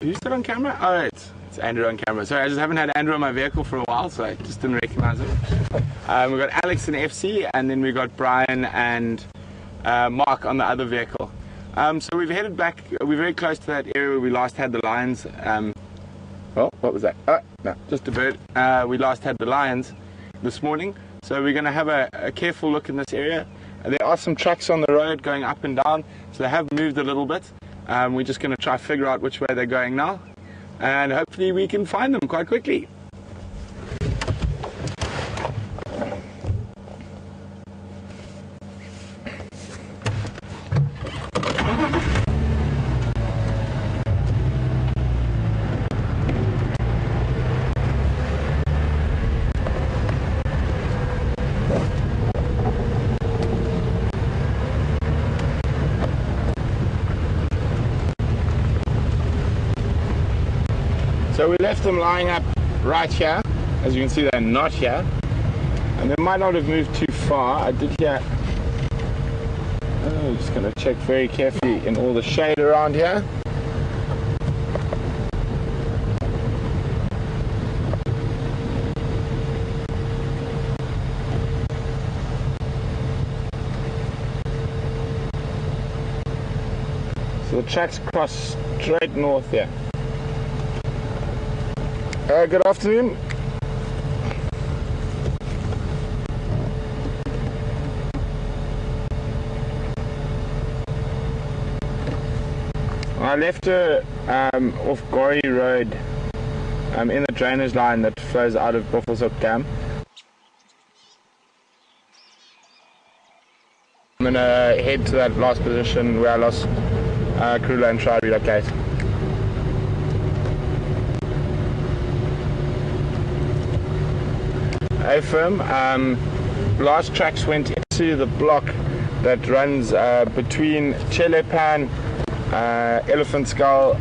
Who's that on camera? Oh, it's Andrew on camera. Sorry, I just haven't had Andrew on my vehicle for a while, so I just didn't recognize him. We've got Alex in FC, and then we've got Brian and Mark on the other vehicle. So we've headed back. We're very close to that area where we last had the lions. Oh, what was that? Oh, no, just a bird. We last had the lions this morning. So we're going to have a careful look in this area. There are some trucks on the road going up and down, so they have moved a little bit. We're just going to try to figure out which way they're going now, and hopefully we can find them quite quickly. So we left them lying up right here. As you can see, they're not here, and they might not have moved too far. I did hear. I'm just going to check very carefully in all the shade around here. So the tracks cross straight north here. Good afternoon. I left her off Gorrie Road in the drainage line that flows out of Buffelshoek Dam. I'm going to head to that last position where I lost Krula and try to relocate. Hey firm, last tracks went into the block that runs between Chelepan, Elephant Skull,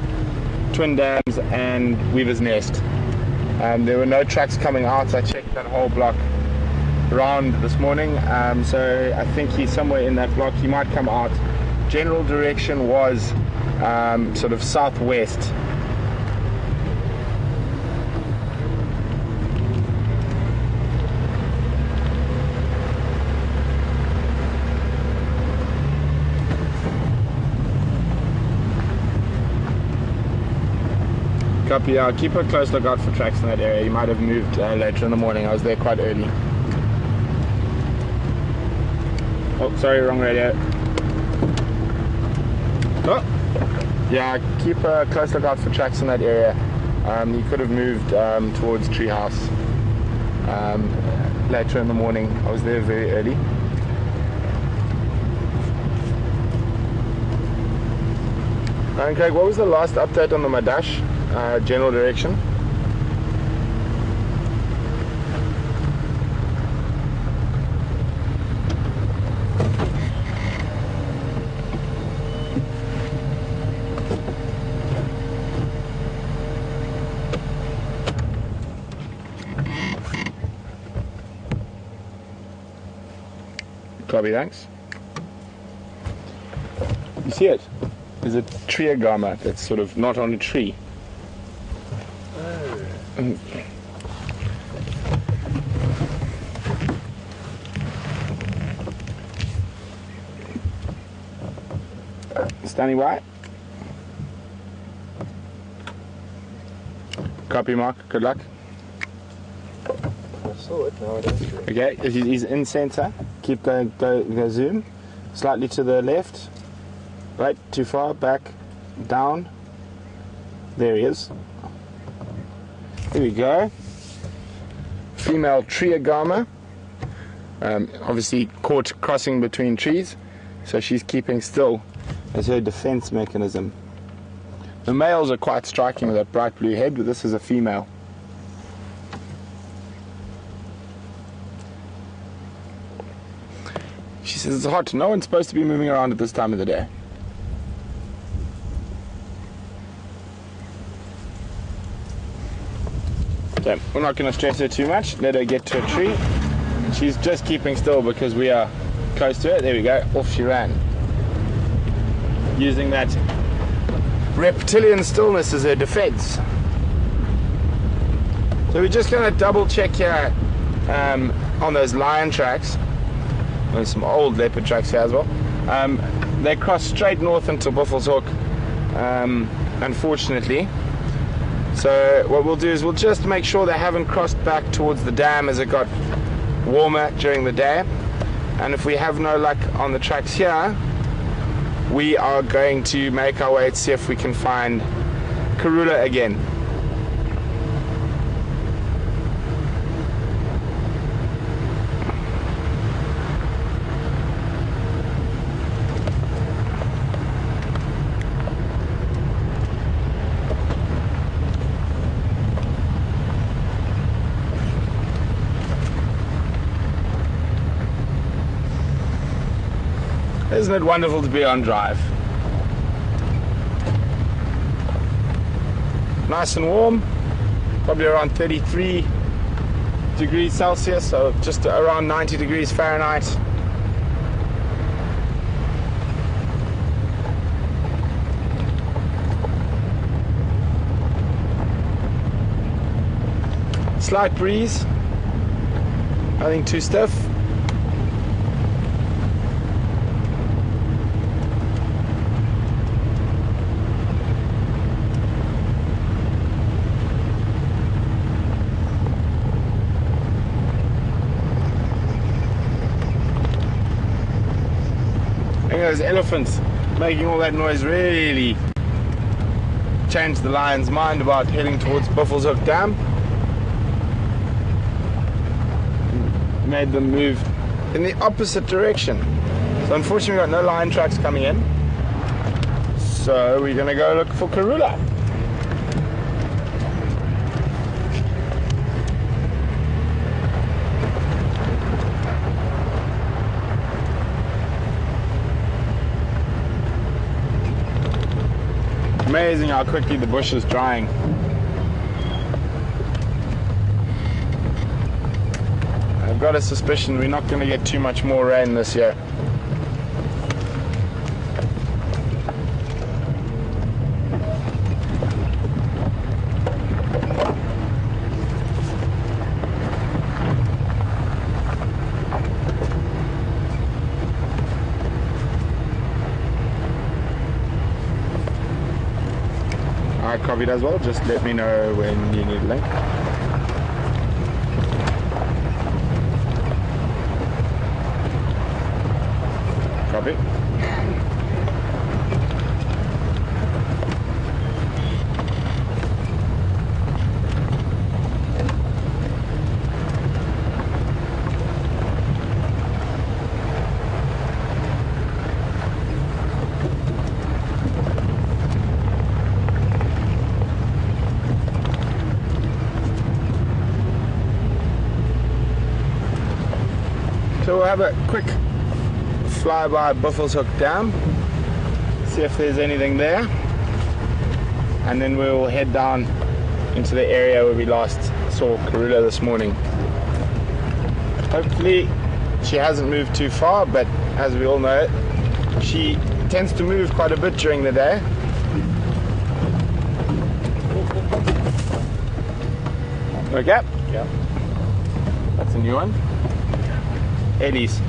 Twin Dams and Weaver's Nest. There were no tracks coming out. I checked that whole block round this morning, so I think he's somewhere in that block. He might come out. General direction was sort of southwest. Copy, I'll keep a close lookout for tracks in that area. You might have moved later in the morning. I was there quite early. Oh, sorry, wrong radio. Oh! Yeah, keep a close lookout for tracks in that area. You could have moved towards Treehouse later in the morning. I was there very early. And Craig, what was the last update on the Madash? General direction. Copy, thanks. You see it? There's a tree agama that's sort of not on a tree. Standing by. Copy, Mark. Good luck. I saw it, now I don't see it. Okay, he's in center. Keep going, go zoom. Slightly to the left. Right, too far, back, down. There he is. Here we go. Female tree agama. Obviously caught crossing between trees, so she's keeping still as her defense mechanism. The males are quite striking with that bright blue head, but this is a female. She says it's hot. No one's supposed to be moving around at this time of the day. So we're not going to stress her too much. Let her get to a tree. She's just keeping still because we are close to it. There we go. Off she ran. Using that reptilian stillness as a defense. So we're just going to double check here on those lion tracks. There's some old leopard tracks here as well. They cross straight north into Buffalo's Hook, unfortunately. So what we'll do is we'll just make sure they haven't crossed back towards the dam as it got warmer during the day. And if we have no luck on the tracks here, we are going to make our way to see if we can find Karula again. Isn't it wonderful to be on drive? Nice and warm, probably around 33 degrees Celsius, so just around 90 degrees Fahrenheit. Slight breeze, nothing too stiff. Those elephants making all that noise really changed the lion's mind about heading towards Buffalo's Hook Dam. Made them move in the opposite direction. So unfortunately we've got no lion tracks coming in. So we're going to go look for Karula. Amazing how quickly the bush is drying. I've got a suspicion we're not going to get too much more rain this year. Copied as well, just let me know when you need a link. Copy. So we'll have a quick flyby Buffalo's Hook Dam, see if there's anything there, and then we'll head down into the area where we last saw Karula this morning. Hopefully she hasn't moved too far, but as we all know, she tends to move quite a bit during the day. Okay? Yeah. That's a new one. Ellie's.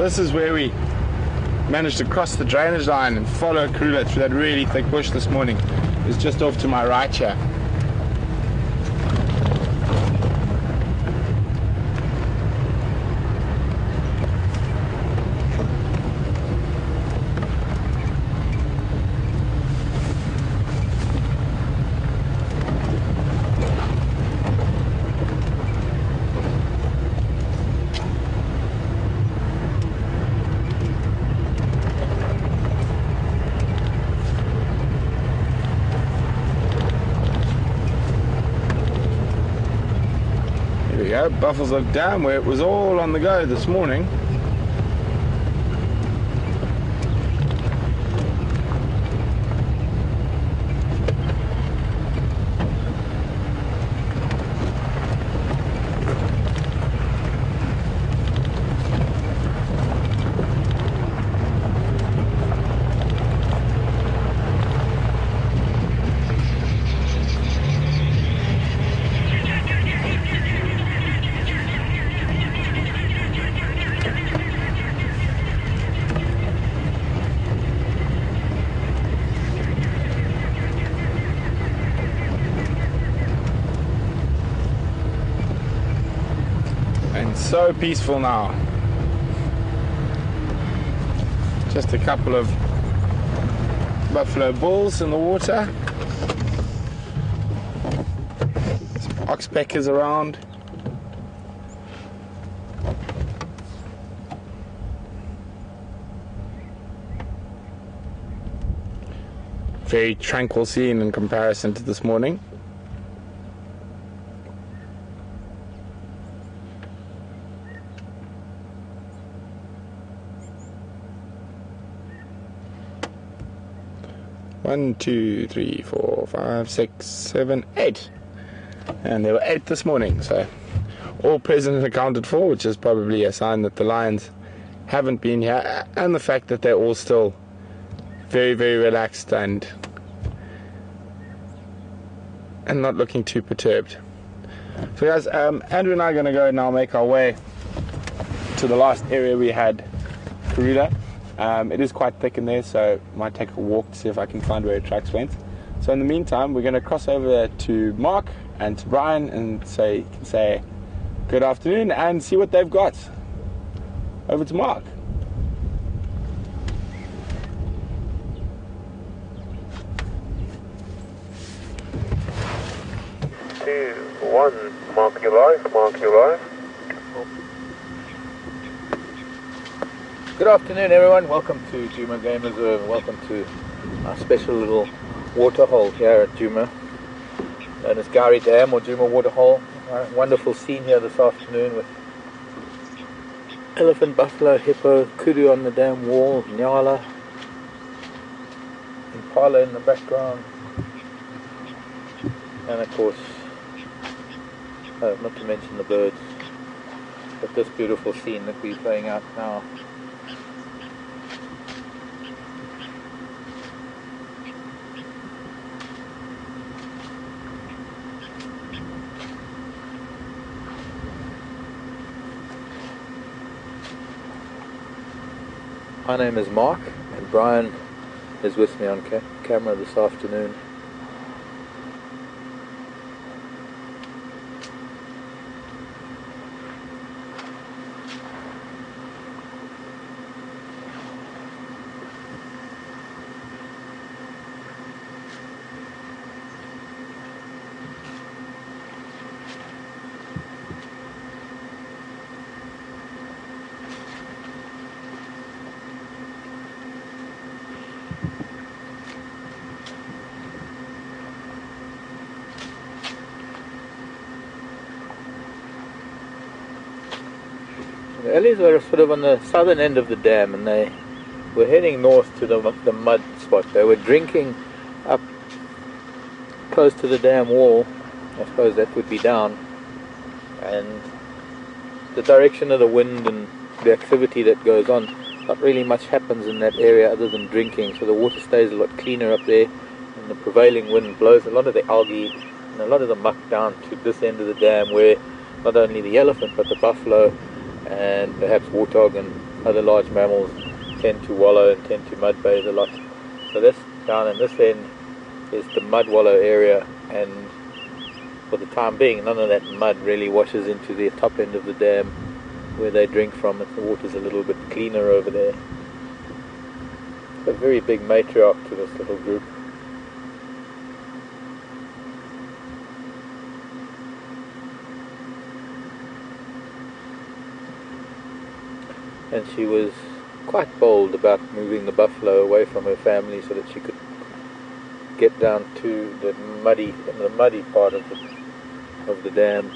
this is where we managed to cross the drainage line and follow Karula through that really thick bush this morning. It's just off to my right here. Buffelshoek Dam, where it was all on the go this morning. So peaceful now. Just a couple of buffalo bulls in the water. Some oxpeckers around. Very tranquil scene in comparison to this morning. One, two, three, 4, 5, 6, 7, 8. And there were 8 this morning, so all present and accounted for, which is probably a sign that the lions haven't been here, and the fact that they're all still very, very relaxed and not looking too perturbed. So guys, Andrew and I are going to go now make our way to the last area we had Karula. It is quite thick in there, so I might take a walk to see if I can find where tracks went. So in the meantime, we're going to cross over to Mark and to Brian and say good afternoon and see what they've got. Over to Mark. Two, one, mark your life, mark your life. Good afternoon everyone, welcome to Djuma Game Reserve, welcome to our special little waterhole here at Djuma, known as Gari Dam or Djuma Waterhole. Wonderful scene here this afternoon with elephant, buffalo, hippo, kudu on the dam wall, nyala, impala in the background, and of course, not to mention the birds, but this beautiful scene that we're playing out now. My name is Mark, and Brian is with me on camera this afternoon. The Ellies were sort of on the southern end of the dam, and they were heading north to the mud spot. They were drinking up close to the dam wall. I suppose that would be down, and the direction of the wind and the activity that goes on, not really much happens in that area other than drinking, so the water stays a lot cleaner up there, and the prevailing wind blows a lot of the algae and a lot of the muck down to this end of the dam, where not only the elephant but the buffalo and perhaps warthog and other large mammals tend to wallow and tend to mud bathe a lot. So this down in this end is the mud wallow area, and for the time being none of that mud really washes into the top end of the dam where they drink from. The water's a little bit cleaner over there. It's a very big matriarch to this little group. And she was quite bold about moving the buffalo away from her family so that she could get down to the muddy part of the dam.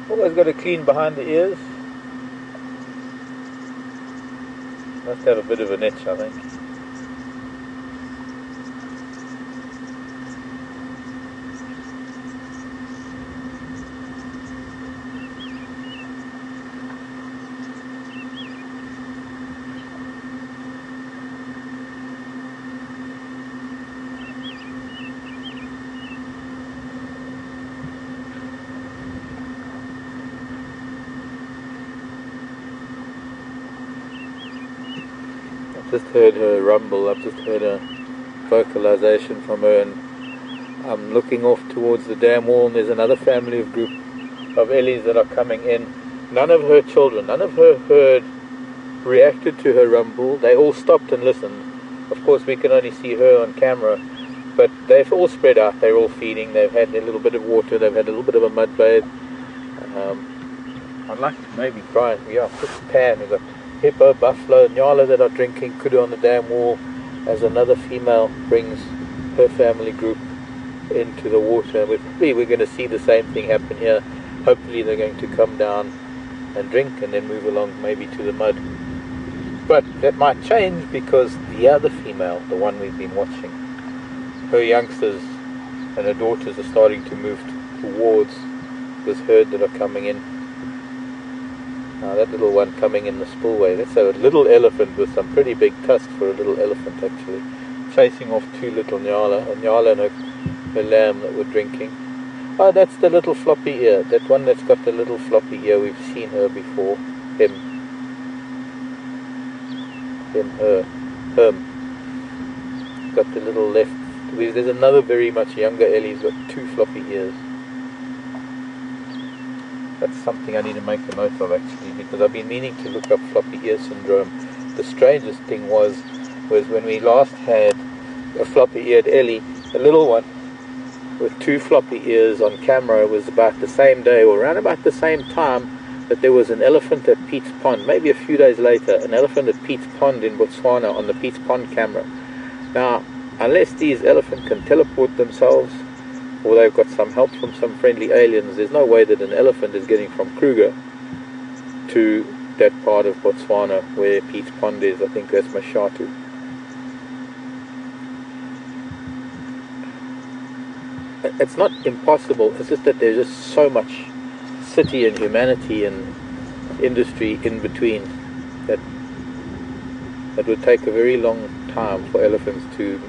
Always got to clean behind the ears. Must have a bit of an itch, I think. Just heard her rumble, I've just heard a vocalization from her, and I'm looking off towards the dam wall, and there's another family of group of Ellies that are coming in. None of her children, none of her herd reacted to her rumble. They all stopped and listened. Of course we can only see her on camera, but they've all spread out, they're all feeding, they've had a little bit of water, they've had a little bit of a mud bathe. I'd like to maybe try, this pan, we've got hippo, buffalo, nyala that are drinking kudu on the dam wall as another female brings her family group into the water. We're going to see the same thing happen here. Hopefully they're going to come down and drink and then move along maybe to the mud. But that might change because the other female, the one we've been watching, her youngsters and her daughters are starting to move towards this herd that are coming in. Now that little one coming in the spillway, that's a little elephant with some pretty big tusks for a little elephant actually, chasing off two little nyala, a nyala and her lamb that were drinking. Oh, that's the little floppy ear, that one that's got the little floppy ear, we've seen her before, her. Got the little left, there's another very much younger Ellie, he's got two floppy ears. That's something I need to make a note of actually, because I've been meaning to look up floppy ear syndrome. The strangest thing was when we last had a floppy eared Ellie, a little one with two floppy ears on camera. It was about the same day or around about the same time that there was an elephant at Pete's Pond, maybe a few days later, an elephant at Pete's Pond in Botswana on the Pete's Pond camera. Now, unless these elephants can teleport themselves, or they've got some help from some friendly aliens, there's no way that an elephant is getting from Kruger to that part of Botswana where Pete's Pond is. I think that's Mashatu. It's not impossible, it's just that there's just so much city and humanity and industry in between that it would take a very long time for elephants to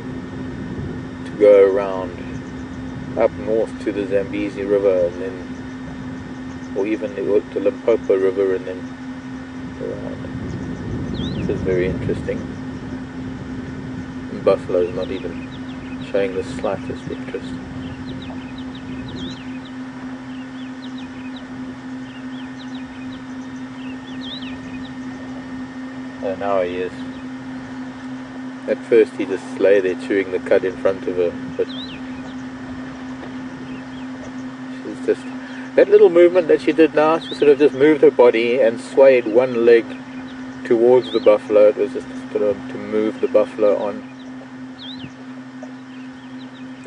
go around up north to the Zambezi River, and then, or even the Limpopo River, and then around. This is very interesting. And buffalo's not even showing the slightest interest. And now he is. At first he just lay there chewing the cud in front of her, but just that little movement that she did now, she sort of just moved her body and swayed one leg towards the buffalo. It was just sort of to move the buffalo on.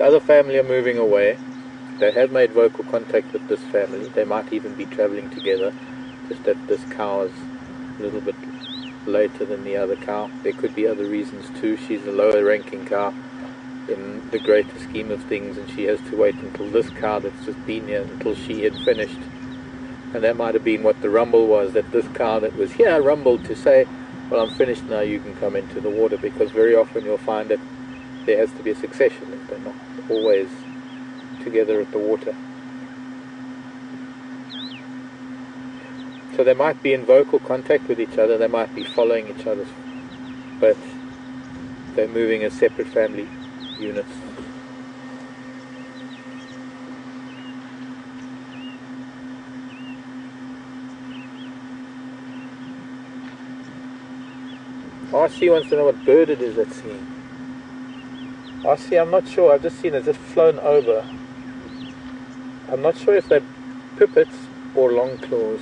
The other family are moving away. They have made vocal contact with this family. They might even be traveling together, just that this cow is a little bit later than the other cow. There could be other reasons too. She's a lower ranking cow in the greater scheme of things, and she has to wait until this cow that's just been here, until she had finished. And that might have been what the rumble was, that this cow that was here rumbled to say, well, I'm finished now, you can come into the water, because very often you'll find that there has to be a succession if they're not always together at the water. So they might be in vocal contact with each other, they might be following each other, but they're moving as separate family units. RC wants to know what bird it is that's seen. RC, I'm not sure, I've just seen it just flown over. I'm not sure if they're pipits or long claws.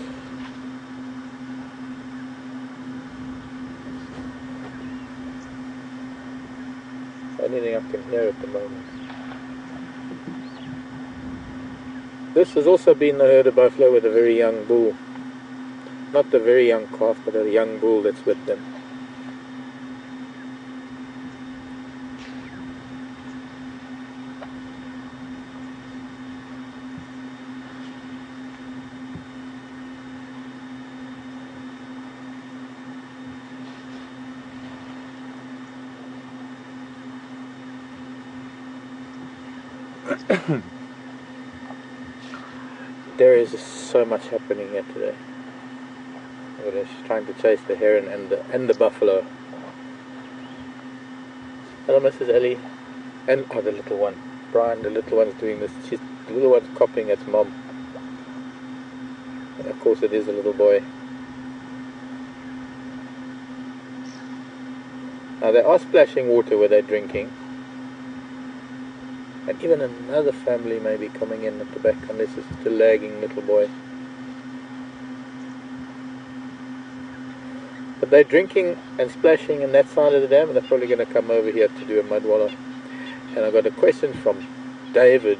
Anything I can hear at the moment. This has also been the herd of buffalo with a very young bull. Not the very young calf, but a young bull that's with them. There is so much happening here today. She's trying to chase the heron and the buffalo. Hello, Mrs. Ellie. And the little one. Brian, the little one's doing this. The little one's copying its mom. And of course it is a little boy. Now they are splashing water where they're drinking. And even another family may be coming in at the back, unless it's the lagging little boy. But they're drinking and splashing in that side of the dam, and they're probably going to come over here to do a mud wallow. And I got a question from David.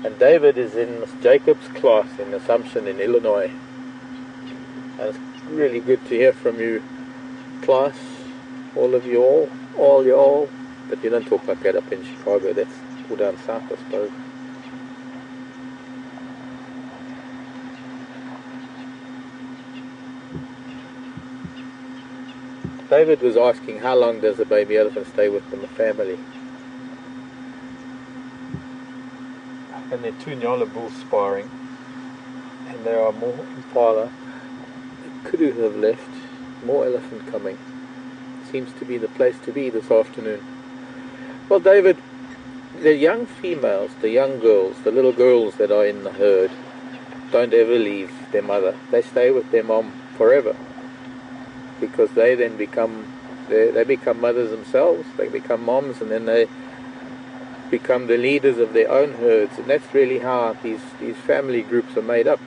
And David is in Miss Jacob's class in Assumption in Illinois. And it's really good to hear from you, class, all of you all you all. But you don't talk like that up in Chicago, that's all down south, I suppose. David was asking, how long does a baby elephant stay with the family? And there are two Nyala bulls sparring, and there are more impala. The kudu have left, more elephant coming. Seems to be the place to be this afternoon. Well, David, the young females, the young girls, the little girls that are in the herd, don't ever leave their mother. They stay with their mom forever, because they then become mothers themselves. They become moms, and then they become the leaders of their own herds. And that's really how these family groups are made up.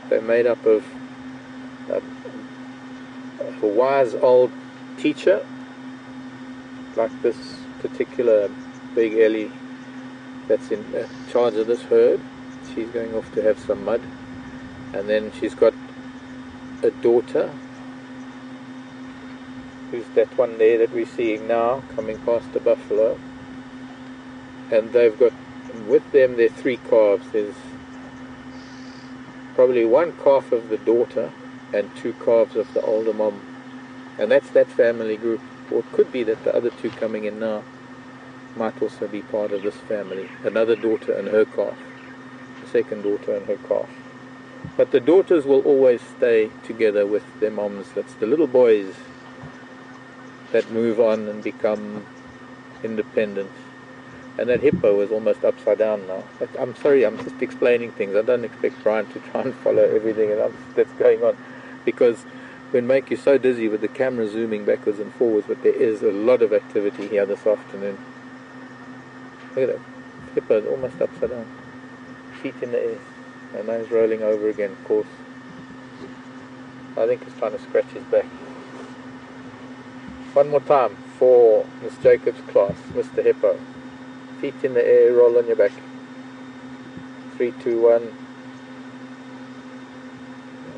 They're made up of a wise old teacher, like this particular big Ellie that's in charge of this herd. She's going off to have some mud, and then she's got a daughter, who's that one there that we're seeing now coming past the buffalo, and they've got with them their three calves. There's probably one calf of the daughter and two calves of the older mom, and that's that family group. Or it could be that the other two coming in now might also be part of this family. Another daughter and her calf. The second daughter and her calf. But the daughters will always stay together with their moms. That's the little boys that move on and become independent. And that hippo is almost upside down now. But I'm sorry, I'm just explaining things. I don't expect Brian to try and follow everything that's going on, because we'll make you so dizzy with the camera zooming backwards and forwards. But there is a lot of activity here this afternoon. Look at that. Hippo is almost upside down. Feet in the air. And now he's rolling over again, of course. I think he's trying to scratch his back. One more time for Miss Jacob's class, Mr. Hippo. Feet in the air, roll on your back. 3, 2, 1.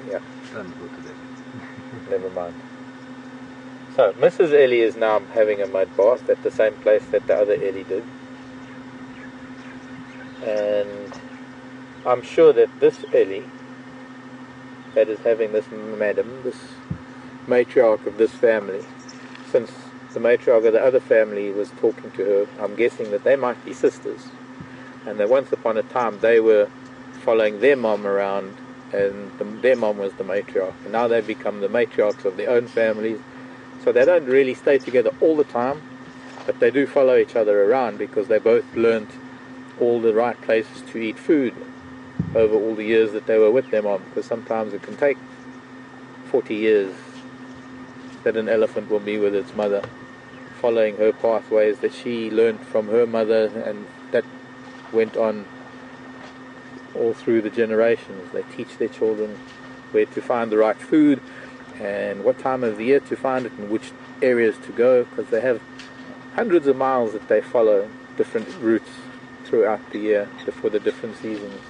Yeah. Never mind. So, Mrs. Ellie is now having a mud bath at the same place that the other Ellie did. And I'm sure that this Ellie, that is having this madam, this matriarch of this family, since the matriarch of the other family was talking to her, I'm guessing that they might be sisters. And that once upon a time they were following their mom around, and their mom was the matriarch. And now they've become the matriarchs of their own families. So they don't really stay together all the time, but they do follow each other around because they both learnt all the right places to eat food over all the years that they were with their mom. Because sometimes it can take 40 years that an elephant will be with its mother, following her pathways that she learnt from her mother, and that went on all through the generations. They teach their children where to find the right food and what time of the year to find it and which areas to go, because they have hundreds of miles that they follow, different routes throughout the year for the different seasons.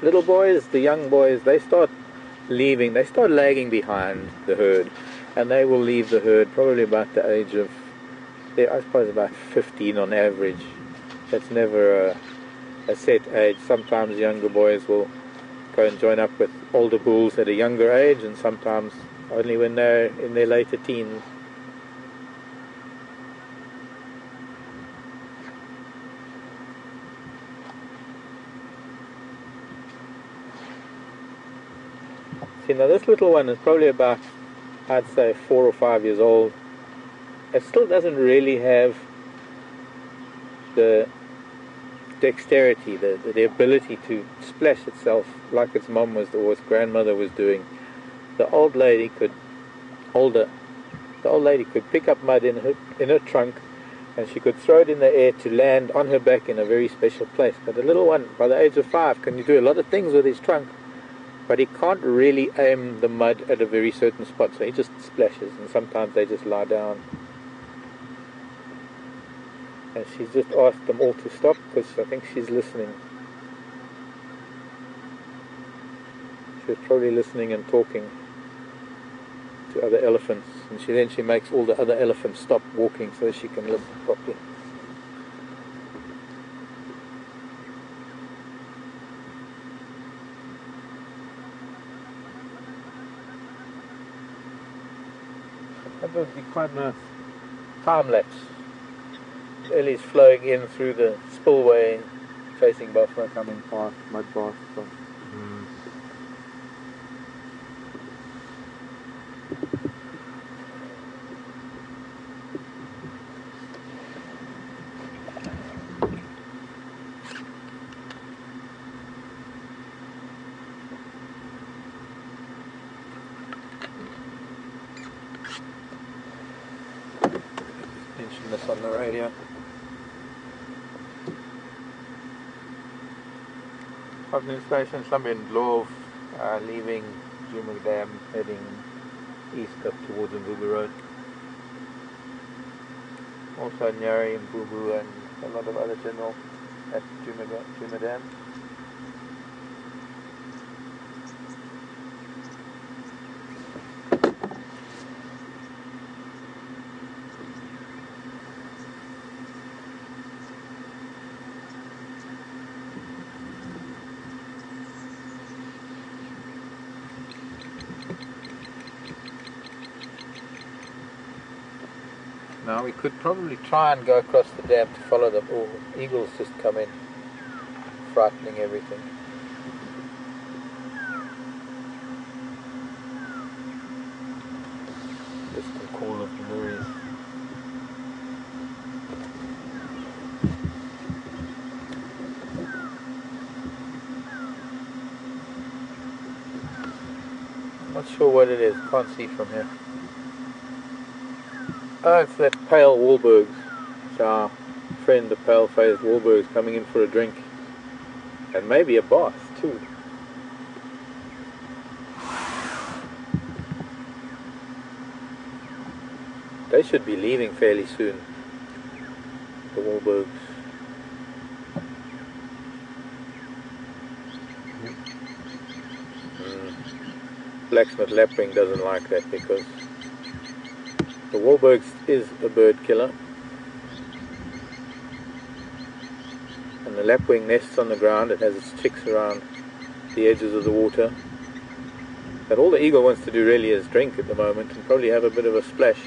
Little boys, the young boys, they start leaving, they start lagging behind the herd, and they will leave the herd probably about the age of, I suppose, about 15 on average. That's never a set age. Sometimes younger boys will go and join up with older bulls at a younger age, and sometimes only when they're in their later teens. See, now this little one is probably about, I'd say, 4 or 5 years old. It still doesn't really have the dexterity, the ability to splash itself like its mom was, or its grandmother was doing. The old lady could pick up mud in her trunk, and she could throw it in the air to land on her back in a very special place. But the little one, by the age of 5, can do a lot of things with his trunk, but he can't really aim the mud at a very certain spot, so he just splashes, and sometimes they just lie down. And she's just asked them all to stop because I think she's listening. She was probably listening and talking to other elephants, and then she makes all the other elephants stop walking so she can listen properly. That would be quite a nice time lapse. Ellie's flowing in through the spillway, chasing buffalo coming past, mud past. So. Mention this on the radio. Afternoon station, some in Love, leaving Djuma Dam, heading east up towards Mvubu Road. Also Nyari and Mvubu and a lot of other general at Djuma Dam. Now we could probably try and go across the dam to follow them. Oh, eagles just come in, frightening everything. Distant call of the lorries. Not sure what it is, can't see from here. Oh, it's that pale Wahlbergs. It's our friend, the pale-faced Wahlbergs, coming in for a drink. And maybe a bath, too. They should be leaving fairly soon, the Wahlbergs. Blacksmith lapwing doesn't like that because the Wahlbergs is a bird killer, and the lapwing nests on the ground. It has its chicks around the edges of the water, but all the eagle wants to do really is drink at the moment and probably have a bit of a splash.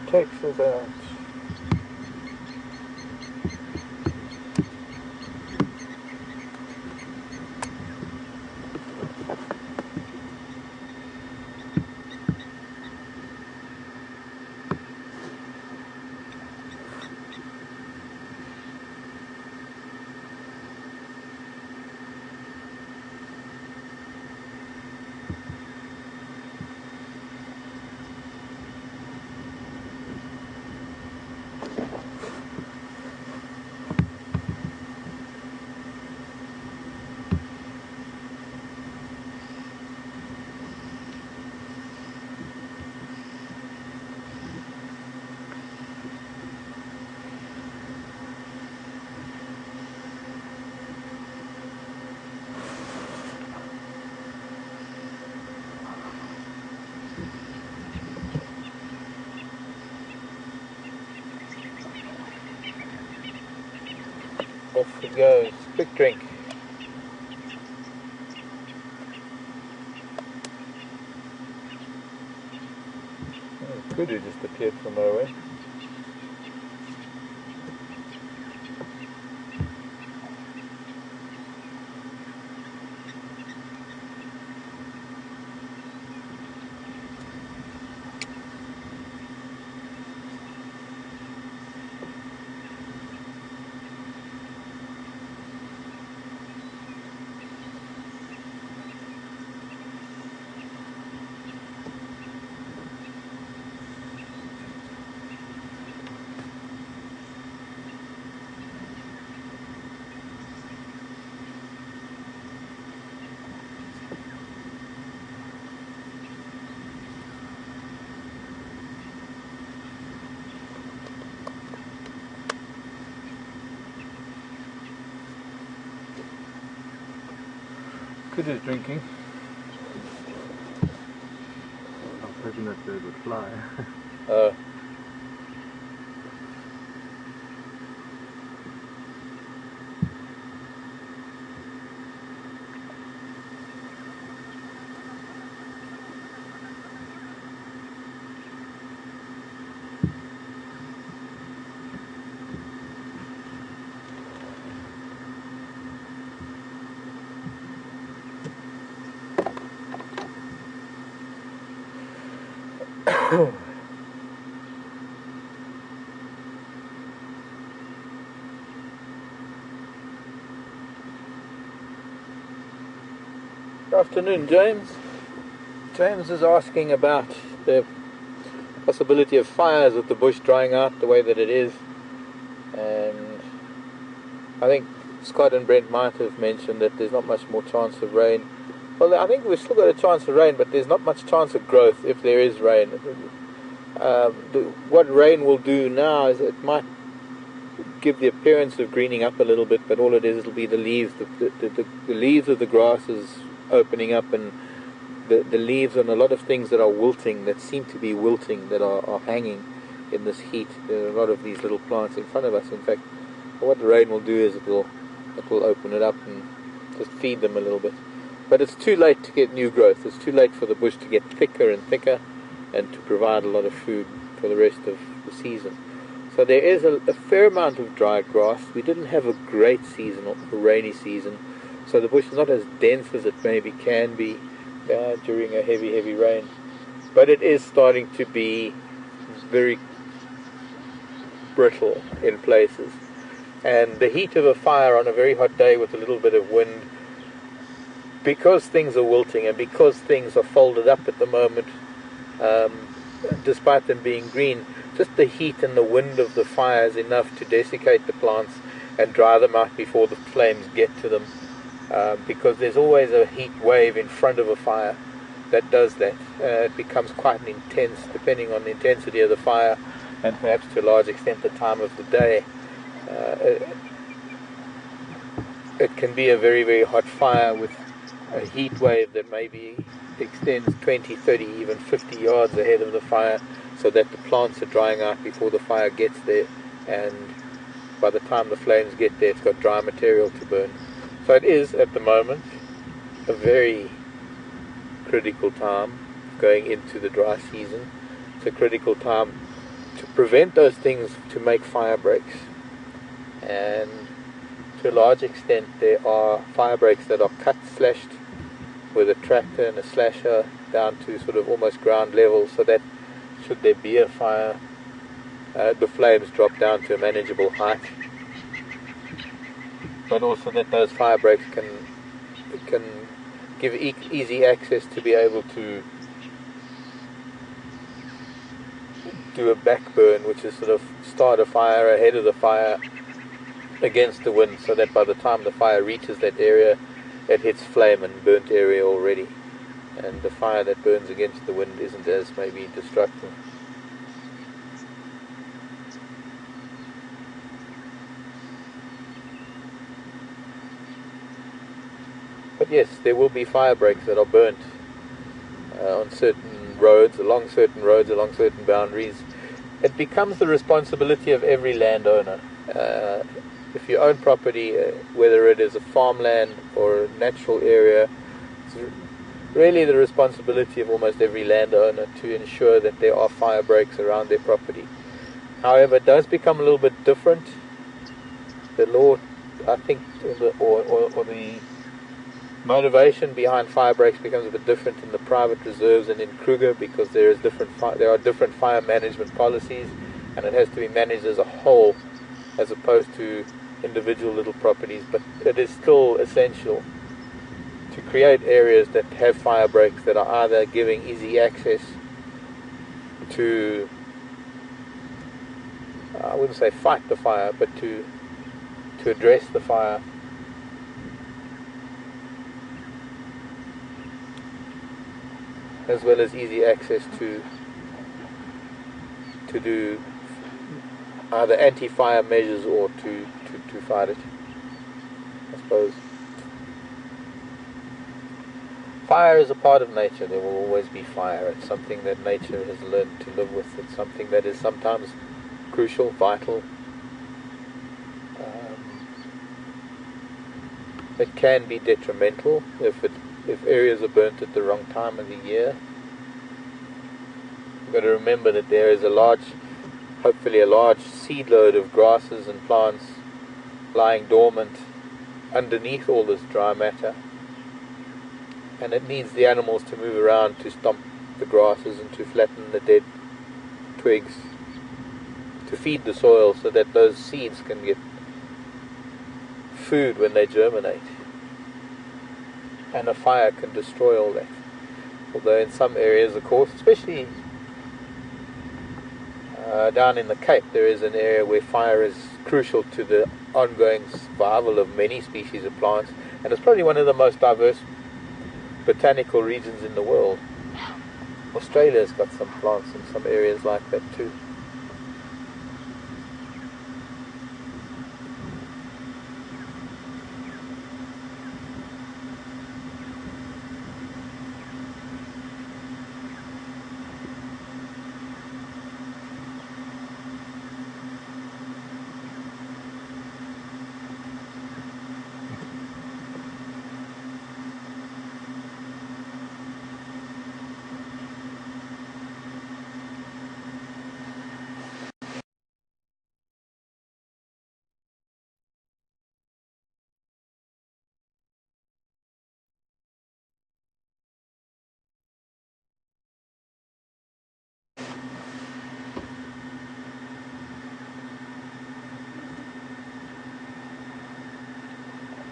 Takes us out. Off it goes. Quick drink. Oh, could have just appeared from nowhere. Good is drinking. I was hoping that bird would fly. Good afternoon, James. James is asking about the possibility of fires with the bush drying out the way that it is, and I think Scott and Brent might have mentioned that there's not much more chance of rain. Well, I think we've still got a chance of rain, but there's not much chance of growth if there is rain. What rain will do now is it might give the appearance of greening up a little bit, but all it is, it'll be the leaves. The leaves of the grasses opening up, and the leaves on a lot of things that are wilting, that seem to be wilting, that are hanging in this heat. There are a lot of these little plants in front of us. In fact, what the rain will do is it will open it up and just feed them a little bit. But it's too late to get new growth. It's too late for the bush to get thicker and thicker and to provide a lot of food for the rest of the season. So there is a fair amount of dry grass. We didn't have a great season, or a rainy season, so the bush is not as dense as it maybe can be during a heavy rain. But it is starting to be very brittle in places. And the heat of a fire on a very hot day with a little bit of wind, because things are wilting and because things are folded up at the moment, despite them being green, just the heat and the wind of the fire is enough to desiccate the plants and dry them out before the flames get to them, because there's always a heat wave in front of a fire that does that. It becomes quite intense depending on the intensity of the fire and perhaps to a large extent the time of the day. It can be a very, very hot fire with a heat wave that maybe extends 20, 30, even 50 yards ahead of the fire, so that the plants are drying out before the fire gets there, and by the time the flames get there it's got dry material to burn. So it is at the moment a very critical time going into the dry season. It's a critical time to prevent those things to make fire breaks, and to a large extent there are fire breaks that are slashed with a tractor and a slasher down to sort of almost ground level, so that should there be a fire, the flames drop down to a manageable height, but also that those fire breaks can give easy access to be able to do a backburn, which is sort of start a fire ahead of the fire against the wind, so that by the time the fire reaches that area it hits flame and burnt area already, and the fire that burns against the wind isn't as maybe destructive. But yes, there will be fire breaks that are burnt on certain roads, along certain boundaries. It becomes the responsibility of every landowner. If you own property, whether it is a farmland or a natural area, it's really the responsibility of almost every landowner to ensure that there are fire breaks around their property. However, it does become a little bit different. The law, I think, or the motivation behind fire breaks becomes a bit different in the private reserves and in Kruger, because there are different fire management policies, and it has to be managed as a whole as opposed to individual little properties. But it is still essential to create areas that have fire breaks that are either giving easy access to, I wouldn't say fight the fire, but to address the fire, as well as easy access to do either anti-fire measures or to fight it, I suppose. Fire is a part of nature. There will always be fire. It's something that nature has learned to live with. It's something that is sometimes crucial, vital. It can be detrimental if areas are burnt at the wrong time of the year. You've got to remember that there is hopefully a large seed load of grasses and plants lying dormant underneath all this dry matter, and it needs the animals to move around to stomp the grasses and to flatten the dead twigs, to feed the soil so that those seeds can get food when they germinate. And a fire can destroy all that. Although in some areas, of course, especially down in the Cape, there is an area where fire is crucial to the ongoing survival of many species of plants, and it's probably one of the most diverse botanical regions in the world. Australia's got some plants in some areas like that too.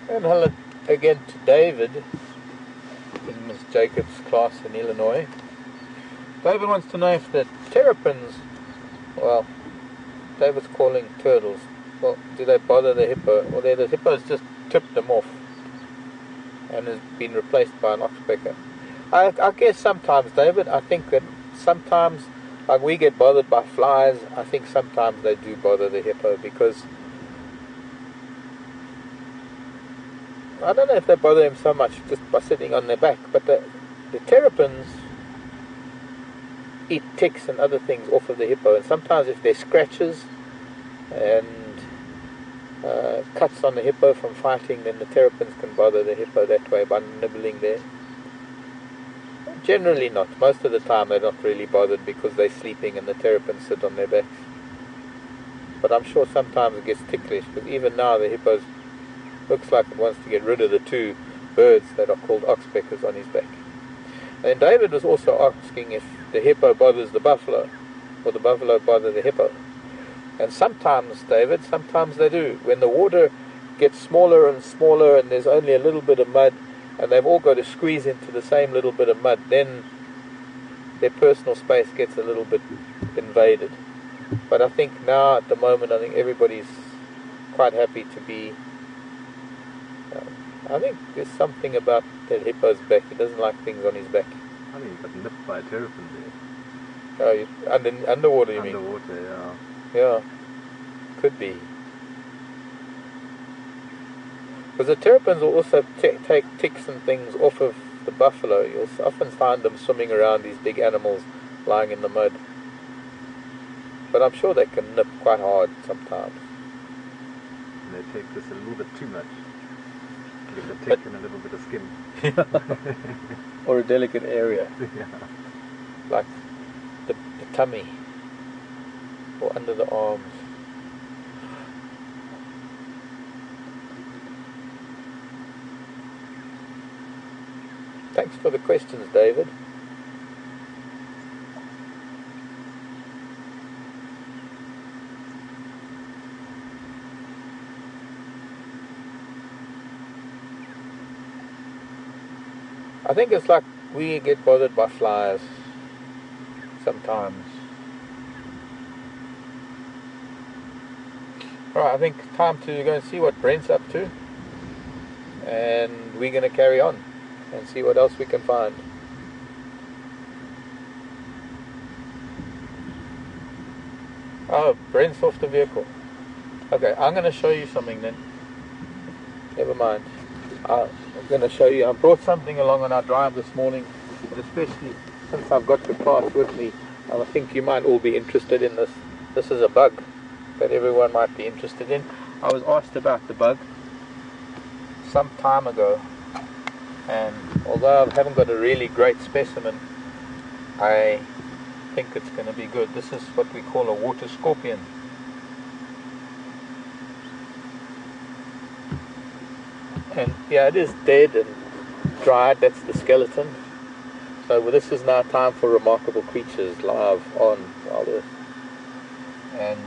And hello again to David in Ms. Jacobs' class in Illinois. David wants to know if the terrapins, well, David's calling turtles, well, do they bother the hippo? Or the hippo's just tipped them off and has been replaced by an oxpecker. I guess sometimes, David, I think that sometimes, like we get bothered by flies, I think sometimes they do bother the hippo because I don't know if they bother him so much just by sitting on their back, but the terrapins eat ticks and other things off of the hippo, and sometimes if there's scratches and cuts on the hippo from fighting, then the terrapins can bother the hippo that way by nibbling there. Generally not. Most of the time they're not really bothered because they're sleeping and the terrapins sit on their backs. But I'm sure sometimes it gets ticklish, because even now the hippo looks like it wants to get rid of the two birds that are called oxpeckers on his back. And David was also asking if the hippo bothers the buffalo, or the buffalo bother the hippo. And sometimes, David, sometimes they do. When the water gets smaller and smaller and there's only a little bit of mud, and they've all got to squeeze into the same little bit of mud, then their personal space gets a little bit invaded. But I think now, at the moment, I think everybody's quite happy to be... I think there's something about that hippo's back. He doesn't like things on his back. I think he got nipped by a terrapin there. Oh, underwater, you mean? Underwater, yeah. Yeah, could be. Because the terrapins will also take ticks and things off of the buffalo. You'll often find them swimming around these big animals lying in the mud. But I'm sure they can nip quite hard sometimes. And they take this a little bit too much. Get a tick and a little bit of skin. Or a delicate area. Yeah. Like the tummy. Or under the arms. Thanks for the questions, David. I think it's like we get bothered by flies sometimes. Alright, I think time to go and see what Brent's up to, and we're going to carry on and see what else we can find. Oh, Brent's off the vehicle. Okay, I'm going to show you something then. Never mind. I'm going to show you. I brought something along on our drive this morning, but especially since I've got the class with me, I think you might all be interested in this. This is a bug that everyone might be interested in. I was asked about the bug some time ago, and although I haven't got a really great specimen, I think it's going to be good. This is what we call a water scorpion. And yeah, it is dead and dried. That's the skeleton. So well, this is now time for Remarkable Creatures live on WildEarth. And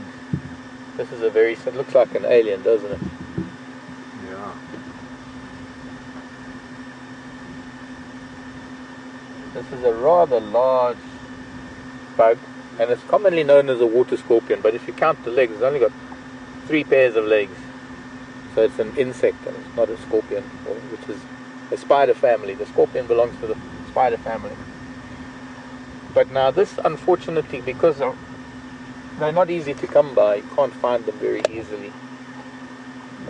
this is a very, it looks like an alien, doesn't it? Yeah. This is a rather large bug, and it's commonly known as a water scorpion, but if you count the legs, it's only got 3 pairs of legs. So it's an insect, and it's not a scorpion, which is a spider family. The scorpion belongs to the spider family. But now this, unfortunately, because they're not easy to come by, you can't find them very easily.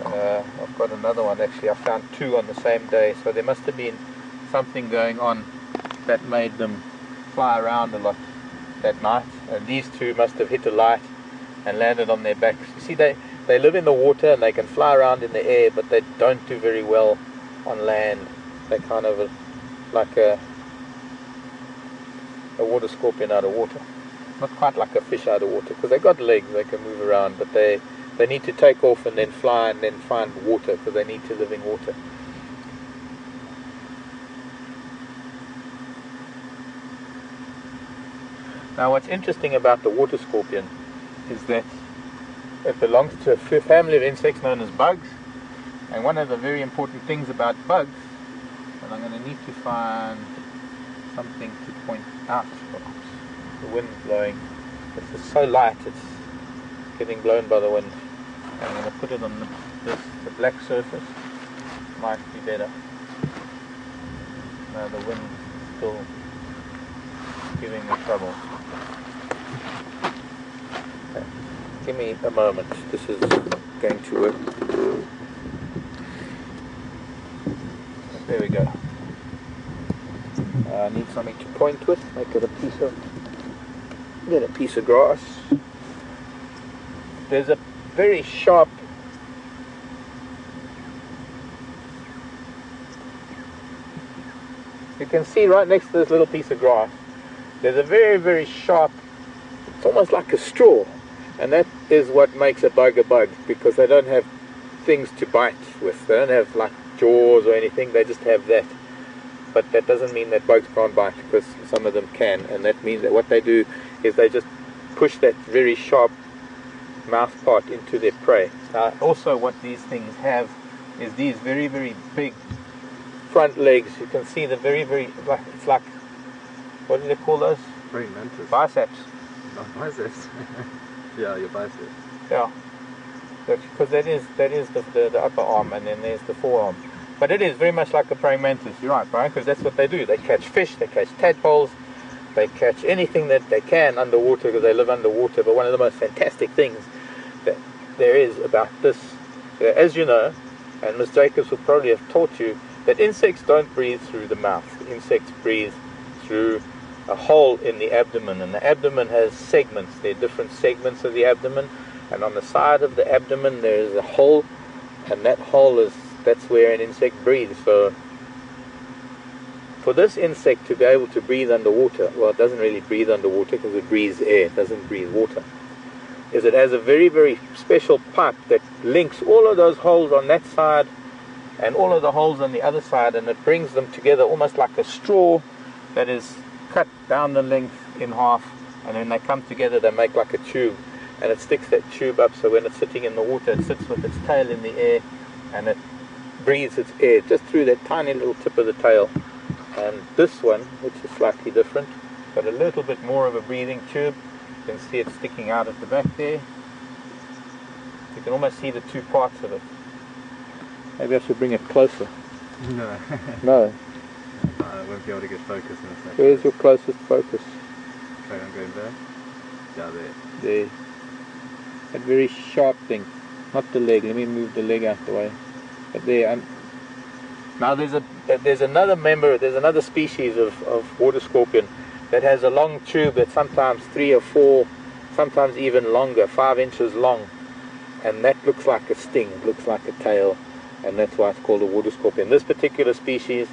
I've got another one, actually. I found 2 on the same day, so there must have been something going on that made them fly around a lot that night. And these 2 must have hit a light and landed on their backs. You see, they live in the water and they can fly around in the air, but they don't do very well on land. They're kind of like a water scorpion out of water. Not quite like a fish out of water, because they got legs, they can move around, but they need to take off and then fly and then find water, because they need to live in water. Now what's interesting about the water scorpion is that it belongs to a family of insects known as bugs, And one of the very important things about bugs, and I'm going to need to find something to point out. The wind's blowing. This is so light, it's getting blown by the wind. And I'm going to put it on the black surface. Might be better. Now the wind is still giving me trouble. Okay. Give me a moment. This is going to work. There we go. I need something to point with. Make it a piece of grass. There's a very sharp you can see right next to this little piece of grass there's a very, very sharp, it's almost like a straw, and that is what makes a bug, because they don't have things to bite with. They don't have like jaws or anything, they just have that. But that doesn't mean that bugs can't bite, because some of them can, and that means that what they do is they just push that very sharp mouth part into their prey. Also what these things have is these very, very big front legs. You can see the very, very, it's like, what do they call those? Praying mantis. Biceps. Not biceps. Yeah, your biceps. Yeah. Because that is the upper arm, and then there's the forearm. But it is very much like a praying mantis. You're right, Brian, because that's what they do. They catch fish, they catch tadpoles, they catch anything that they can underwater, because they live underwater. But one of the most fantastic things that there is about this, as you know, and Ms. Jacobs will probably have taught you, that insects don't breathe through the mouth. Insects breathe through a hole in the abdomen, and the abdomen has segments. There are different segments of the abdomen, and on the side of the abdomen there is a hole, and that hole that's where an insect breathes. So for this insect to be able to breathe underwater, well, it doesn't really breathe underwater because it breathes air, it doesn't breathe water, is it has a very, very special pipe that links all of those holes on that side and all of the holes on the other side, and it brings them together almost like a straw that is cut down the length in half, and then they come together, they make like a tube, and it sticks that tube up, so when it's sitting in the water, it sits with its tail in the air, and it breathes its air just through that tiny little tip of the tail. And this one, which is slightly different, got a little bit more of a breathing tube. You can see it sticking out at the back there. You can almost see the two parts of it. Maybe I should bring it closer. No. No. I won't be able to get focus in a second. Where's your closest focus? Okay, I'm going there. Yeah, there. There. That very sharp thing. Not the leg. Let me move the leg out the way. But there. Now there's another species of water scorpion that has a long tube that's sometimes 3 or 4, sometimes even longer, 5 inches long, and that looks like a sting. It looks like a tail, and that's why it's called a water scorpion. This particular species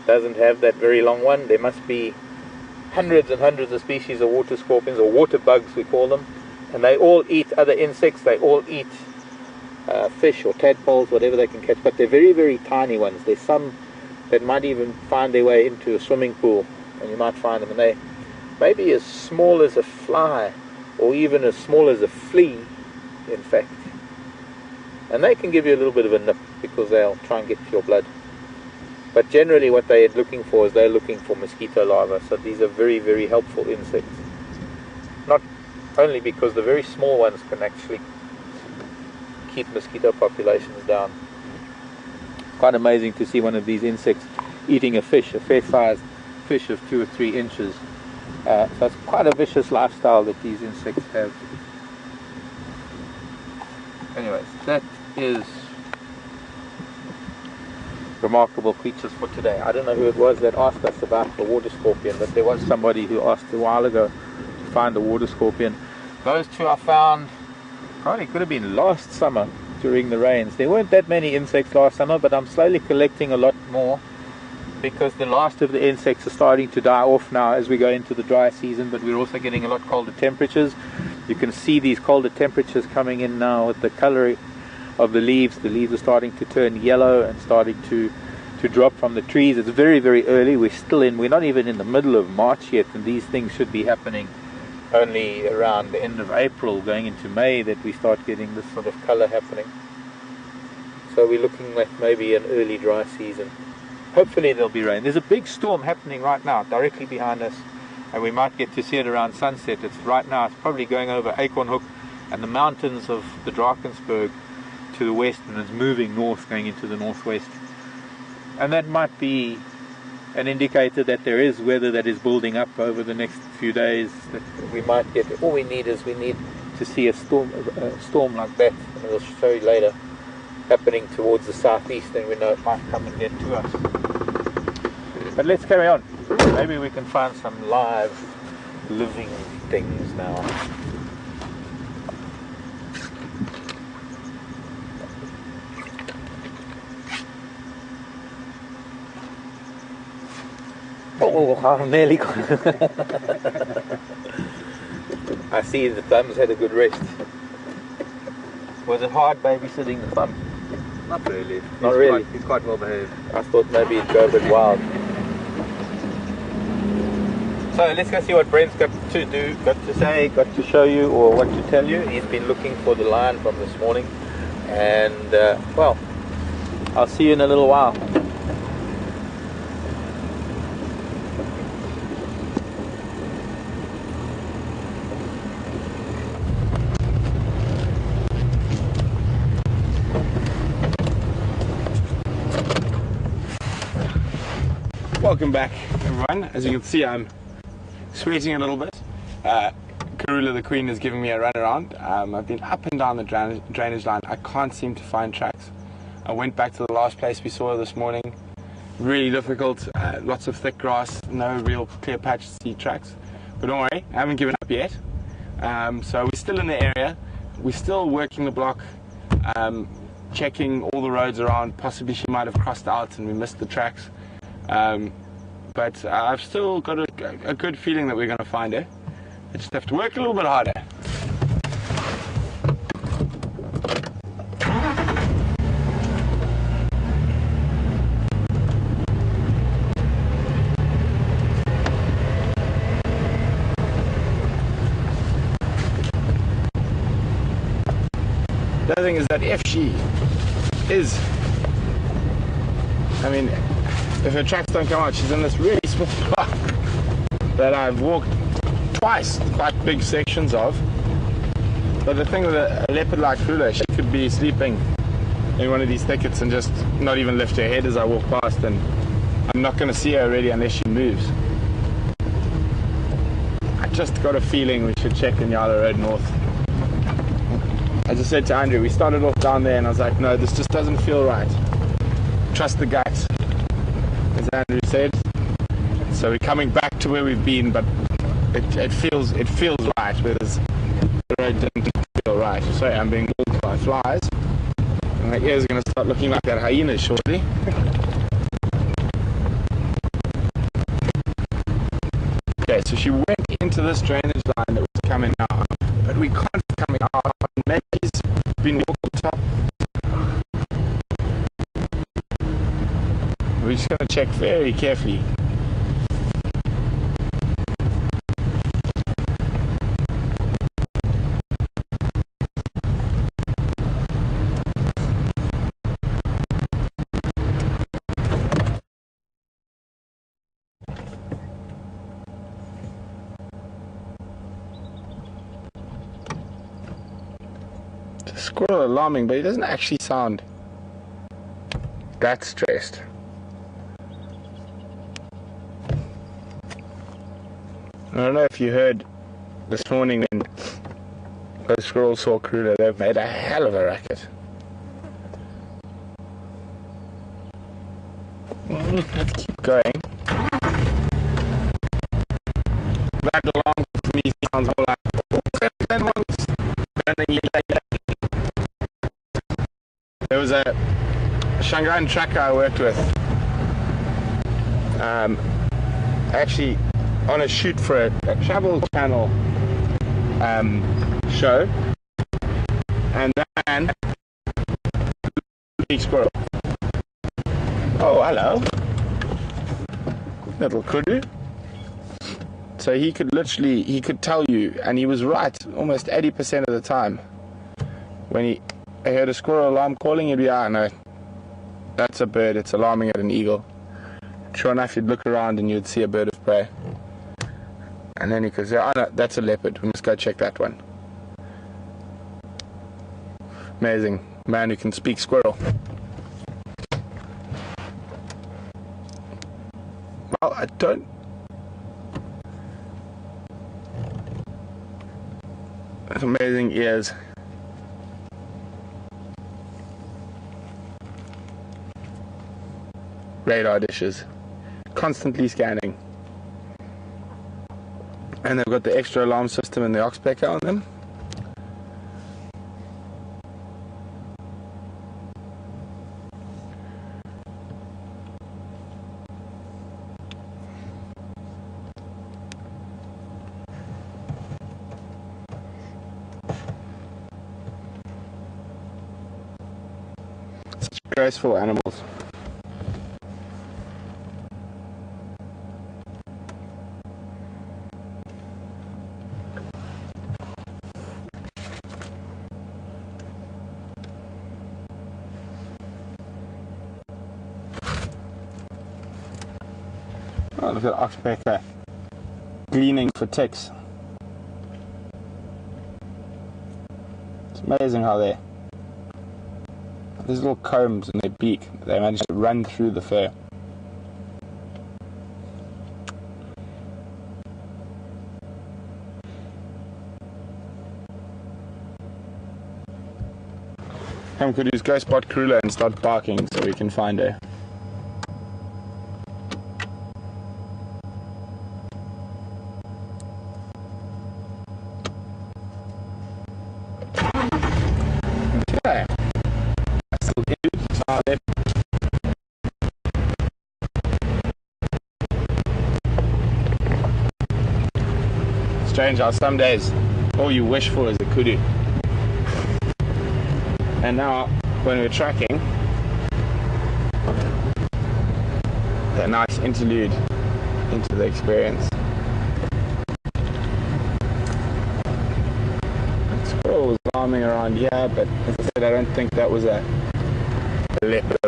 doesn't have that very long one. There must be hundreds and hundreds of species of water scorpions, or water bugs we call them, and they all eat other insects. They all eat fish or tadpoles, whatever they can catch, but they're very, very tiny ones. There's some that might even find their way into a swimming pool, and you might find them, and they may be as small as a fly, or even as small as a flea, in fact. And they can give you a little bit of a nip, because they'll try and get your blood. But generally what they're looking for is they're looking for mosquito larvae, so these are very, very helpful insects. Not only because the very small ones can actually keep mosquito populations down. Quite amazing to see one of these insects eating a fish, a fair-sized fish of 2 or 3 inches. So it's quite a vicious lifestyle that these insects have. Anyways, that is remarkable creatures for today. I don't know who it was that asked us about the water scorpion, but there was somebody who asked a while ago to find the water scorpion. Those two I found probably could have been last summer during the rains. There weren't that many insects last summer, but I'm slowly collecting a lot more, because the last of the insects are starting to die off now as we go into the dry season, but we're also getting a lot colder temperatures. You can see these colder temperatures coming in now with the color of the leaves. The leaves are starting to turn yellow and starting to drop from the trees. It's very, very early. We're not even in the middle of March yet, and these things should be happening only around the end of April, going into May, that we start getting this sort of color happening. So we're looking at maybe an early dry season. Hopefully there'll be rain. There's a big storm happening right now, directly behind us, and we might get to see it around sunset. It's right now, it's probably going over Acorn Hook and the mountains of the Drakensberg to the west, and it's moving north, going into the northwest. And that might be an indicator that there is weather that is building up over the next few days. That we might get. All we need to see a storm like that, and we'll show you later, happening towards the southeast, and we know it might come and get to us. But let's carry on. Maybe we can find some live, living things now. Oh, I'm nearly gone. I see the thumbs had a good rest. Was it hard babysitting the thumb? Not really. Not really? He's quite well behaved. I thought maybe he'd go a bit wild. So let's go see what Brent's got to do, got to say, got to show you, or what to tell you. He's been looking for the lion from this morning. And, well, I'll see you in a little while. Welcome back, everyone. As you can see, I'm sweating a little bit. Karula the Queen is giving me a run around. I've been up and down the drainage line. I can't seem to find tracks. I went back to the last place we saw this morning. Really difficult. Lots of thick grass, no real clear patch to see tracks. But don't worry, I haven't given up yet. So we're still in the area. We're still working the block, checking all the roads around. Possibly she might have crossed out and we missed the tracks. But I've still got a good feeling that we're going to find her. I just have to work a little bit harder. The other thing is that if she is, I mean, if her tracks don't come out, she's in this really small block that I've walked twice, quite big sections of. But the thing with a leopard like Karula, she could be sleeping in one of these thickets and just not even lift her head as I walk past, and I'm not going to see her really unless she moves. I just got a feeling we should check Inyala Road North. As I said to Andrew, we started off down there and I was like, no, this just doesn't feel right. Trust the gut, as Andrew said. So we're coming back to where we've been, but it feels right, whereas the road didn't feel right. Sorry, I'm being mauled by flies. And my ears are going to start looking like that hyena shortly. Okay, so she went into this drainage line that was coming out, but we can't be coming out. Maybe he's been walking top. We're just going to check very carefully. The squirrel alarming, but he doesn't actually sound that stressed. I don't know if you heard this morning when those squirrels saw Karula, they've made a hell of a racket. Let's keep going. That alarm for me sounds more like there was a Shanghai tracker I worked with, actually on a shoot for a travel channel show, and then big squirrel. Oh, hello, little kudu. So he could tell you, and he was right almost 80% of the time when I heard a squirrel alarm calling it. Yeah, no. That's a bird. It's alarming at an eagle. Sure enough, you'd look around and you'd see a bird of prey. And then you could say, oh no, that's a leopard. We must go check that one. Amazing. Man who can speak squirrel. Well, I don't... That's amazing ears. Radar dishes. Constantly scanning. And they've got the extra alarm system and the oxpecker on them. Such graceful animals. Oh, look at oxpecker gleaning for ticks. It's amazing how these little combs in their beak, they manage to run through the fur. We could use go spot Krula and start barking so we can find her. Okay. That's still good. It's not there. Strange how some days all you wish for is a kudu. And now, when we're tracking, a nice interlude into the experience. The squirrel was alarming around here, but as I said, I don't think that was a leopard.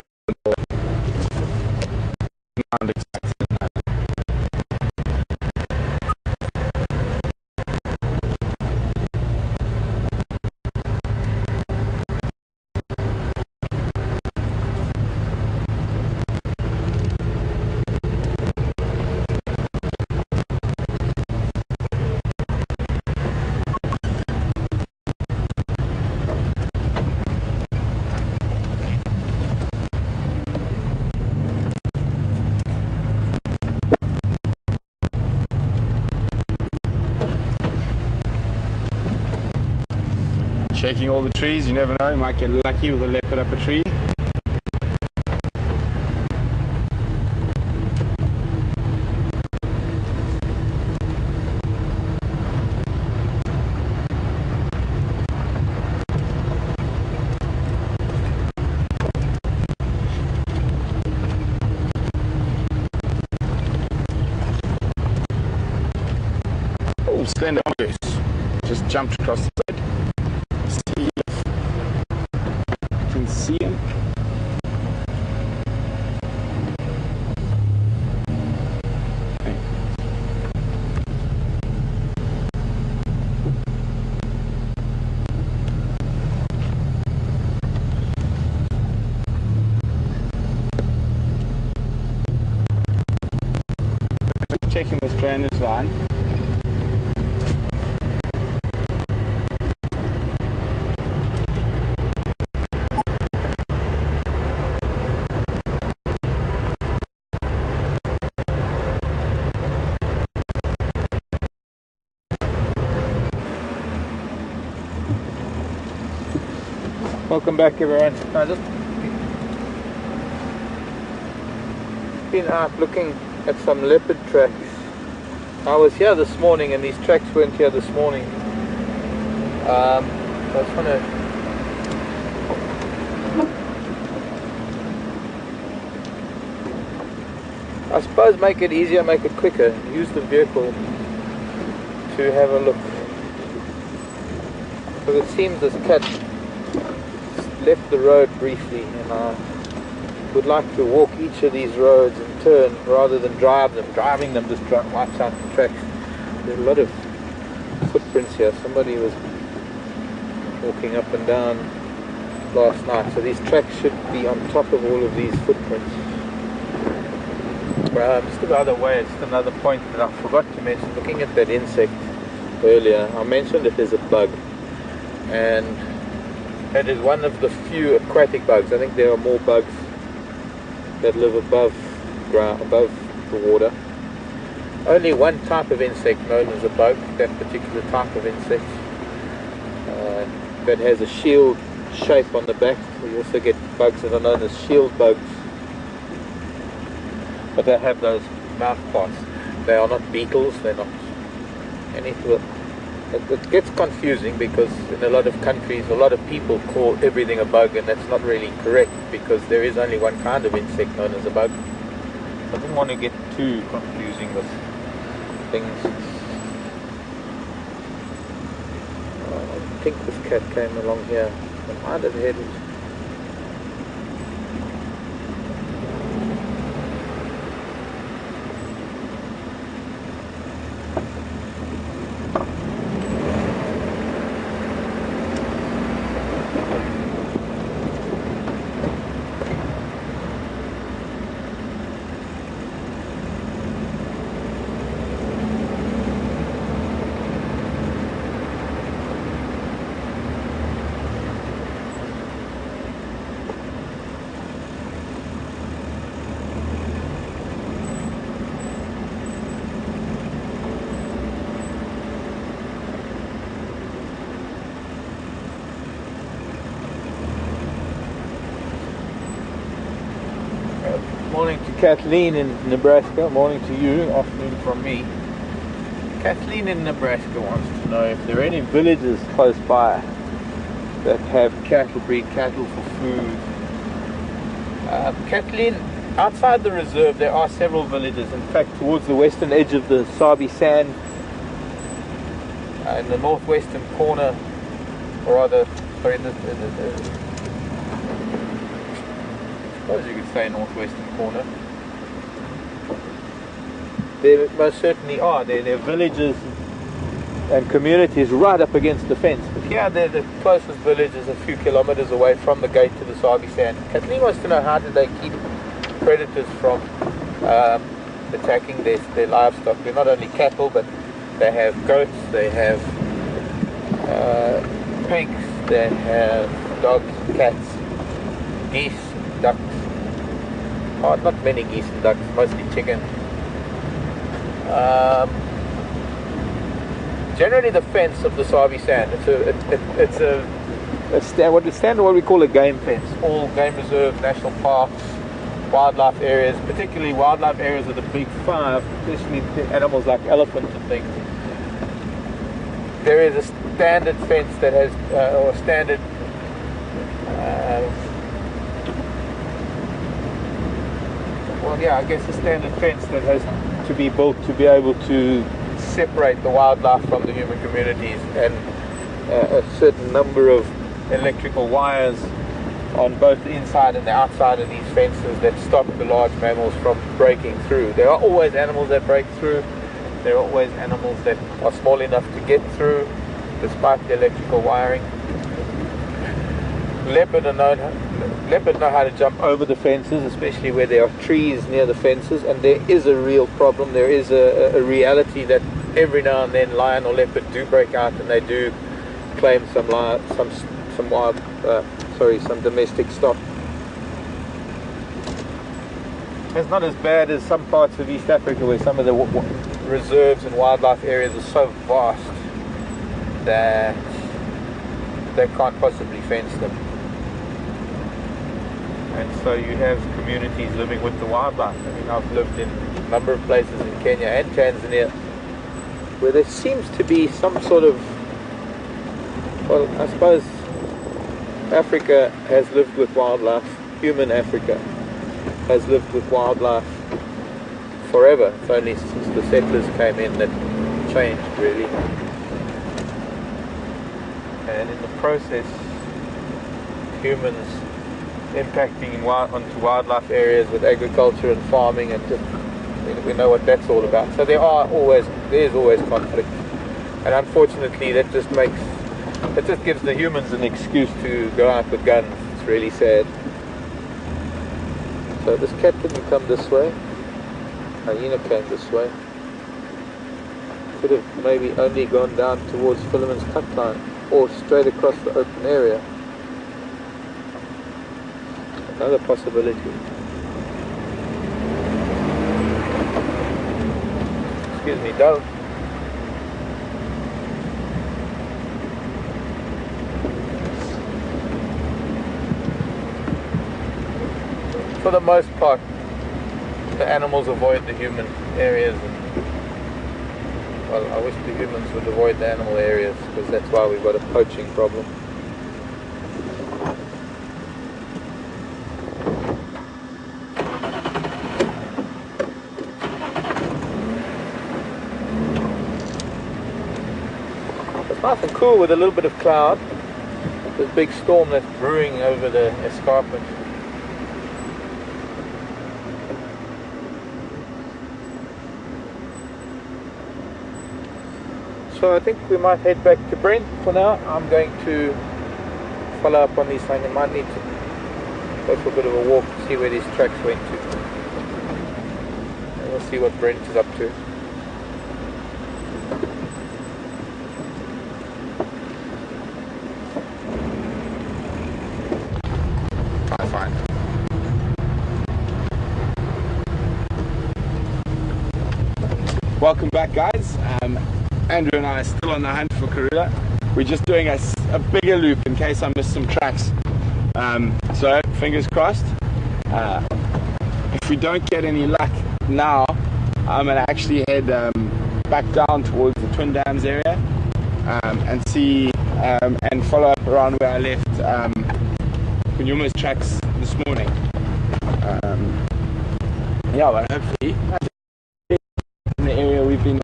Shaking all the trees, you never know, you might get lucky with a leopard up a tree. Oh, slender mongoose. Just jumped across the side. See if you can see him. Okay. Checking this drainage line. Welcome back, everyone. I just been out looking at some leopard tracks. I was here this morning and these tracks weren't here this morning. I just want to I suppose make it easier, make it quicker, use the vehicle to have a look. Because it seems this cat left the road briefly, and I would like to walk each of these roads and turn rather than drive them. Driving them just wipes out the tracks. There's a lot of footprints here. Somebody was walking up and down last night, so these tracks should be on top of all of these footprints. Just another way, just another point that I forgot to mention. Looking at that insect earlier, I mentioned that there's a bug, and it is one of the few aquatic bugs. I think there are more bugs that live above ground, above the water. Only one type of insect known as a bug, that particular type of insect, that has a shield shape on the back. We also get bugs that are known as shield bugs, but they have those mouth parts. They are not beetles, they're not anything. It gets confusing because in a lot of countries, a lot of people call everything a bug, and that's not really correct because there is only one kind of insect known as a bug. I didn't want to get too confusing with things. I think this cat came along here. I might have headed. Morning to Kathleen in Nebraska, morning to you, afternoon from me. Kathleen in Nebraska wants to know if there are any villages close by that have cattle, breed cattle for food. Kathleen, outside the reserve there are several villages. In fact, towards the western edge of the Sabi Sand, in the northwestern corner, or rather, sorry, I suppose you could say northwestern corner. There most certainly are. There are villages and communities right up against the fence. But here, the closest village is a few kilometers away from the gate to the Sabi Sand. Kathleen wants to know, how do they keep predators from attacking their livestock? They're not only cattle, but they have goats, they have pigs, they have dogs, cats, geese, ducks. Oh, not many geese and ducks, mostly chicken. Generally the fence of the Sabi Sand, it's a standard what we call a game fence. All game reserves, national parks, wildlife areas, particularly wildlife areas of the big five, especially animals like elephants and things. There is a standard fence that has, or a standard I guess a standard fence that has to be built to be able to separate the wildlife from the human communities, and a certain number of electrical wires on both the inside and the outside of these fences that stop the large mammals from breaking through. There are always animals that break through. There are always animals that are small enough to get through despite the electrical wiring. Leopard know how to jump over the fences, especially where there are trees near the fences, and there is a real problem. There is a reality that every now and then lion or leopard do break out, and they do claim some domestic stock. It's not as bad as some parts of East Africa, where some of the reserves and wildlife areas are so vast that they can't possibly fence them. And so you have communities living with the wildlife. I mean, I've lived in a number of places in Kenya and Tanzania where there seems to be some sort of, well, I suppose Africa has lived with wildlife, human Africa has lived with wildlife forever. It's only since the settlers came in that it changed, really. And in the process, humans impacting onto wildlife areas with agriculture and farming, and just, we know what that's all about. So there is always conflict, and unfortunately that just gives the humans an excuse to go out with guns. It's really sad. So this cat didn't come this way. Hyena came this way. Could have maybe only gone down towards Philemon's cut line, or straight across the open area. Another possibility. Excuse me, don't. For the most part, the animals avoid the human areas. Well, I wish the humans would avoid the animal areas, because that's why we've got a poaching problem. It's nice and cool with a little bit of cloud. This big storm that's brewing over the escarpment. So I think we might head back to Brent for now. I'm going to follow up on these things. I might need to go for a bit of a walk to see where these tracks went to. And we'll see what Brent is up to. Fine. Welcome back, guys. Andrew and I are still on the hunt for Karula. We're just doing a bigger loop in case I missed some tracks. So fingers crossed. If we don't get any luck now, I'm gonna actually head back down towards the Twin Dams area and see and follow up around where I left Djuma's tracks this morning. Yeah, but hopefully in the area we've been.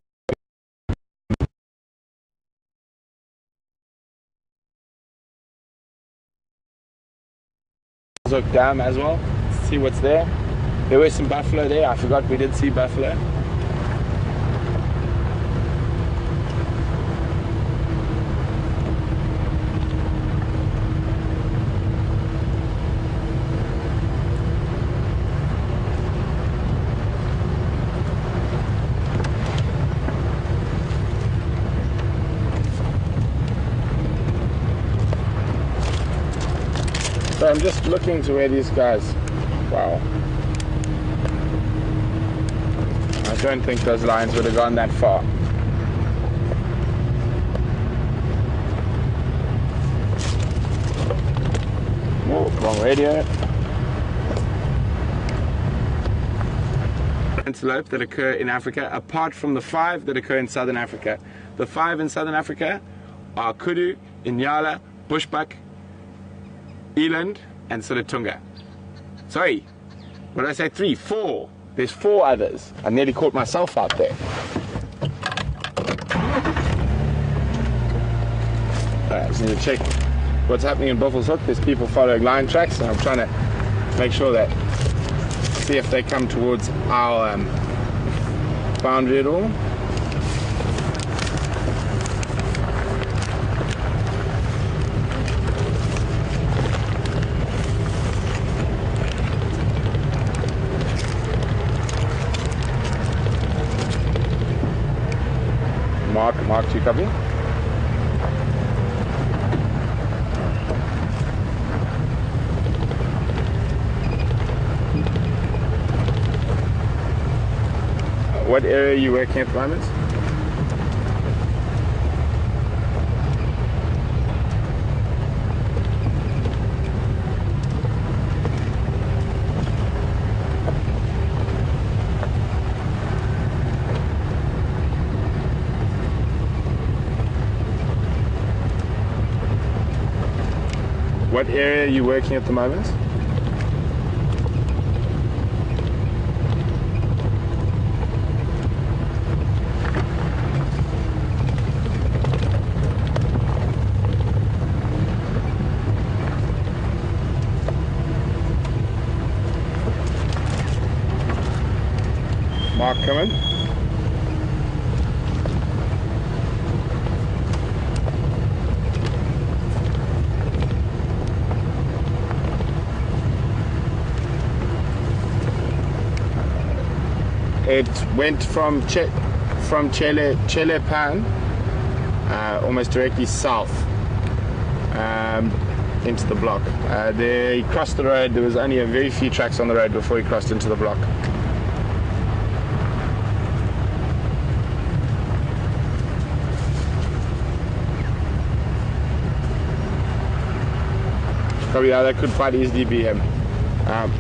Dam as well, see what's there. There were some buffalo there. I forgot we did see buffalo. So I'm just looking to where these guys, wow. I don't think those lines would have gone that far. Oh, wrong radio. Antelope that occur in Africa, apart from the 5 that occur in Southern Africa. The 5 in Southern Africa are kudu, inyala, bushbuck, eland, and Silitunga. Sorry, what did I say? 3, 4. There's 4 others. I nearly caught myself out there. Alright, I just need to check what's happening in Buffalo's Hook. There's people following line tracks, and I'm trying to make sure that, see if they come towards our boundary at all. Mark 2 copy. What area are you working at the moment? What area are you working at the moment? Mark coming. It went from Chelepan, almost directly south, into the block. He crossed the road. There was only a very few tracks on the road before he crossed into the block. Probably, yeah, that could quite easily be him.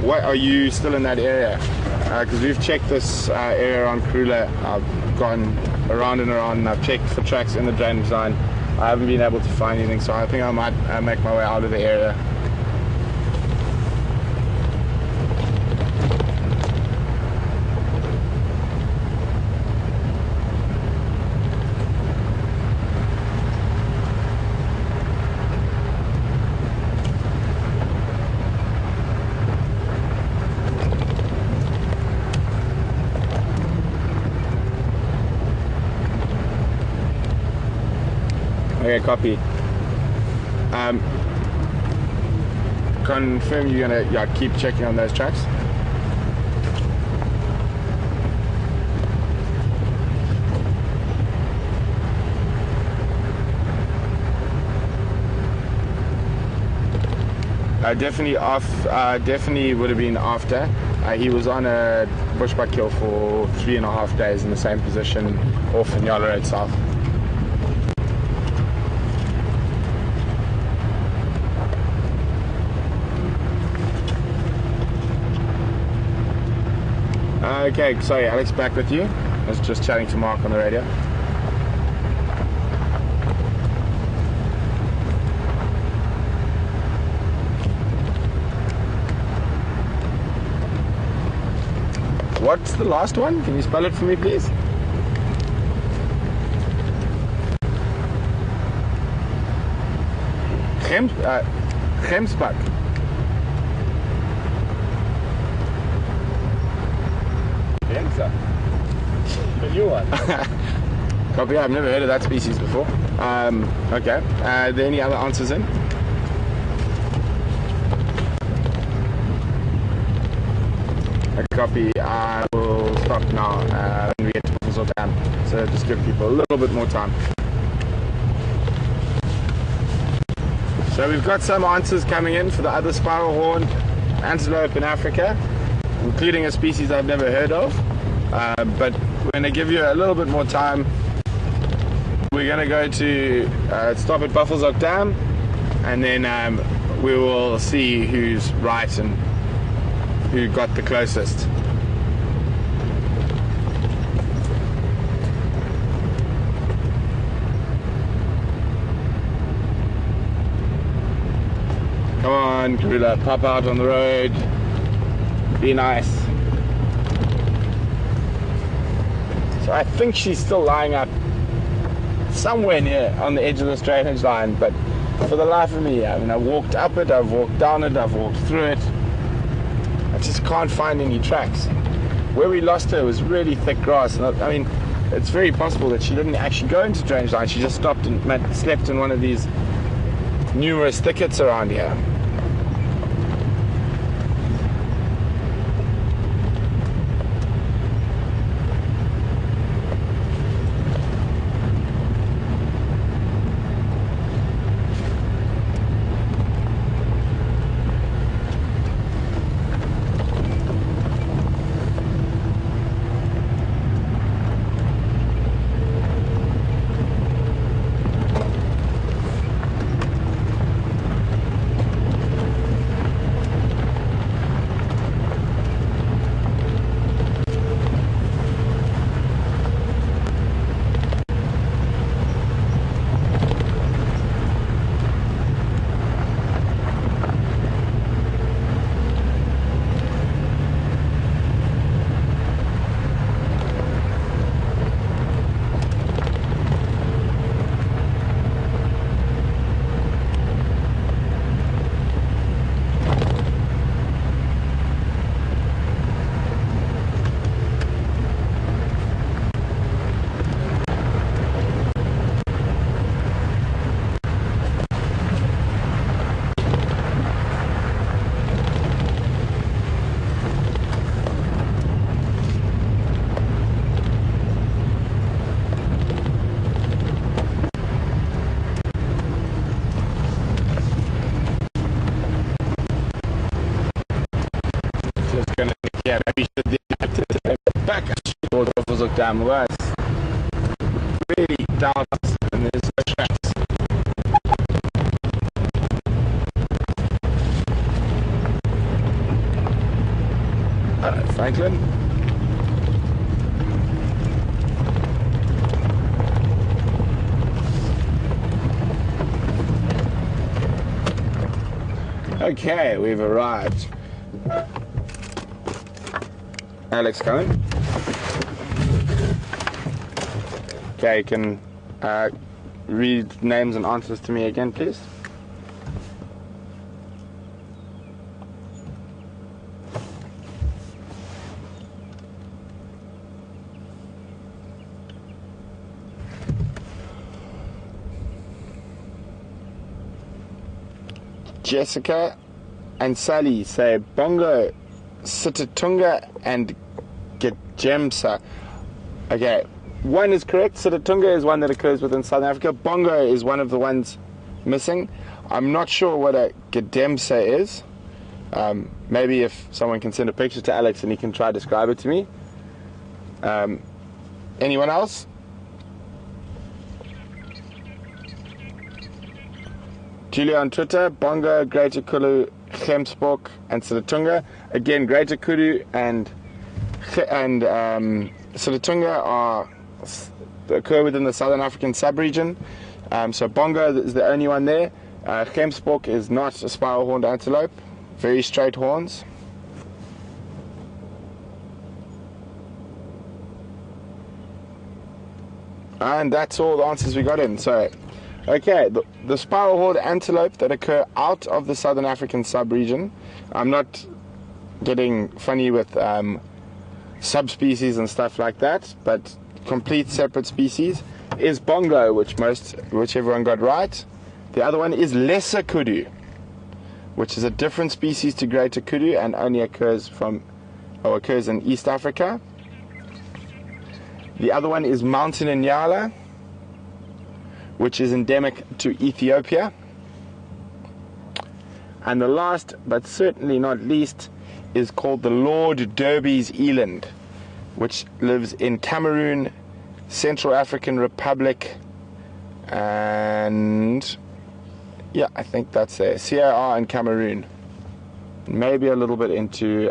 What, are you still in that area? Because we've checked this area around Karula. I've gone around and around, and I've checked for tracks in the drainage line. I haven't been able to find anything, so I think I might make my way out of the area. Okay, copy. Confirm you're gonna keep checking on those tracks. Definitely would have been after. He was on a bushbuck kill for 3.5 days in the same position off Nyala Road South. Okay, sorry, Alex, back with you. I was just chatting to Mark on the radio. What's the last one? Can you spell it for me, please? Gemsbak. The new one. Copy, I've never heard of that species before. Okay, are there any other answers in? Copy, I will stop now when we get to Buffalo Dam. So just give people a little bit more time. So we've got some answers coming in for the other spiral horn antelope in Africa, including a species I've never heard of. But we're going to give you a little bit more time. We're going to go to stop at Buffalo Dam, and then we will see who's right and who got the closest. Come on, Karula, pop out on the road. Be nice. So I think she's still lying up somewhere near on the edge of this drainage line, but for the life of me, I mean, I walked up it, I've walked down it, I've walked through it. I just can't find any tracks. Where we lost her was really thick grass, and I mean, it's very possible that she didn't actually go into drainage line. She just stopped and slept in one of these numerous thickets around here. kunnen een keer, heb je dit back als je was ook daar was. Really down and there's no tracks. Franklin. Okay, we've arrived. Alex coming. Okay, you can read names and answers to me again, please. Jessica and Sally say Bongo, Sitatunga and Gejemsa. Okay, one is correct. Sitatunga is one that occurs within Southern Africa. Bongo is one of the ones missing. I'm not sure what a Gedemsa is. Maybe if someone can send a picture to Alex and he can try to describe it to me. Anyone else? Julia on Twitter, Bongo, Greater Kulu, Gemsbok, and Sitatunga. Again, Greater Kulu and Sitatunga occur within the Southern African sub-region. So Bongo is the only one there. Gemsbok is not a spiral-horned antelope. Very straight horns. And that's all the answers we got in. So, okay, the spiral-horned antelope that occur out of the Southern African sub-region. I'm not getting funny with subspecies and stuff like that, but complete separate species is Bongo, which everyone got right. The other one is Lesser Kudu, which is a different species to Greater Kudu and only occurs in East Africa. The other one is Mountain Inyala, which is endemic to Ethiopia. And the last, but certainly not least, is called the Lord Derby's eland, which lives in Cameroon, Central African Republic, and yeah, I think that's there. CAR and Cameroon. Maybe a little bit into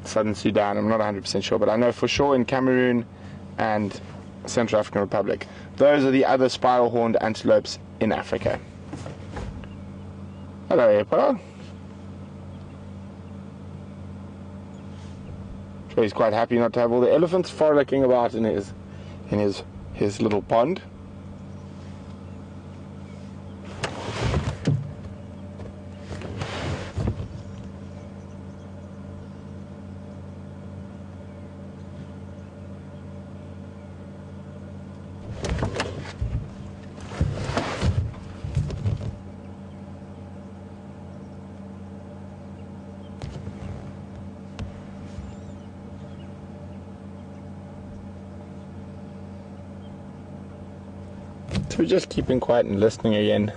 Southern Sudan. I'm not 100% sure, but I know for sure in Cameroon and Central African Republic. Those are the other spiral-horned antelopes in Africa. Hello, Hippo. So he's quite happy not to have all the elephants frolicking about in his little pond. So we're just keeping quiet and listening again.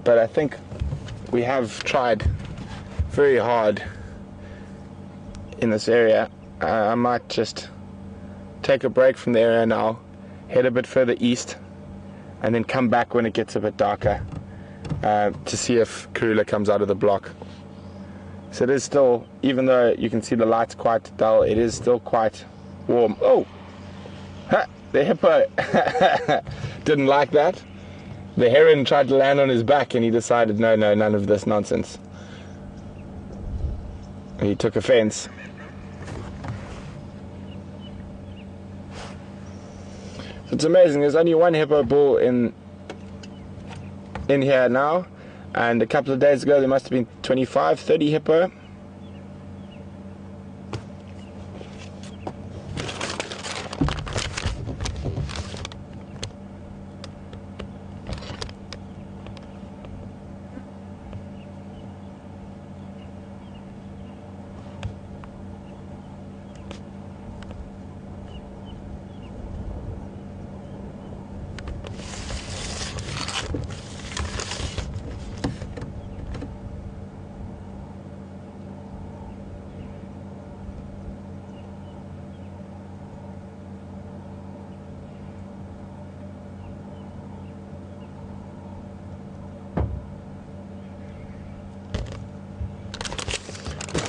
But I think we have tried very hard in this area. I might just take a break from the area now, head a bit further east, and then come back when it gets a bit darker to see if Karula comes out of the block. So it is still, even though you can see the light's quite dull, it is still quite warm. Oh! Ha! The hippo didn't like that. The heron tried to land on his back and he decided, no, none of this nonsense. He took offense. It's amazing, there's only one hippo bull in here now. And a couple of days ago there must have been 25, 30 hippo.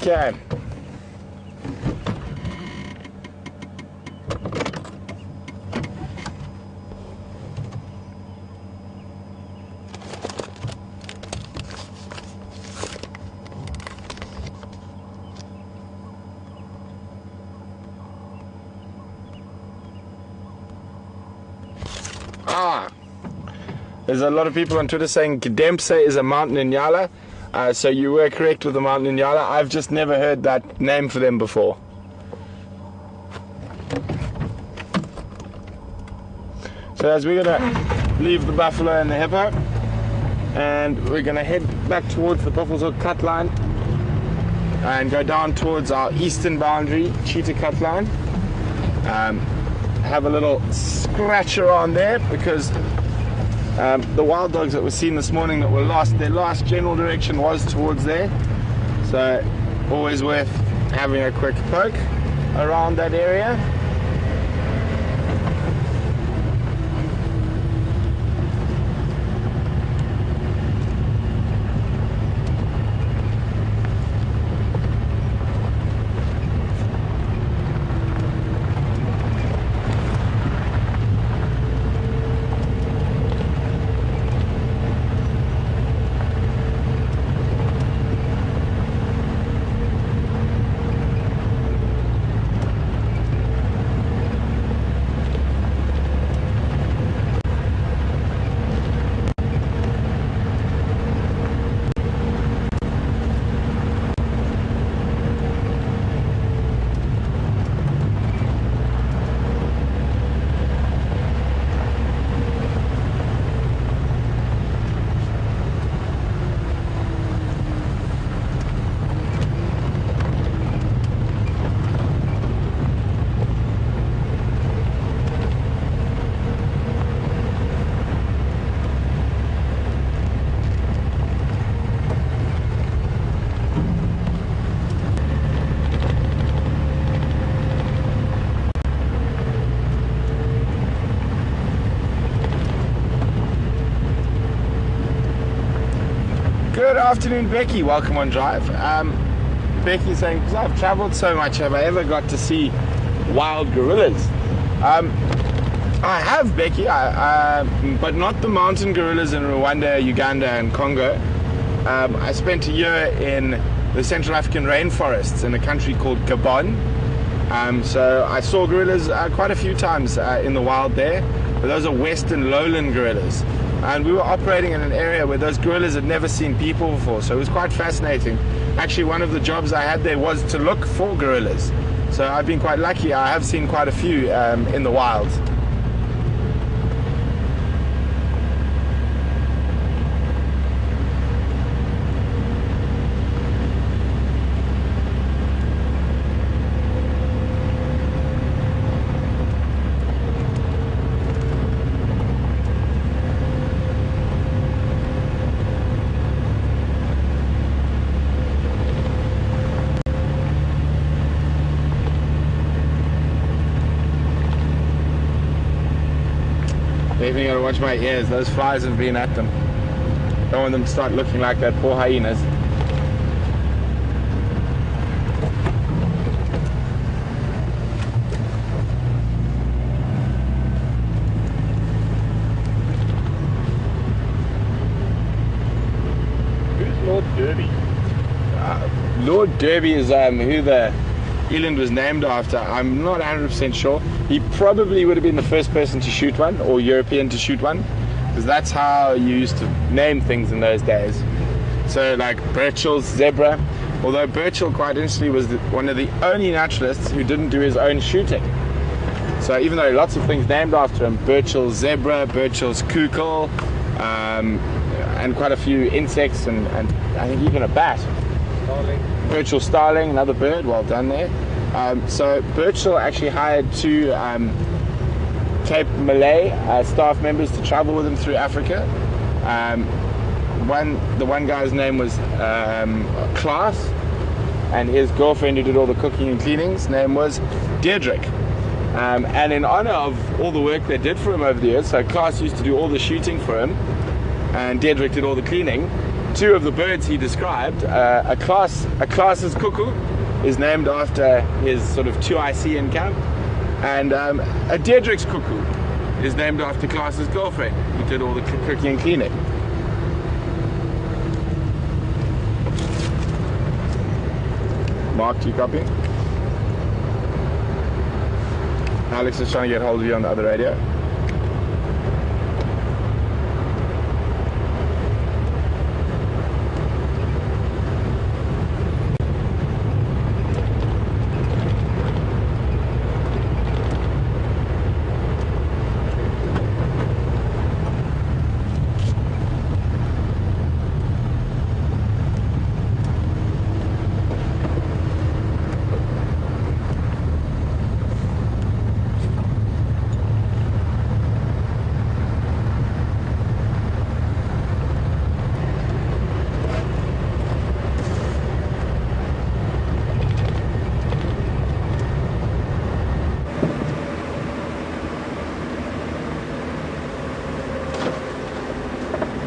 Okay. There's a lot of people on Twitter saying Gedempse is a mountain in Yala. So you were correct with the mountain in Yala. I've just never heard that name for them before. So as we're going to leave the buffalo and the hippo, and we're going to head back towards the Buffalo's cut line and go down towards our eastern boundary, cheetah cut line. Have a little scratcher on there because the wild dogs that were seen this morning that were lost, their last general direction was towards there. So always worth having a quick poke around that area. Good afternoon, Becky. Welcome on Drive. Becky's saying, because I've traveled so much, have I ever got to see wild gorillas? I have, Becky, but not the mountain gorillas in Rwanda, Uganda, and Congo. I spent a year in the Central African rainforests in a country called Gabon. So I saw gorillas quite a few times in the wild there, but those are western lowland gorillas. And we were operating in an area where those gorillas had never seen people before, so it was quite fascinating. Actually, one of the jobs I had there was to look for gorillas. So I've been quite lucky. I have seen quite a few in the wild. Definitely gotta watch my ears. Those flies have been at them. Don't want them to start looking like that poor hyenas. Who's Lord Derby? Lord Derby is who the eland was named after. I'm not 100% sure. He probably would have been the first person to shoot one, or European to shoot one, because that's how you used to name things in those days. So like Burchell's zebra, although Burchell quite interestingly was one of the only naturalists who didn't do his own shooting. So even though lots of things named after him, Burchell's zebra, Burchell's kukkel, and quite a few insects, and I think even a bat. Starling. Burchell starling, another bird, well done there. So Burchell actually hired two Cape Malay staff members to travel with him through Africa. The one guy's name was Klaas, and his girlfriend who did all the cooking and cleaning's name was Deirdrick. And in honor of all the work they did for him over the years, so Klaas used to do all the shooting for him, and Deirdrick did all the cleaning. two of the birds he described. A class's cuckoo is named after his sort of 2IC in camp, and a Deirdre's cuckoo is named after Klaas's girlfriend. He did all the cooking and cleaning. Mark, do you copy? Alex is trying to get hold of you on the other radio.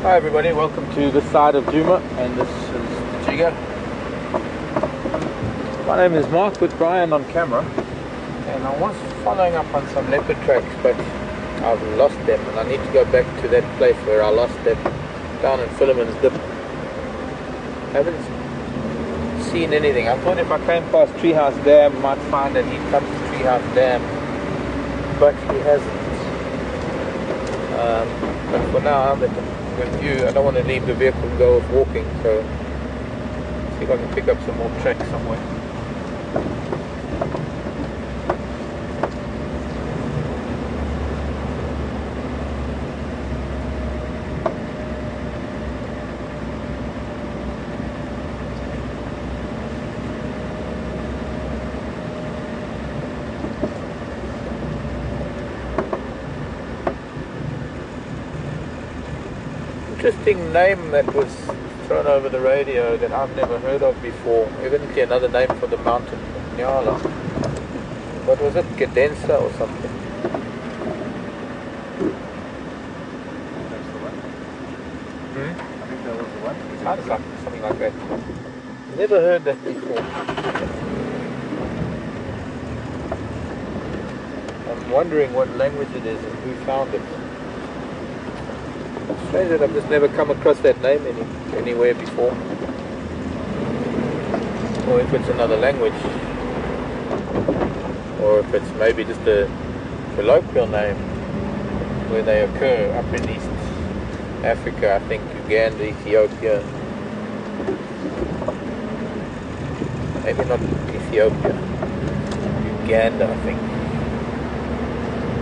Hi everybody, welcome to this side of Djuma, and this is the Jigger. My name is Mark with Brian on camera, and I was following up on some leopard tracks, but I've lost them, and I need to go back to that place where I lost them, down in Philemon's Dip. I haven't seen anything. I thought if I came past Treehouse Dam, I might find that he'd come to Treehouse Dam, but he hasn't. But for now, with you, I don't want to leave the vehicle and go off walking, so see if I can pick up some more tracks somewhere. Interesting name that was thrown over the radio that I've never heard of before. Evidently another name for the mountain Nyala. What was it? Cadenza or something? That's the one. I think that was the one. Sounds like something like that. Never heard that before. I'm wondering what language it is and who found it. Strange that I've just never come across that name anywhere before. Or if it's another language. Or if it's maybe just a colloquial name where they occur up in East Africa, I think Uganda, Ethiopia. Maybe not Ethiopia. Uganda, I think.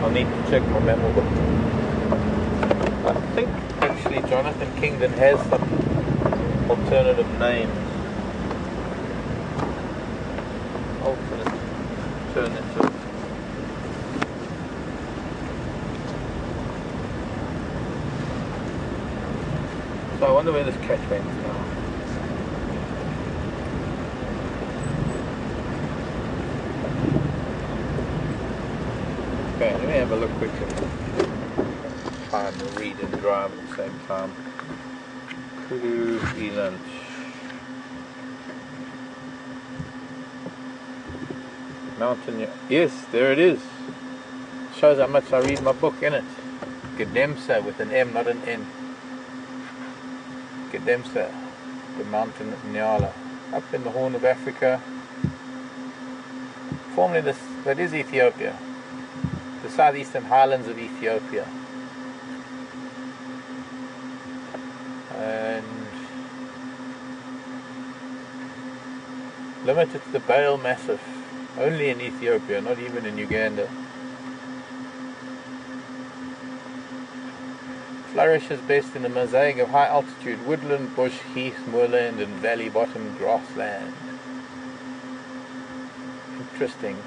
I'll need to check my memo book. I think actually Jonathan Kingdon has some alternative names. Alternate alternative. So I wonder where this catch went now. Okay, let me have a look quickly. Try and read and drive at the same time. Kudu Eland. Mountain. Yes, there it is. Shows how much I read my book, innit? Gedemsa with an M, not an N. Gedemsa, the mountain Nyala, up in the Horn of Africa. Formerly that is Ethiopia, the southeastern highlands of Ethiopia. And limited to the Bale Massif, only in Ethiopia, not even in Uganda. Flourishes best in a mosaic of high altitude woodland, bush, heath, moorland and valley bottom grassland. Interesting.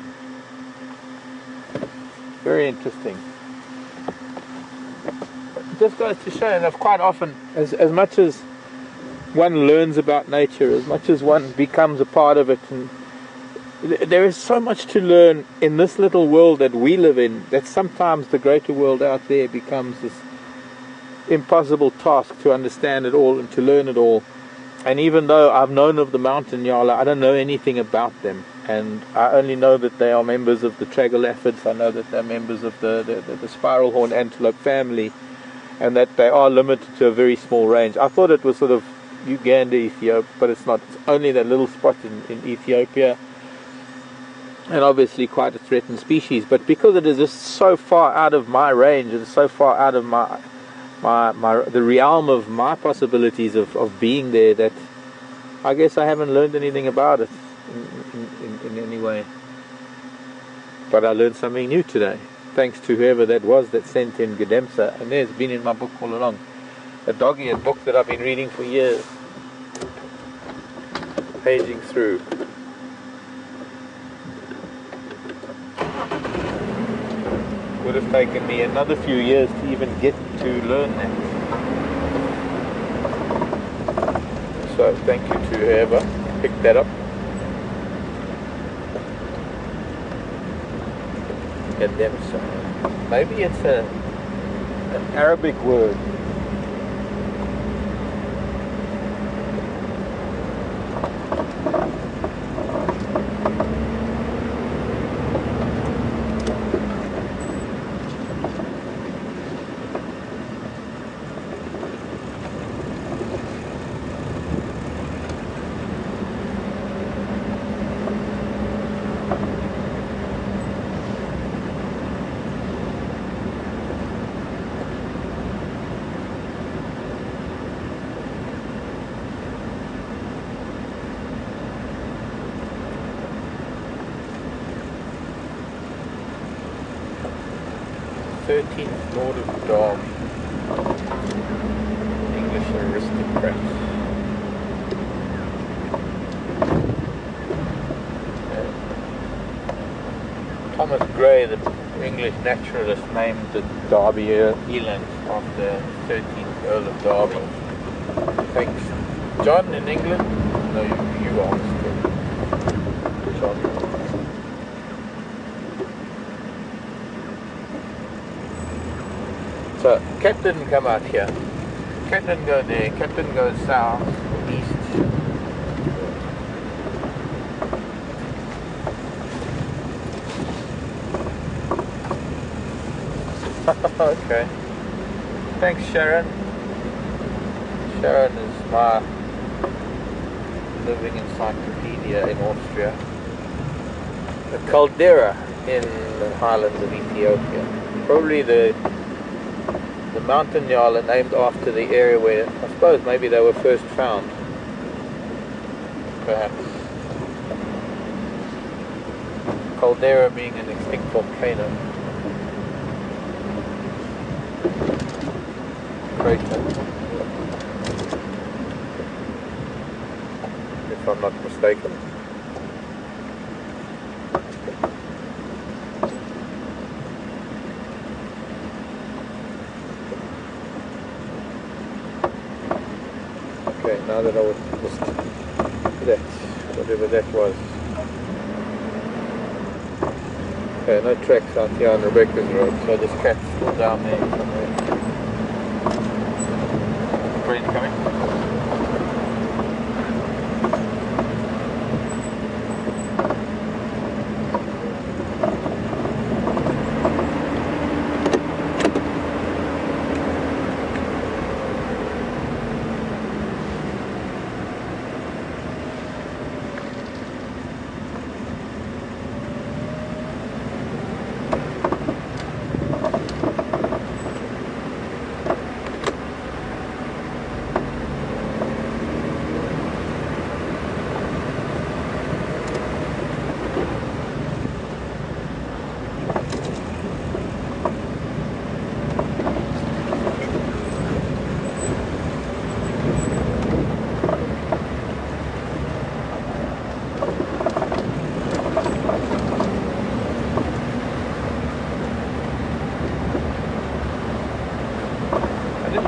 Very interesting. It just goes to show that quite often, as much as one learns about nature, as much as one becomes a part of it, and there is so much to learn in this little world that we live in, that sometimes the greater world out there becomes this impossible task to understand it all and to learn it all. And even though I've known of the mountain Nyala, I don't know anything about them. And I only know that they are members of the tragolaphids. I know that they're members of the spiral horn antelope family, and that they are limited to a very small range. I thought it was sort of Uganda, Ethiopia, but it's not. It's only that little spot in Ethiopia, and obviously quite a threatened species. But because it is just so far out of my range, and so far out of the realm of my possibilities of being there, that I guess I haven't learned anything about it in any way. But I learned something new today, thanks to whoever that was that sent in Gedemsa. And there's been in my book all along, a dog-eared book that I've been reading for years, paging through. Would have taken me another few years to even get to learn that. So thank you to whoever picked that up. Gedemsa. Maybe it's an Arabic word. Lord of Derby, English aristocrat. Thomas Gray, the English naturalist, named the Derby eland after 13th Earl of Derby. Thanks. John in England? No, you asked. John. So, cat didn't come out here. Cat didn't go there. Cat didn't go south, east. Okay. Thanks, Sharon. Sharon is my living encyclopedia in Austria. The caldera in the highlands of Ethiopia. Probably the mountain nyala named after the area where, I suppose, maybe they were first found. Perhaps. Caldera being an extinct volcano. Crater. If I'm not mistaken. Okay, now that I was just that, whatever that was. Okay, no tracks out here on Rebecca's road, so this cat's still down there somewhere. Train coming.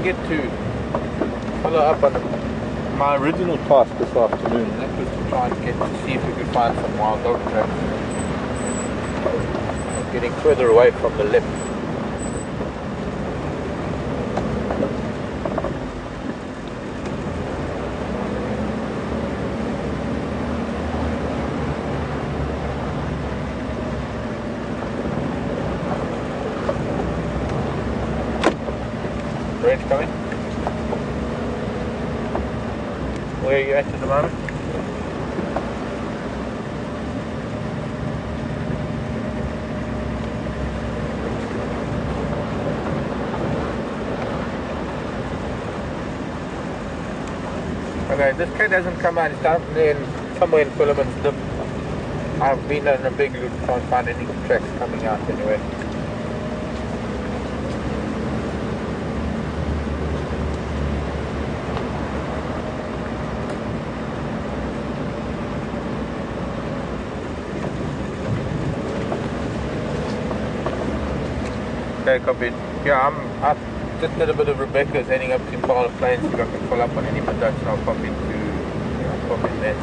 Get to follow up on my original task this afternoon, and that was to try and get to see if we could find some wild dog tracks. Getting further away from the lip. Brent coming? Where are you at the moment? Okay, this cat hasn't come out. It's down there somewhere in Philemon's Dip. I've been on a big loop, can't find any tracks coming out anyway. Okay, copy. Yeah, I've just did a bit of Rebecca's heading up to Impala Plains, so I can follow up on any production. I'll pop into, pop in there.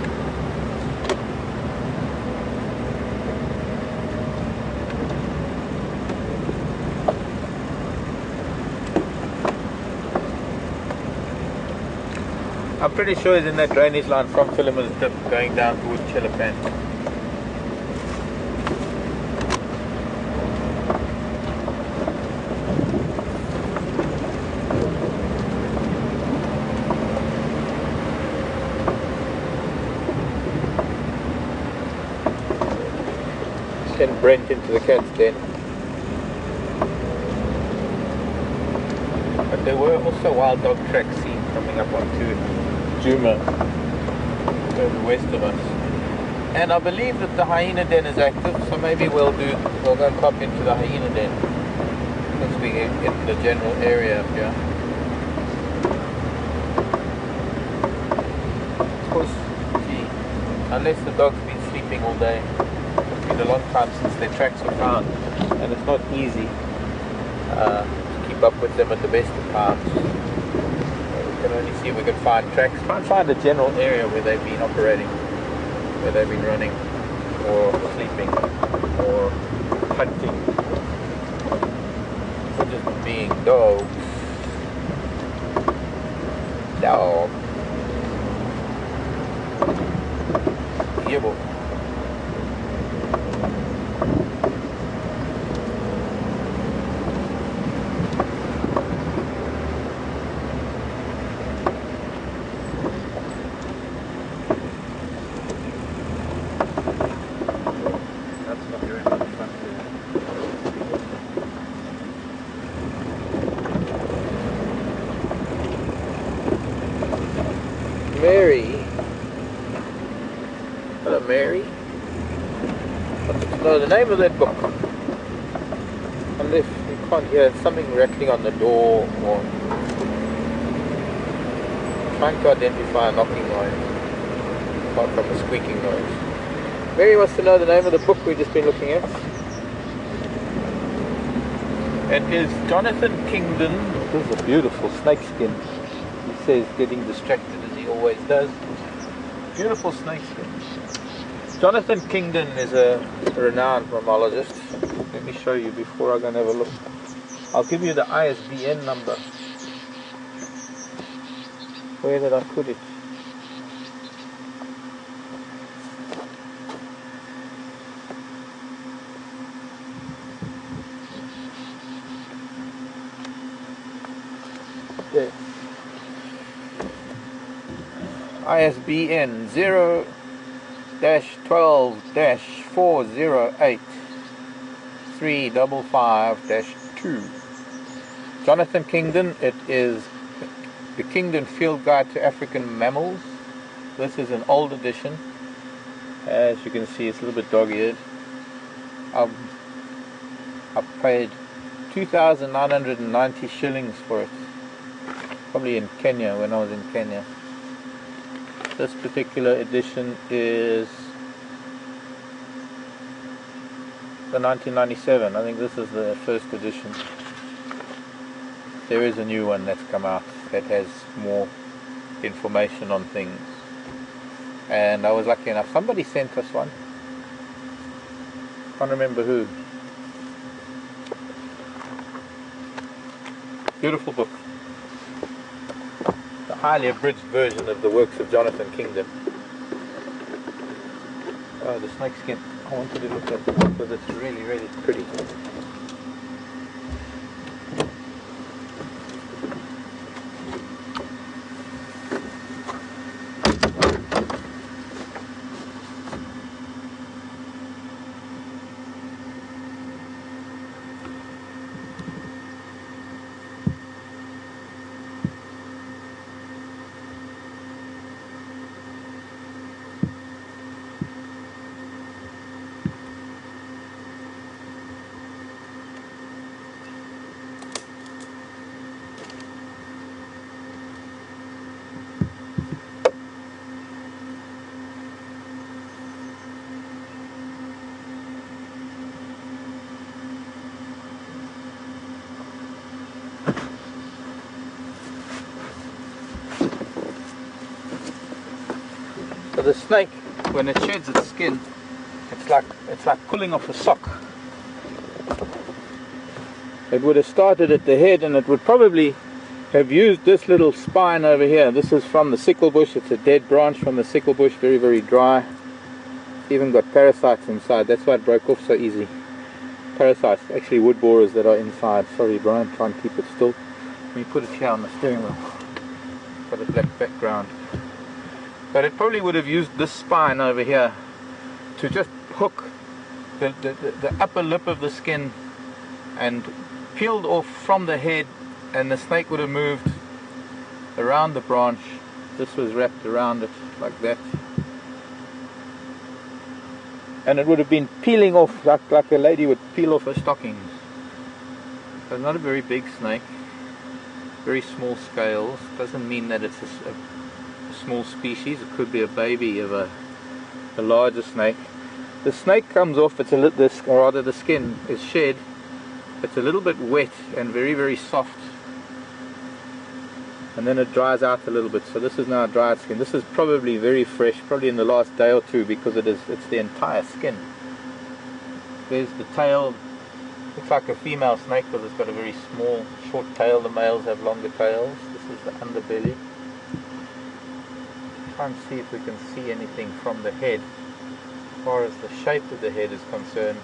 I'm pretty sure it's in that drainage line from Philemon's Dip going down towards Chillipan. Send Brent into the cat's den. But there were also wild dog tracks seen coming up onto Djuma, to the west of us. And I believe that the hyena den is active, so maybe we'll go and pop into the hyena den since we're in the general area up here. Of course, gee, unless the dog's been sleeping all day, it's been a long time since their tracks were found, and it's not easy to keep up with them at the best of times. We can only see if we can find tracks. Try and find a general area where they've been operating, where they've been running, or sleeping, or hunting, or just being dogs. Dog. Yibble. Mary. Hello, Mary. No, the name of that book. Unless you can't hear something rattling on the door or trying to identify a knocking noise apart from a squeaking noise. Mary wants to know the name of the book we've just been looking at. It is Jonathan Kingdon. This is a beautiful snakeskin. He says getting distracted as he always does. Beautiful snakeskin. Jonathan Kingdon is a renowned mammologist. Let me show you before I go and have a look. I'll give you the ISBN number. Where did I put it? There. ISBN 0-12-408-355-2. Jonathan Kingdon. It is the Kingdon Field Guide to African Mammals. This is an old edition. As you can see, it's a little bit dog-eared. I paid 2,990 shillings for it. Probably in Kenya, when I was in Kenya. This particular edition is the 1997. I think this is the first edition. There is a new one that's come out that has more information on things. And I was lucky enough. Somebody sent us one. Can't remember who. Beautiful book. A highly abridged version of the works of Jonathan Kingdon. Oh, the snakeskin. I wanted to look at it because it's really, really pretty. the snake, when it sheds its skin, it's like pulling off a sock. It would have started at the head, and it would probably have used this little spine over here. This is from the sickle bush. It's a dead branch from the sickle bush, very, very dry. It's even got parasites inside. That's why it broke off so easy. Parasites, actually wood borers that are inside. Sorry Brian, try and keep it still. Let me put it here on the steering wheel. Got a black background. But it probably would have used this spine over here to just hook the upper lip of the skin and peeled off from the head, and the snake would have moved around the branch. This was wrapped around it like that, and it would have been peeling off like a lady would peel off her stockings. So it's not a very big snake, very small scales. Doesn't mean that it's a small species. It could be a baby of a larger snake. The snake comes off, the skin is shed. It's a little bit wet and very, very soft, and then it dries out a little bit. So this is now dried skin. This is probably very fresh, probably in the last day or two, because it's the entire skin. There's the tail. Looks like a female snake because it's got a very small, short tail. The males have longer tails. This is the underbelly. Try and see if we can see anything from the head. As far as the shape of the head is concerned,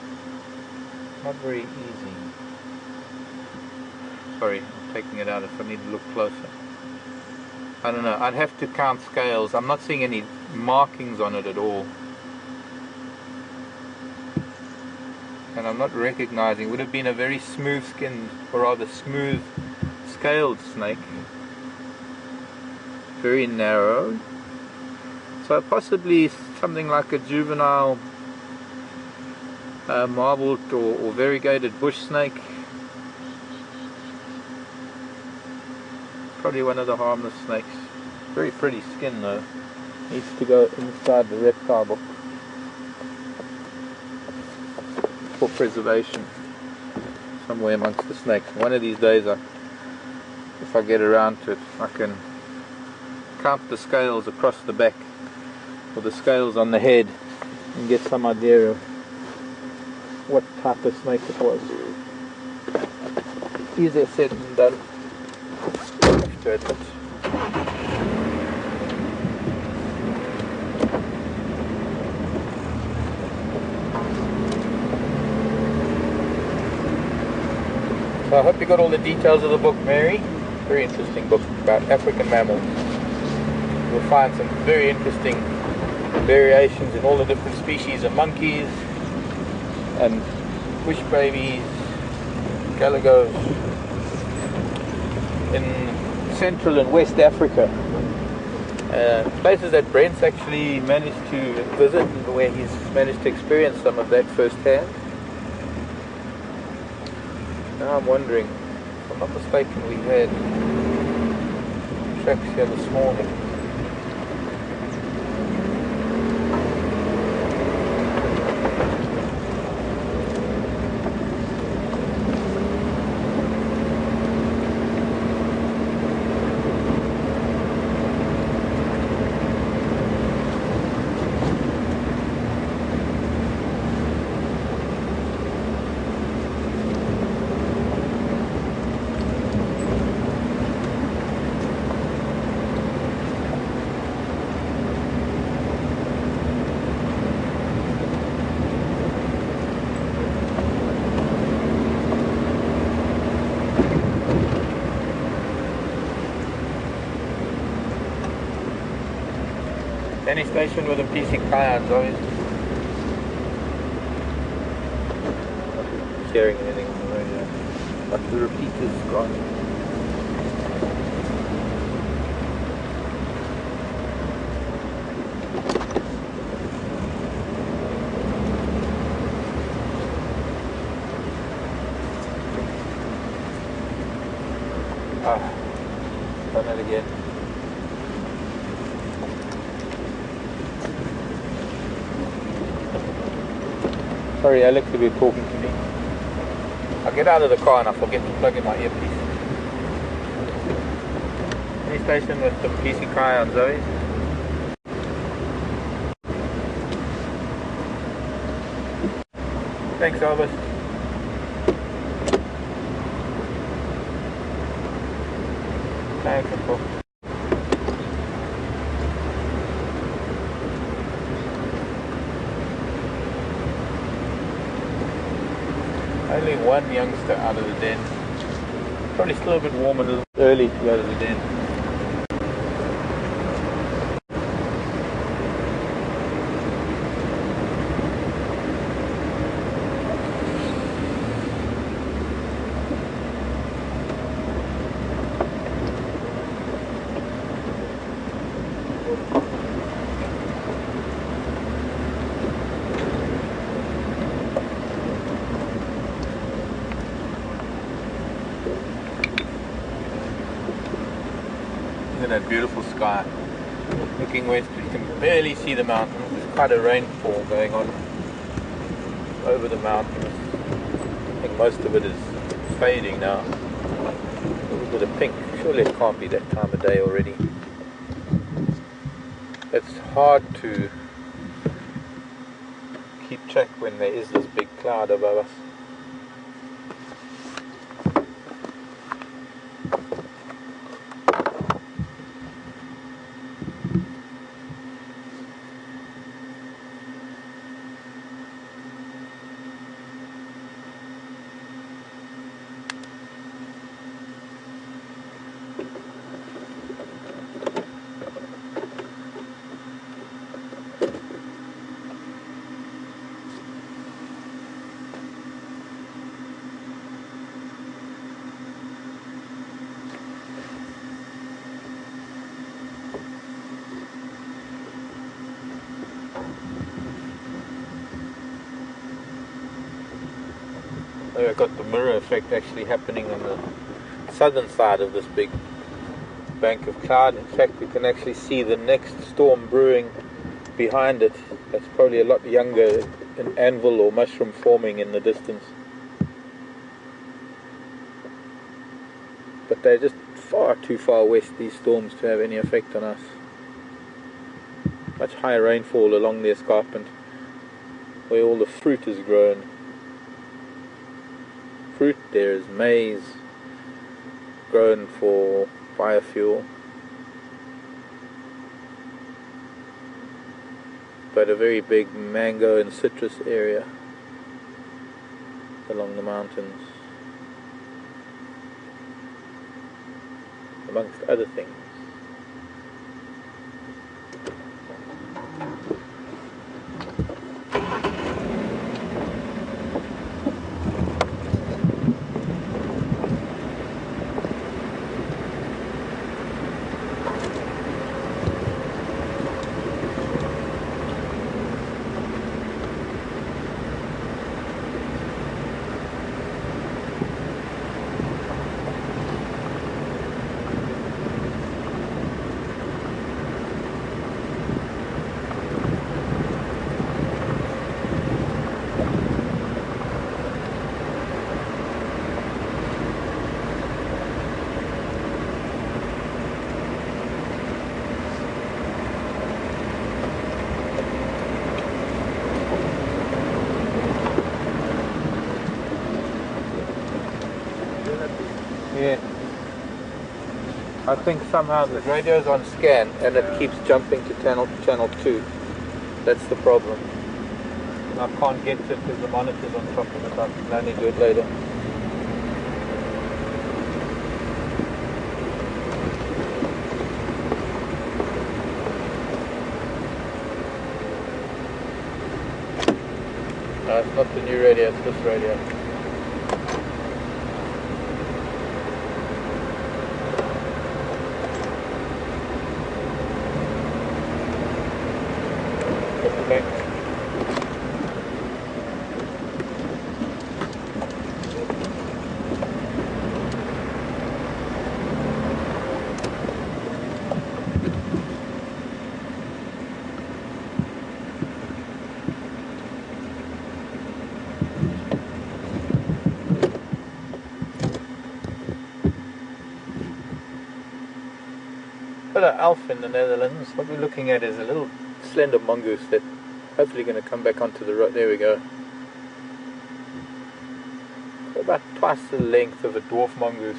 not very easy. Sorry, I'm taking it out if I need to look closer. I don't know, I'd have to count scales. I'm not seeing any markings on it at all. And I'm not recognizing. It would have been a very smooth skinned, or rather smooth scaled snake. Very narrow. So possibly something like a juvenile marbled or variegated bush snake. Probably one of the harmless snakes. Very pretty skin though. Needs to go inside the reptile book for preservation somewhere amongst the snakes. One of these days, if I get around to it, I can count the scales across the back or the scales on the head and get some idea of what type of snake it was. Easier said than done, to admit. So I hope you got all the details of the book, Mary. Very interesting book about African mammals. You'll find some very interesting variations in all the different species of monkeys and bush babies, galagos in Central and West Africa. Places that Brent's actually managed to visit and where he's managed to experience some of that firsthand. Now I'm wondering, if I'm not mistaken, we had tracks here this morning. Any station with a PC Kayans always sharing anything on the radio. But the repeater's gone. Done it again. Sorry Alex, if you're talking to me. I'll get out of the car and I forget to plug in my earpiece. Any station with the PC Cry on Zoe? Thanks, Albert. Thanks, Uncle. Only one youngster out of the den. Probably still a bit warm and a little early to go to the den. Look at that beautiful sky. Looking west, you can barely see the mountains. There's quite a rainfall going on over the mountains. I think most of it is fading now. A little bit of pink. Surely it can't be that time of day already. It's hard to keep track when there is this big cloud above us. I've got the mirror effect actually happening on the southern side of this big bank of cloud. In fact, we can actually see the next storm brewing behind it. That's probably a lot younger, an anvil or mushroom forming in the distance. But they're just far too far west, these storms, to have any effect on us. Much higher rainfall along the escarpment where all the fruit is grown. Fruit, there is maize grown for biofuel, but a very big mango and citrus area along the mountains, amongst other things. Yeah. I think somehow the radio's on scan and it keeps jumping to channel 2. That's the problem. I can't get to it because the monitor's on top of it. I can only do it later. No, it's not the new radio, it's this radio. Okay. Got an elf in the Netherlands. What we're looking at is a little slender mongoose that hopefully going to come back onto the road. There we go. about twice the length of a dwarf mongoose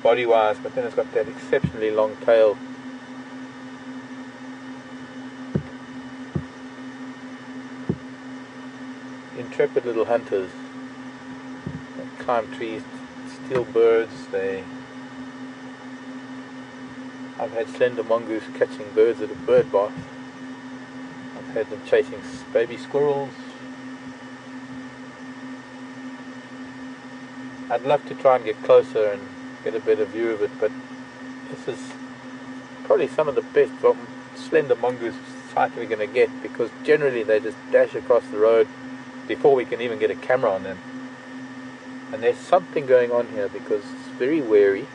body-wise, but then it's got that exceptionally long tail. Intrepid little hunters. They climb trees, steal birds. I've had slender mongoose catching birds at a bird bath. I've had them chasing baby squirrels. I'd love to try and get closer and get a better view of it, but this is probably some of the best slender mongoose sight we're going to get, because generally they just dash across the road before we can even get a camera on them. And there's something going on here, because it's very wary,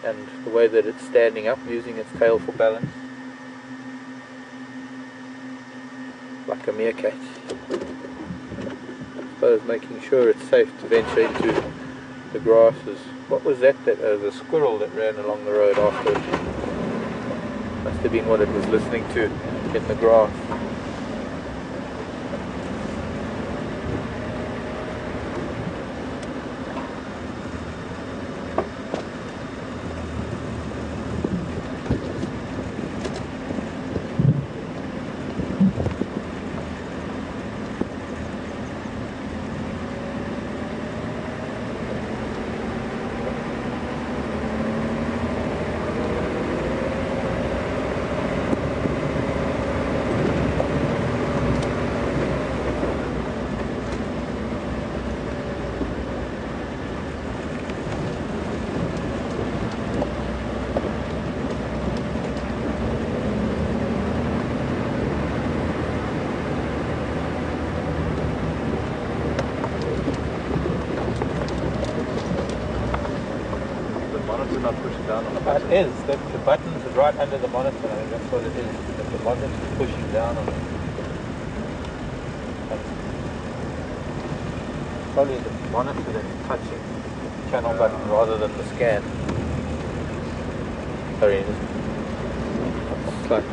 and the way that it's standing up, using its tail for balance, like a meerkat. I suppose making sure it's safe to venture into the grasses. What was that? The squirrel that ran along the road after it. Must have been what it was listening to in the grass. Not pushing down on the button. It is. The buttons are right under the monitor. I think that's what it is. That the monitor is pushing down on it. It's probably the monitor that's touching the channel button rather than the scan. Sorry, it's like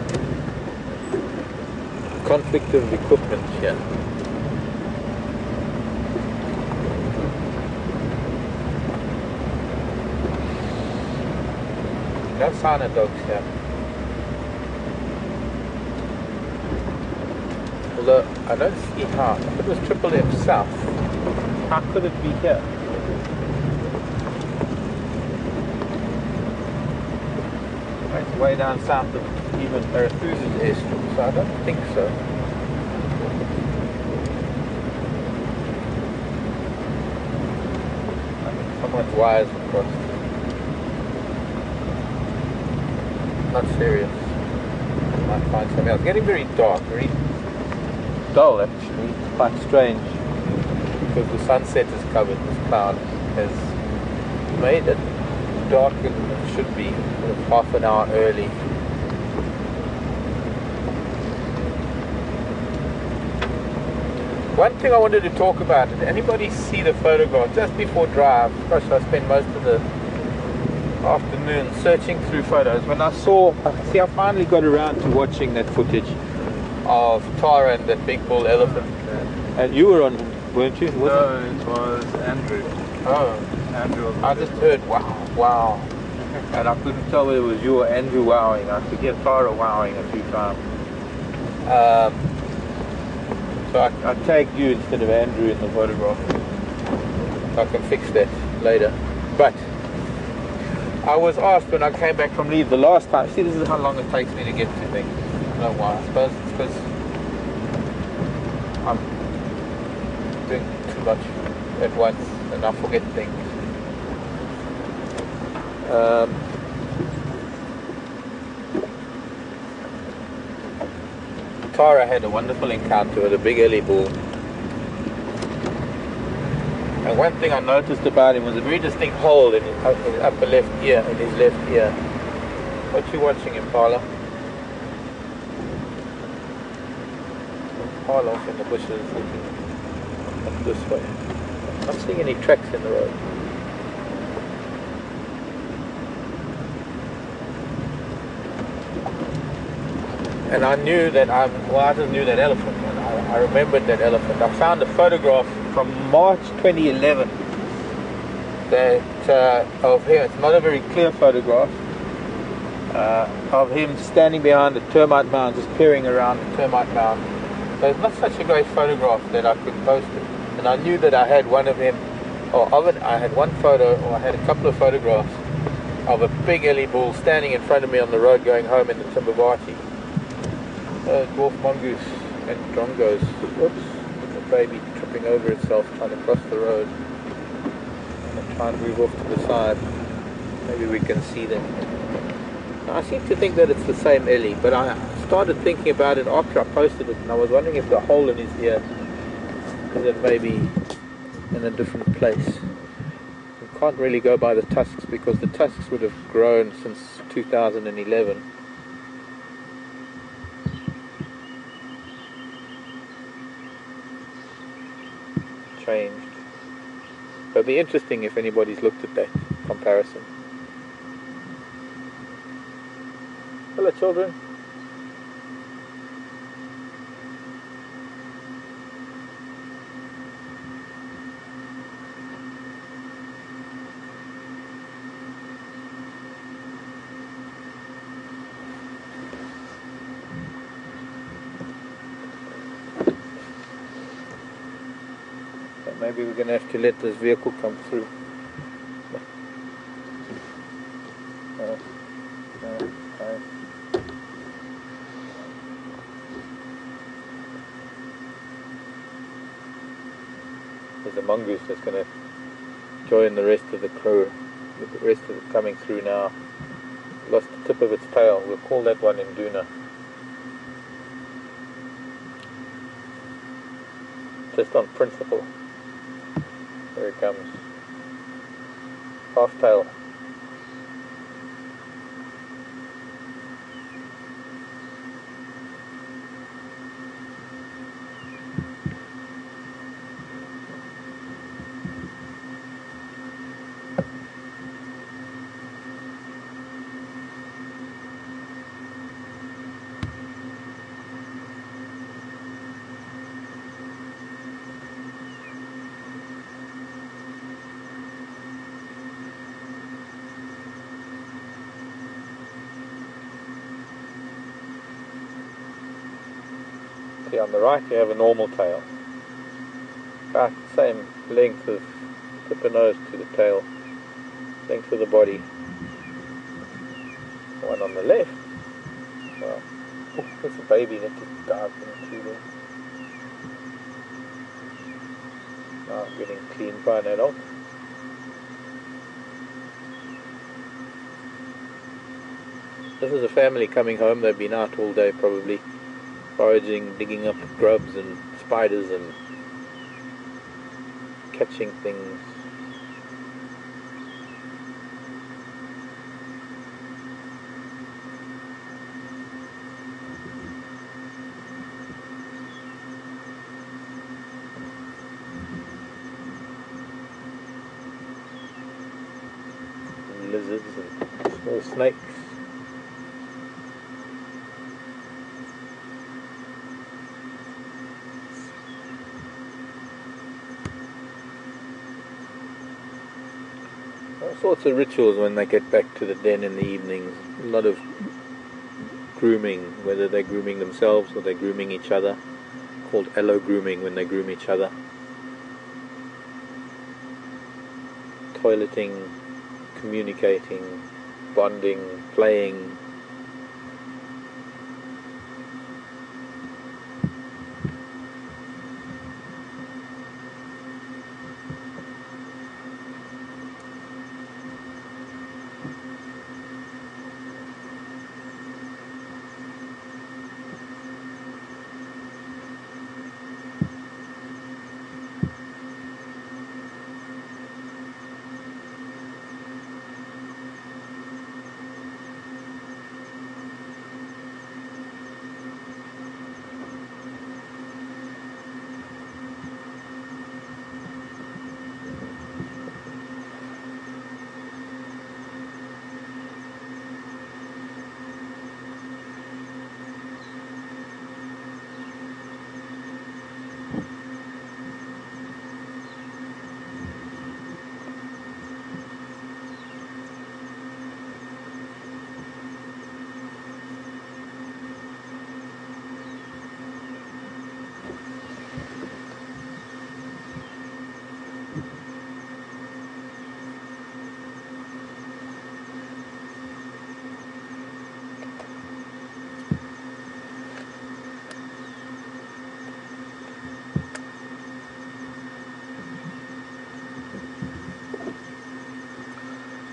conflict of equipment here. No sign of dogs here. Although I don't see how. If it was Triple M South, how could it be here? It's way down south of even Arethusa's airstrip, so I don't think so. I think someone's wires have crossed. Not serious. I might find something else. It's getting very dark, very dull actually. It's quite strange, because the sunset is covered. This cloud has made it darker than it should be, sort of half an hour early. One thing I wanted to talk about, did anybody see the photograph just before drive? Gosh, I spent most of the afternoon searching through photos when I I finally got around to watching that footage of Tara and that big bull elephant. And you were on, weren't you? No, it was Andrew. Oh, Andrew. I just heard wow, and I couldn't tell whether it was you or Andrew wowing. I could hear Tara wowing a few times. So I tagged you instead of Andrew in the photograph. I can fix that later. But I was asked when I came back from leave the last time. See, this is how long it takes me to get to things. I don't know why. I suppose it's because I'm doing too much at once and I forget things. Tara had a wonderful encounter with a big early bull. And one thing I noticed about him was a very distinct hole in his upper left ear, in his left ear. What you watching, Impala? Impala off in the bushes, looking up this way. I'm not seeing any tracks in the road. And I knew that I just knew that elephant. And I remembered that elephant. I found a photograph from March 2011 that of him. It's not a very clear photograph of him standing behind a termite mound, just peering around the termite mound. So it's not such a great photograph that I could post it. And I knew that I had one of him, or of it. I had one photo, or I had a couple of photographs of a big ellie bull standing in front of me on the road going home in the Timbavati. Dwarf mongoose and drongos. Whoops. The baby tripping over itself trying to cross the road. And try and move off to the side. Maybe we can see them. Now, I seem to think that it's the same ellie, but I started thinking about it after I posted it, and I was wondering if the hole in his ear is it maybe in a different place. You can't really go by the tusks because the tusks would have grown since 2011. Changed. So it'd be interesting if anybody's looked at that comparison. Hello, children. Maybe we're going to have to let this vehicle come through. There's a mongoose that's going to join the rest of the crew. The rest of it coming through now. Lost the tip of its tail. We'll call that one in Djuma. Just on principle. There it comes. Half tail. On the right you have a normal tail, about the same length of tip of nose to the tail, length of the body. One on the left, well, there's a baby that just dived into there. Now getting cleaned by an adult. This is a family coming home. They've been out all day probably, foraging, digging up grubs and spiders and catching things. And lizards and small snakes. All sorts of rituals when they get back to the den in the evenings. A lot of grooming, whether they're grooming themselves or they're grooming each other, called allo grooming when they groom each other. Toileting, communicating, bonding, playing.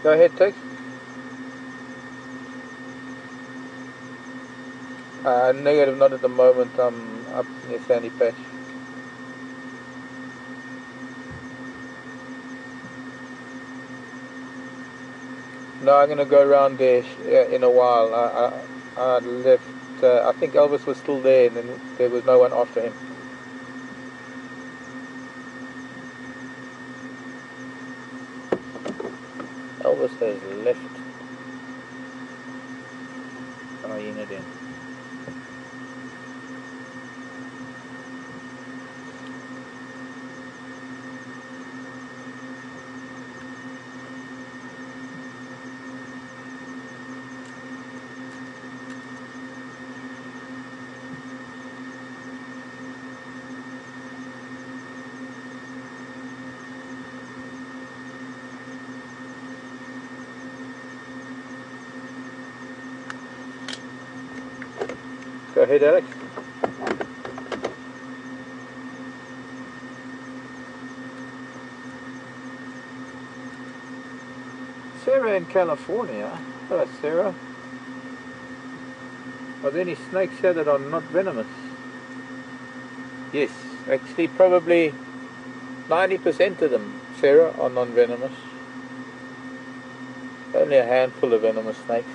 Go ahead, Tex. Negative, not at the moment. I'm up near Sandy Patch. No, I'm going to go around there in a while. I left, I think Elvis was still there, and then there was no one after him. Elvis has left. Hyena den. Go ahead, Alex. Sarah in California. Hello, Sarah. Are there any snakes here that are not venomous? Yes, actually probably 90% of them, Sarah, are non-venomous. Only a handful of venomous snakes.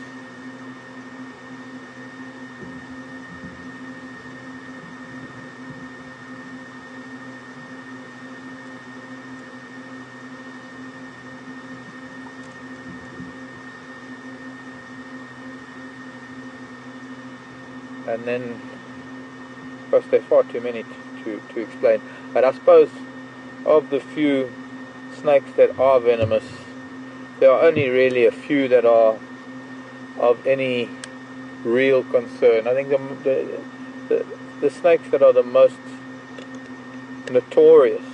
And then, of course, there are far too many to explain. But I suppose of the few snakes that are venomous, there are only really a few that are of any real concern. I think the snakes that are the most notorious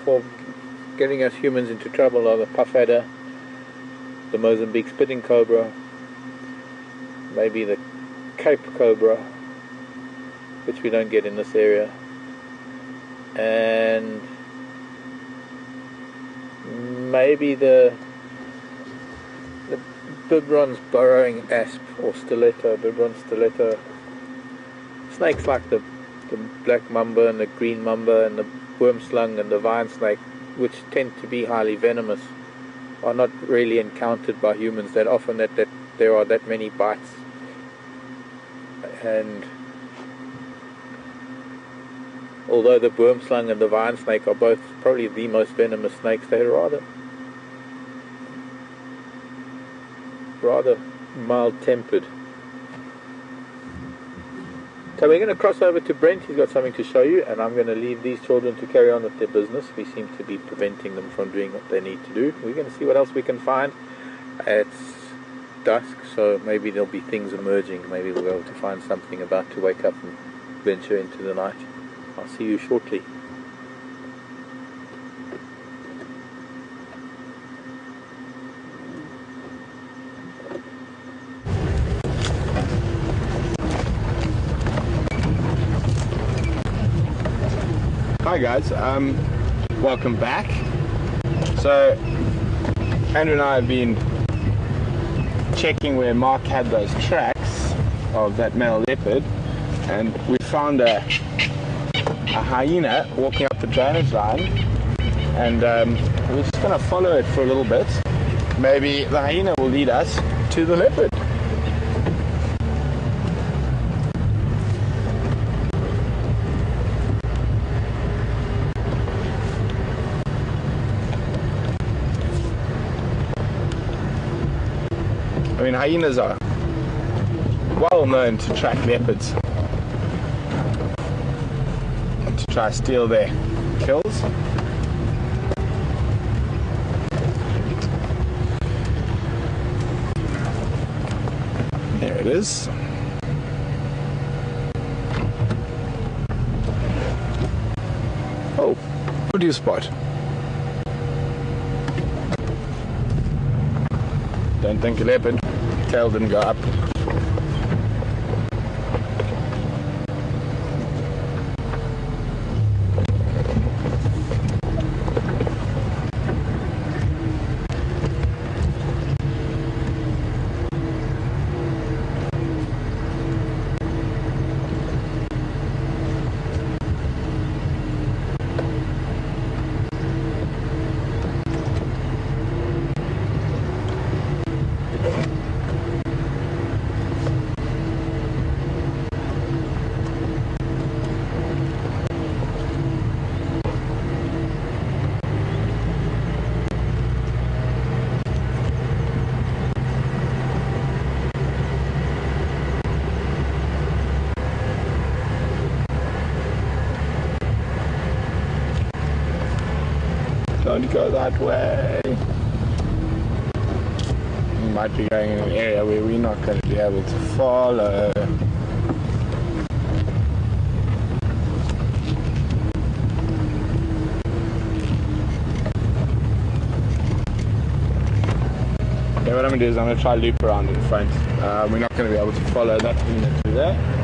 for getting us humans into trouble are the puff adder, the Mozambique spitting cobra, maybe the Cape cobra, which we don't get in this area, and maybe the Biberon's burrowing asp or stiletto, Biberon stiletto. Snakes like the black mamba and the green mamba and the worm slung and the vine snake, which tend to be highly venomous, are not really encountered by humans that often, that there are that many bites. And although the worm slung and the vine snake are both probably the most venomous snakes, they're rather mild-tempered. So we're going to cross over to Brent. He's got something to show you, and I'm going to leave these children to carry on with their business. We seem to be preventing them from doing what they need to do. We're going to see what else we can find. It's dusk, so maybe there'll be things emerging. Maybe we'll be able to find something about to wake up and venture into the night. I'll see you shortly. Hi guys, welcome back. So Andrew and I have been checking where Mark had those tracks of that male leopard, and we found a hyena walking up the drainage line, and we're just going to follow it for a little bit. Maybe the hyena will lead us to the leopard. I mean, hyenas are well known to track leopards and to try to steal their kills. There it is. Oh, what do you spot? Don't think a leopard. Tail didn't go up. Don't go that way. We might be going in an area where we're not going to be able to follow. Okay, what I'm going to do is I'm going to try loop around in front. We're not going to be able to follow that unit through there.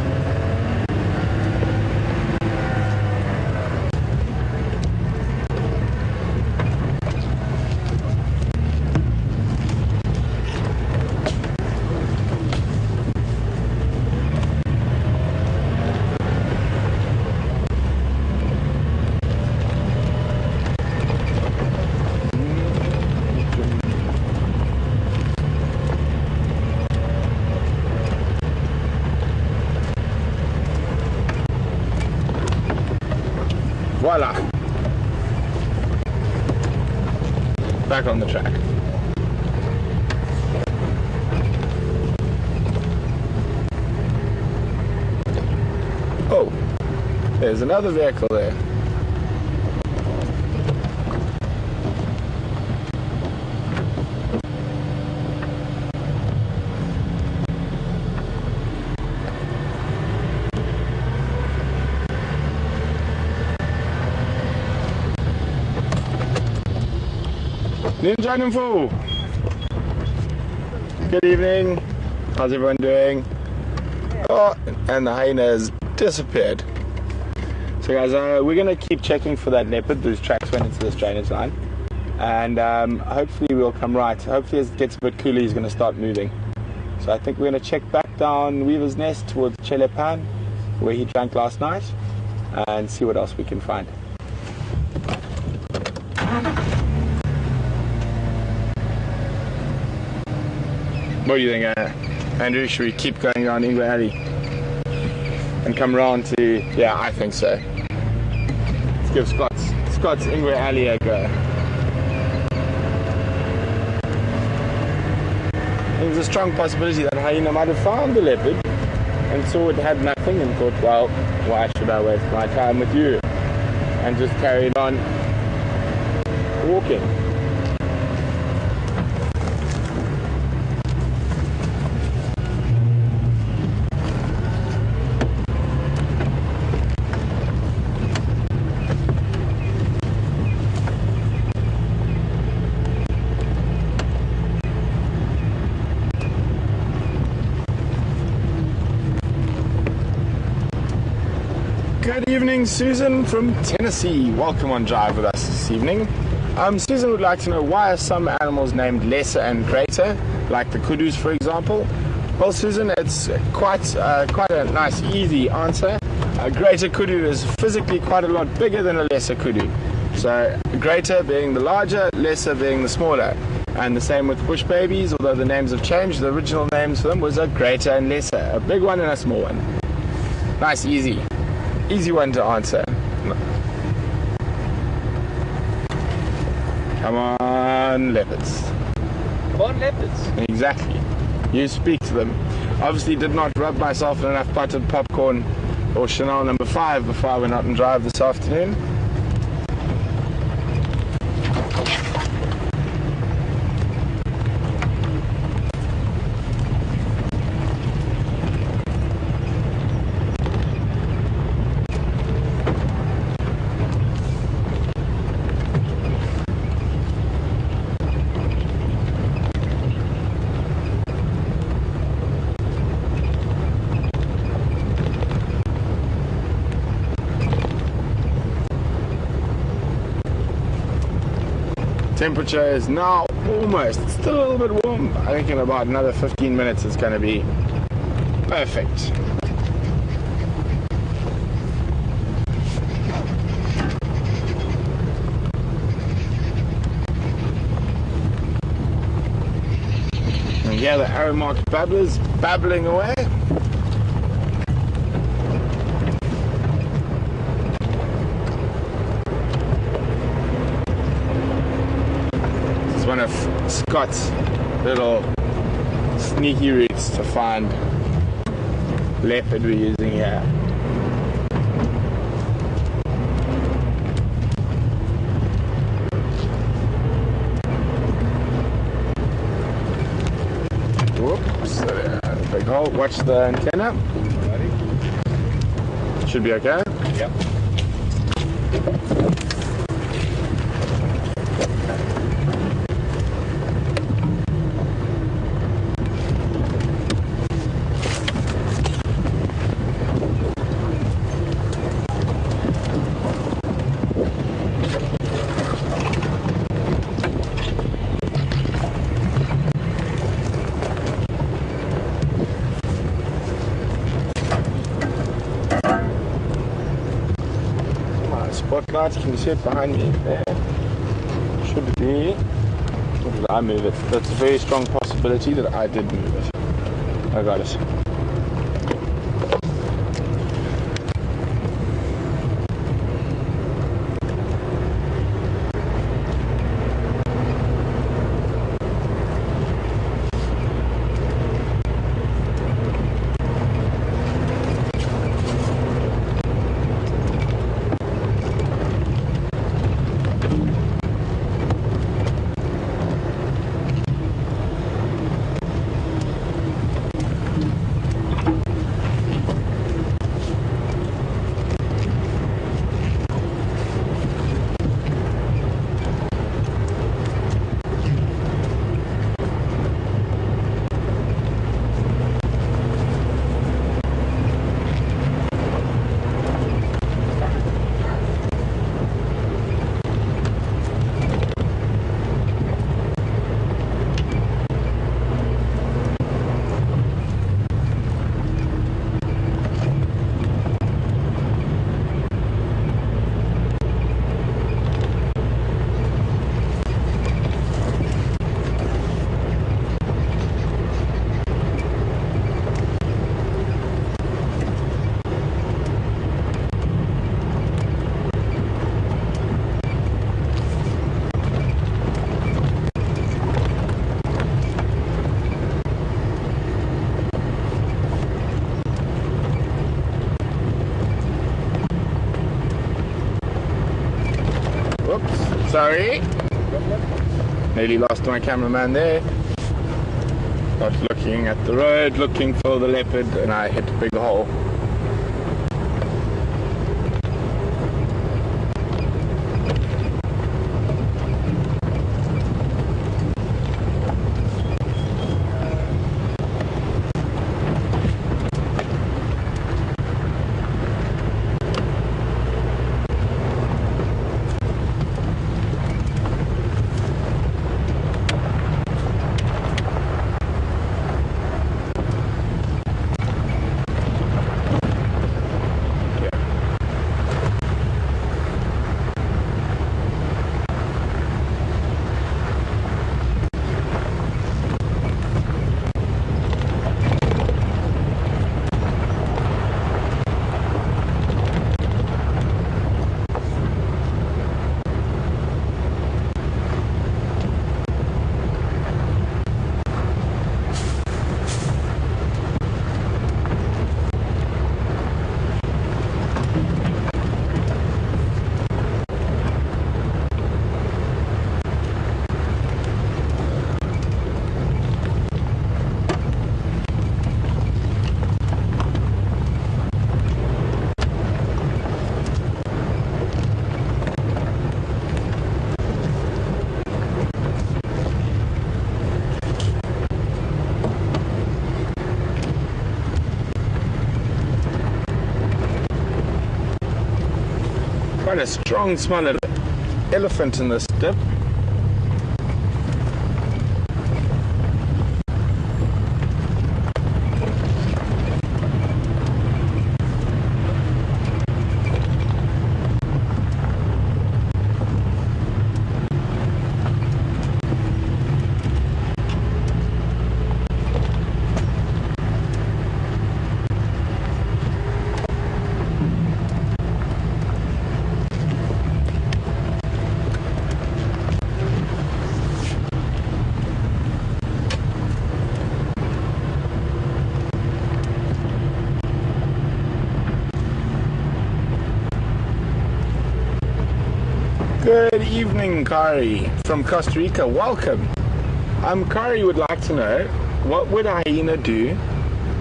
Voila! Back on the track. Oh, there's another vehicle there. Ninja Info! Good evening. How's everyone doing? Oh, and the hyena has disappeared. So guys, we're going to keep checking for that leopard. Those tracks went into this drainage line. And hopefully we'll come right. Hopefully as it gets a bit cooler, he's going to start moving. So I think we're going to check back down Weaver's Nest towards Chelepan, where he drank last night, and see what else we can find. What do you think, Andrew? Should we keep going around Ingwe Alley and come around to? Yeah, I think so. Let's give Scott's Ingwe Alley a go. There's a strong possibility that hyena might have found the leopard and saw it had nothing and thought, well, why should I waste my time with you? And just carried on walking. Good evening, Susan from Tennessee. Welcome on Drive with us this evening. Susan would like to know, why are some animals named lesser and greater, like the kudus, for example? Well, Susan, it's quite a nice, easy answer. A greater kudu is physically quite a lot bigger than a lesser kudu. So, greater being the larger, lesser being the smaller. And the same with bush babies, although the names have changed. The original names for them was a greater and lesser, a big one and a small one. Nice, easy one to answer. Come on, leopards. Come on, leopards. Exactly. You speak to them. Obviously did not rub myself in enough buttered popcorn or Chanel number 5 before I went out and drive this afternoon. Temperature is now almost, it's still a little bit warm. I think in about another 15 minutes it's going to be perfect. And here the arrow marked babblers babbling away. One of Scott's little sneaky routes to find leopard we're using here. Whoops. Big hole. Watch the antenna. Should be okay. Yep. Spotlight, can you see it behind me? There. Should be. Or did I move it? That's a very strong possibility that I did move it. I got it. Sorry. Nearly lost my cameraman there. Not looking at the road, looking for the leopard, and I hit a big hole. Quite a strong smell of elephant in this dip. Good evening, Kari from Costa Rica. Welcome. Kari would like to know, what would a hyena do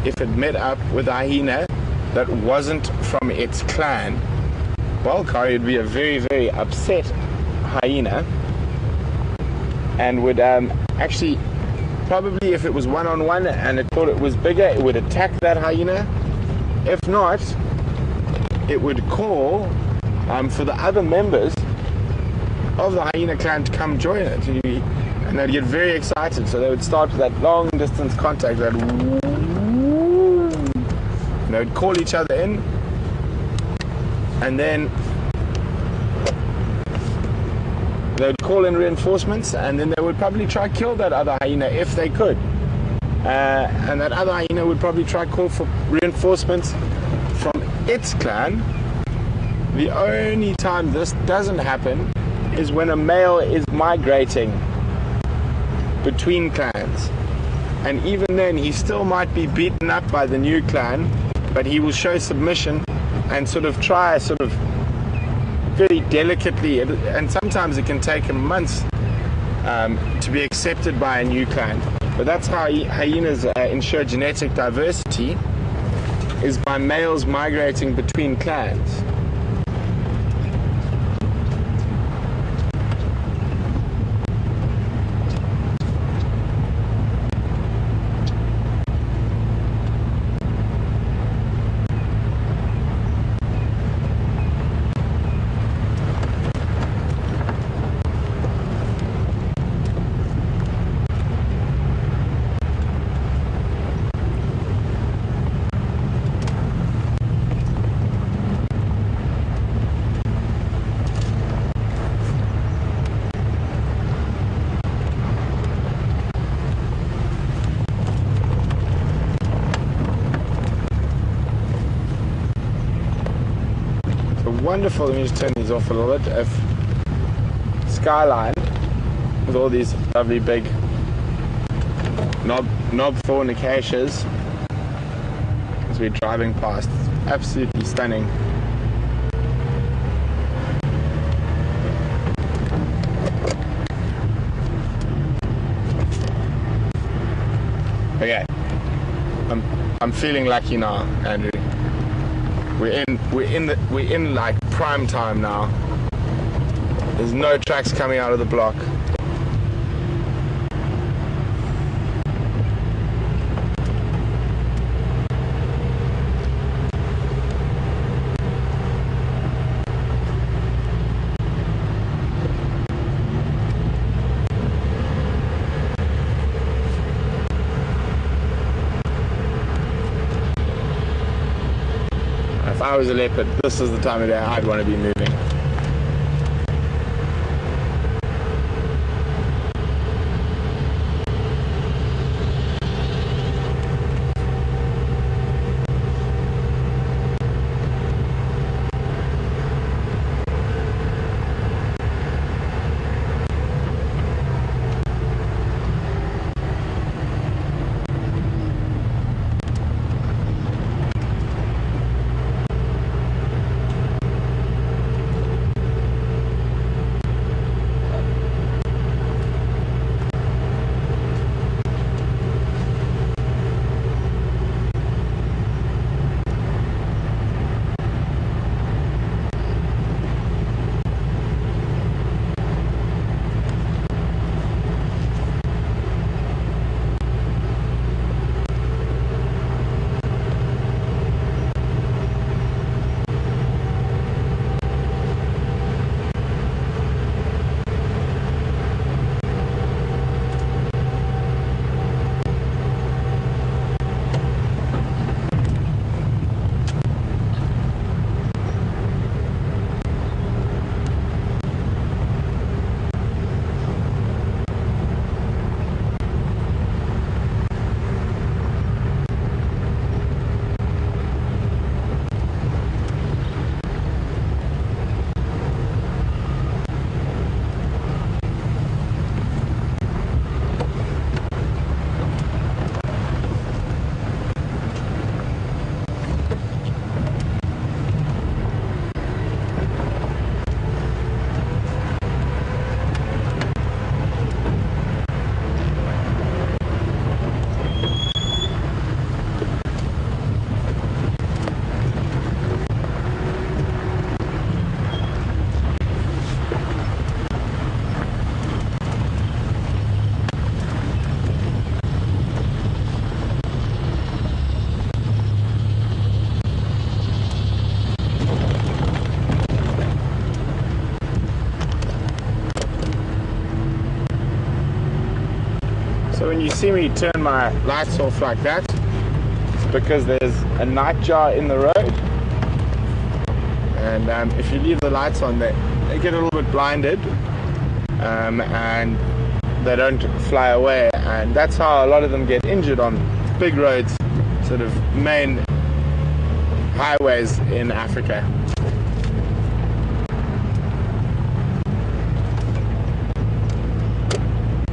if it met up with a hyena that wasn't from its clan? Well, Kari would be a very, very upset hyena, and would actually, probably if it was one-on-one and it thought it was bigger, it would attack that hyena. If not, it would call for the other members of the hyena clan to come join it, and they'd get very excited. So they would start with that long distance contact, that and they would call each other in, and then they would call in reinforcements, and then they would probably try kill that other hyena if they could, and that other hyena would probably try call for reinforcements from its clan. The only time this doesn't happen is when a male is migrating between clans, and even then he still might be beaten up by the new clan, but he will show submission and sort of try very delicately, and sometimes it can take him months to be accepted by a new clan. But that's how hyenas ensure genetic diversity, is by males migrating between clans. Wonderful. Let me just turn these off a little bit. If skyline with all these lovely big knob thorn acacias as we're driving past, it's absolutely stunning. Okay, I'm feeling lucky now, Andrew. We're in like prime time now. There's no tracks coming out of the block. If I was a leopard, this is the time of day I'd want to be moving. when you see me turn my lights off like that, it's because there's a nightjar in the road. And if you leave the lights on, they get a little bit blinded, and they don't fly away. And that's how a lot of them get injured on big roads, sort of main highways in Africa.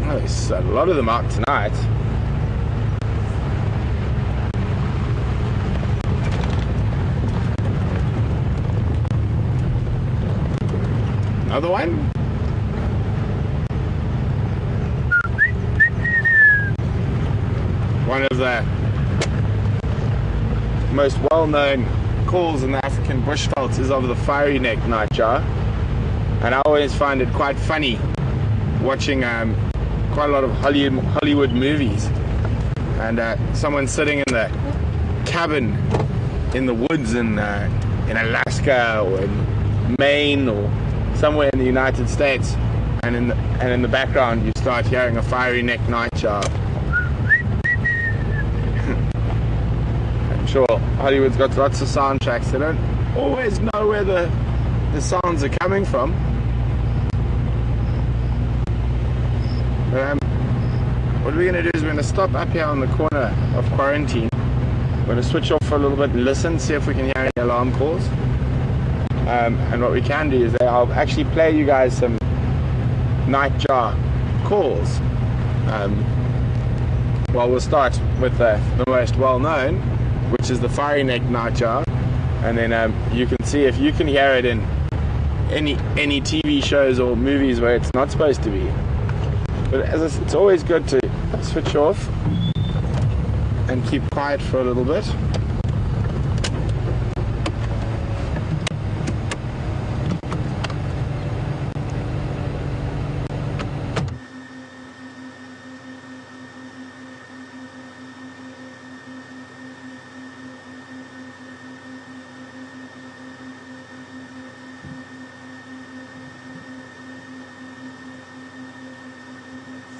Oh, there's a lot of them out tonight. Another one. One of the most well-known calls in the African bushveld is of the fiery neck nightjar, and I always find it quite funny watching quite a lot of Hollywood movies, and someone sitting in the cabin in the woods in Alaska or in Maine or somewhere in the United States, and in the background you start hearing a fiery neck nightjar. I'm sure Hollywood's got lots of soundtracks. They don't always know where the sounds are coming from. What we're going to do is we're going to stop up here on the corner of Quarantine. We're going to switch off for a little bit and listen, see if we can hear any alarm calls. And what we can do is I'll actually play you guys some nightjar calls. Well, we'll start with the most well-known, which is the fiery neck nightjar, and then you can see if you can hear it in any TV shows or movies where it's not supposed to be. But as I said, it's always good to switch off and keep quiet for a little bit.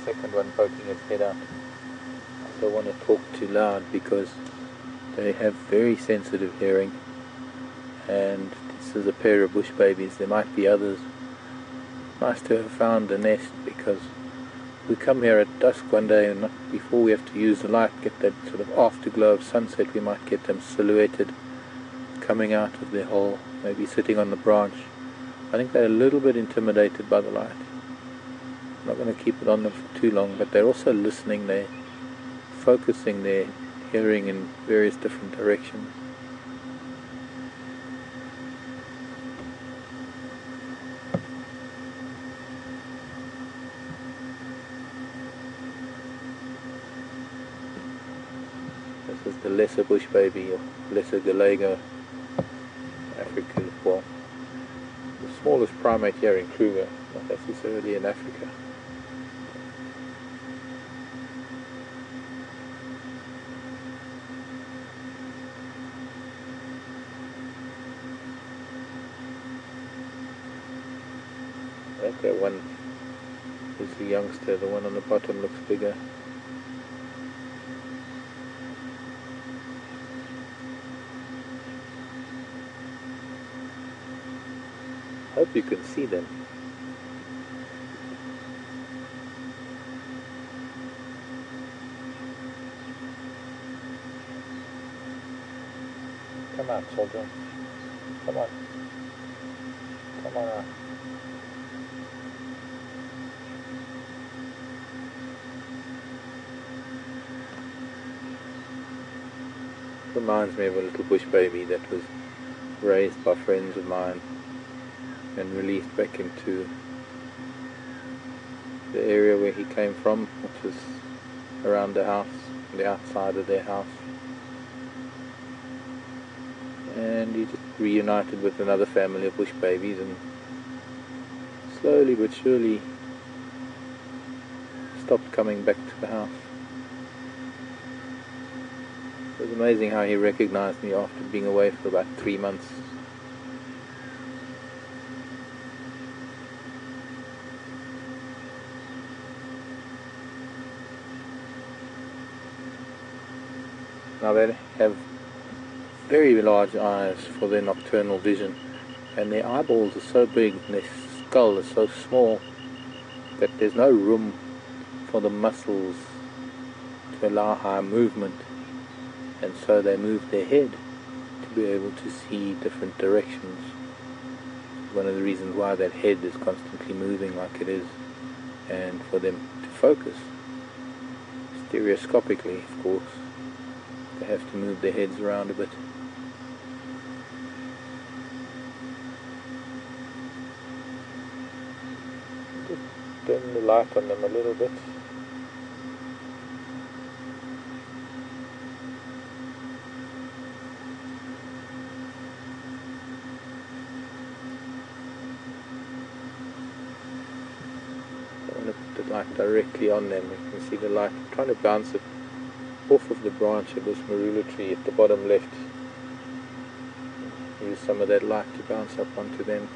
Second one poking its head out. I don't want to talk too loud because they have very sensitive hearing, and this is a pair of bush babies. There might be others. Nice to have found a nest, because we come here at dusk one day and before we have to use the light, get that sort of afterglow of sunset, we might get them silhouetted coming out of their hole, maybe sitting on the branch. I think they're a little bit intimidated by the light. I'm not going to keep it on them for too long, but they're also listening. They're focusing their hearing in various different directions. This is the lesser bush baby, or lesser Galago, African, well, the smallest primate here in Kruger, not necessarily in Africa. That one is the youngster, the one on the bottom looks bigger. Hope you can see them. Come on, children. Come on. Come on out. Reminds me of a little bush baby that was raised by friends of mine and released back into the area where he came from, which was around the house, the outside of their house. And he just reunited with another family of bush babies, and slowly but surely stopped coming back to the house. It was amazing how he recognized me after being away for about 3 months. Now they have very large eyes for their nocturnal vision, and their eyeballs are so big and their skull is so small that there's no room for the muscles to allow high movement, and so they move their head to be able to see different directions. One of the reasons why that head is constantly moving like it is, and for them to focus stereoscopically, of course, they have to move their heads around a bit. Just dim the light on them a little bit. Put the light directly on them. You can see the light trying to bounce it off of the branch of this marula tree at the bottom left. Use some of that light to bounce up onto them.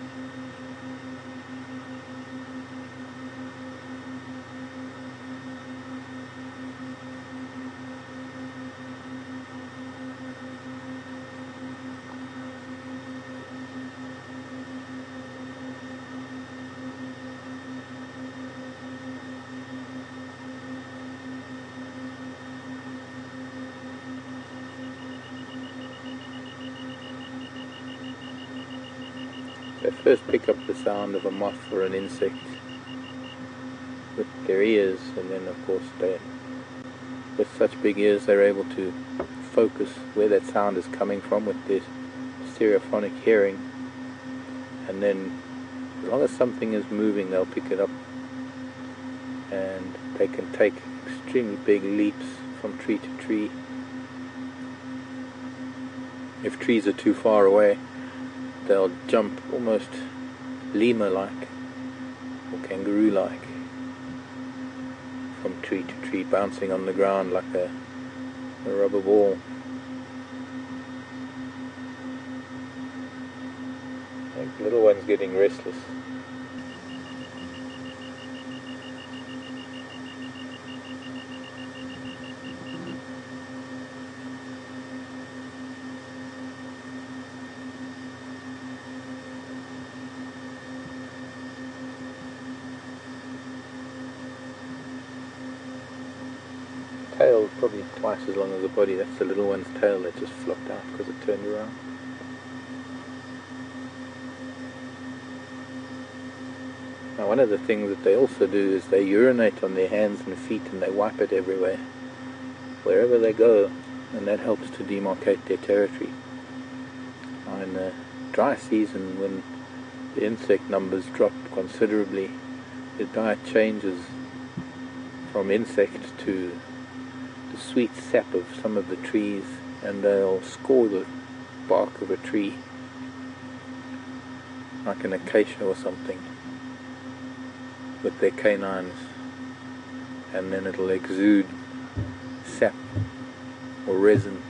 They first pick up the sound of a moth or an insect with their ears, and then of course with such big ears they're able to focus where that sound is coming from with their stereophonic hearing, and then as long as something is moving they'll pick it up, and they can take extremely big leaps from tree to tree. If trees are too far away, they'll jump almost lemur-like or kangaroo-like from tree to tree, bouncing on the ground like a rubber ball. I think the little one's getting restless. Tail probably twice as long as the body. That's the little one's tail that just flopped out because it turned around. Now one of the things that they also do is they urinate on their hands and feet, and they wipe it everywhere, wherever they go, and that helps to demarcate their territory. Now in the dry season, when the insect numbers drop considerably, the diet changes from insect to the sweet sap of some of the trees, and they'll score the bark of a tree like an acacia or something with their canines, and then it'll exude sap or resin.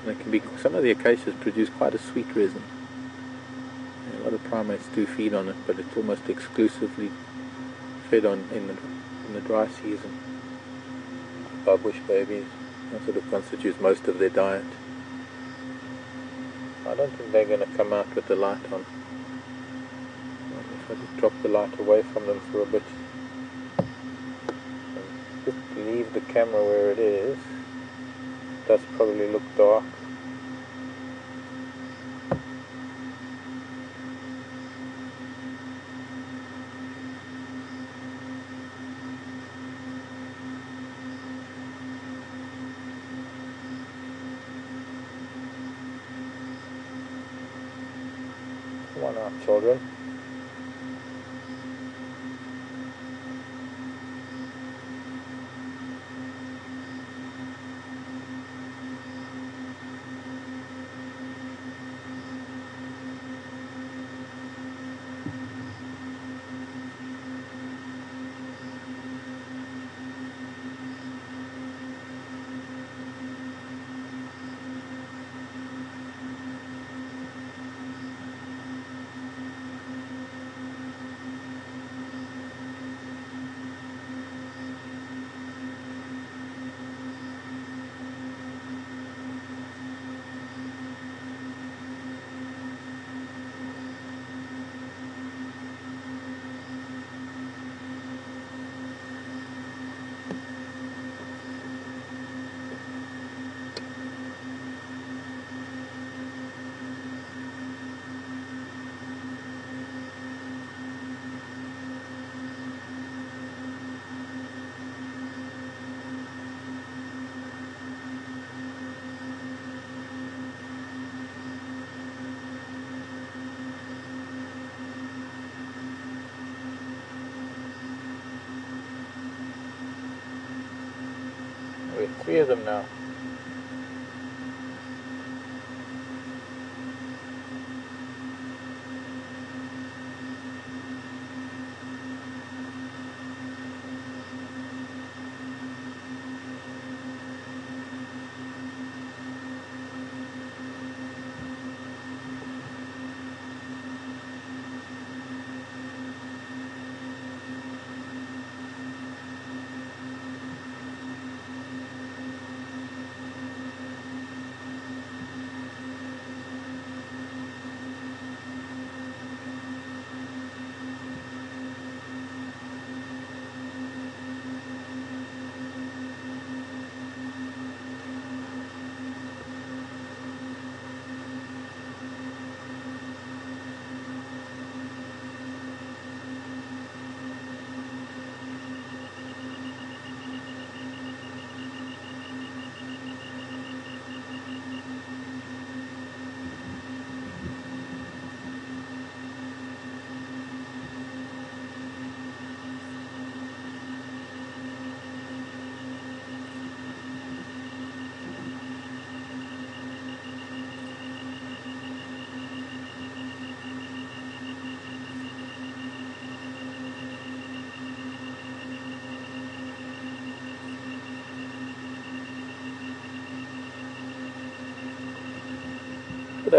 And it can be, some of the acacias produce quite a sweet resin. A lot of primates do feed on it, but it's almost exclusively fed on in the dry season by bush babies. That sort of constitutes most of their diet. I don't think they're going to come out with the light on. If I just drop the light away from them for a bit and just leave the camera where it is, it does probably look dark. Come on out, children. Lovely. 3 of them now.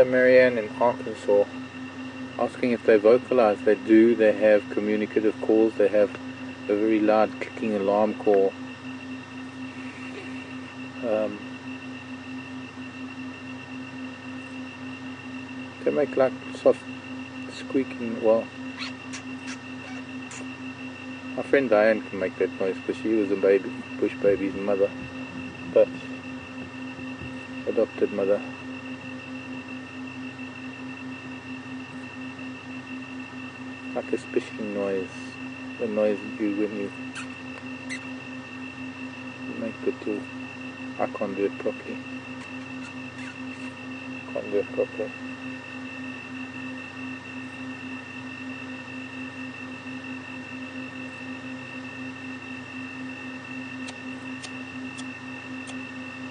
Marianne in Arkansas asking if they vocalize. They do. They have communicative calls. They have a very loud clicking alarm call. They make like soft squeaking. Well, my friend Diane can make that noise because she was a bush baby's mother, but adopted mother. Like a spishing noise, the noise you do when you make it too. I can't do it properly. Can't do it properly.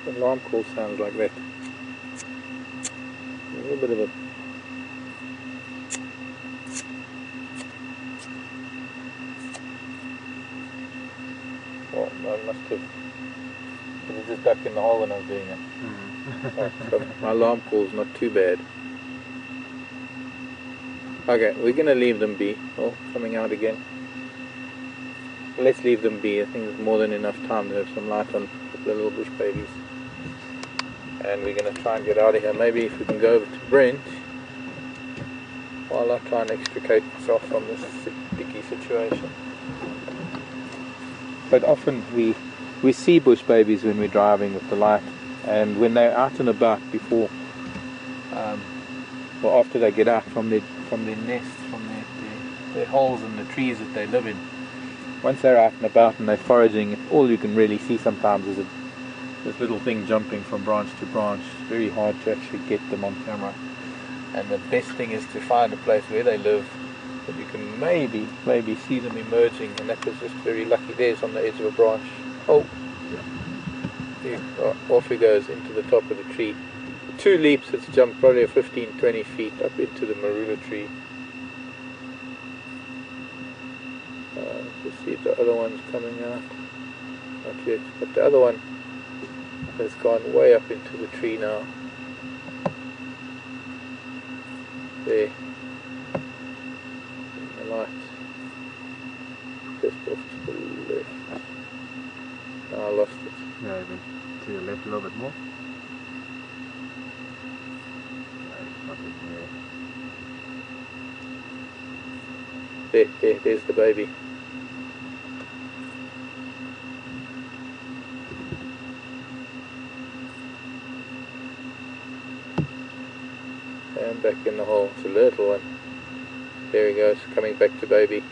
The alarm call sounds like that. A little bit of a well, I must have. It was just duck in the hole when I was doing it. So my alarm call's not too bad. Okay, we're gonna leave them be. Oh, coming out again. Let's leave them be. I think there's more than enough time to have some light on the little bush babies. And we're gonna try and get out of here. Maybe if we can go over to Brent while I try and extricate myself from this sticky situation. But often we see bush babies when we're driving with the light, and when they're out and about before, or after they get out from their nest, from their holes in the trees that they live in. Once they're out and about and they're foraging, all you can really see sometimes is this little thing jumping from branch to branch. It's very hard to actually get them on camera. And the best thing is to find a place where they live that you can maybe see them emerging, and that was just very lucky. There's on the edge of a branch. Oh, yeah. Off he goes into the top of the tree. 2 leaps, it's jumped probably 15-20 feet up into the marula tree. Let's see if the other one's coming out. Not yet, but the other one has gone way up into the tree now. There. In the light. Just off to the left. No, I lost it. Yeah, even to the left a little bit more. There's the baby. And back in the hole. It's a little one. There he goes, coming back to baby.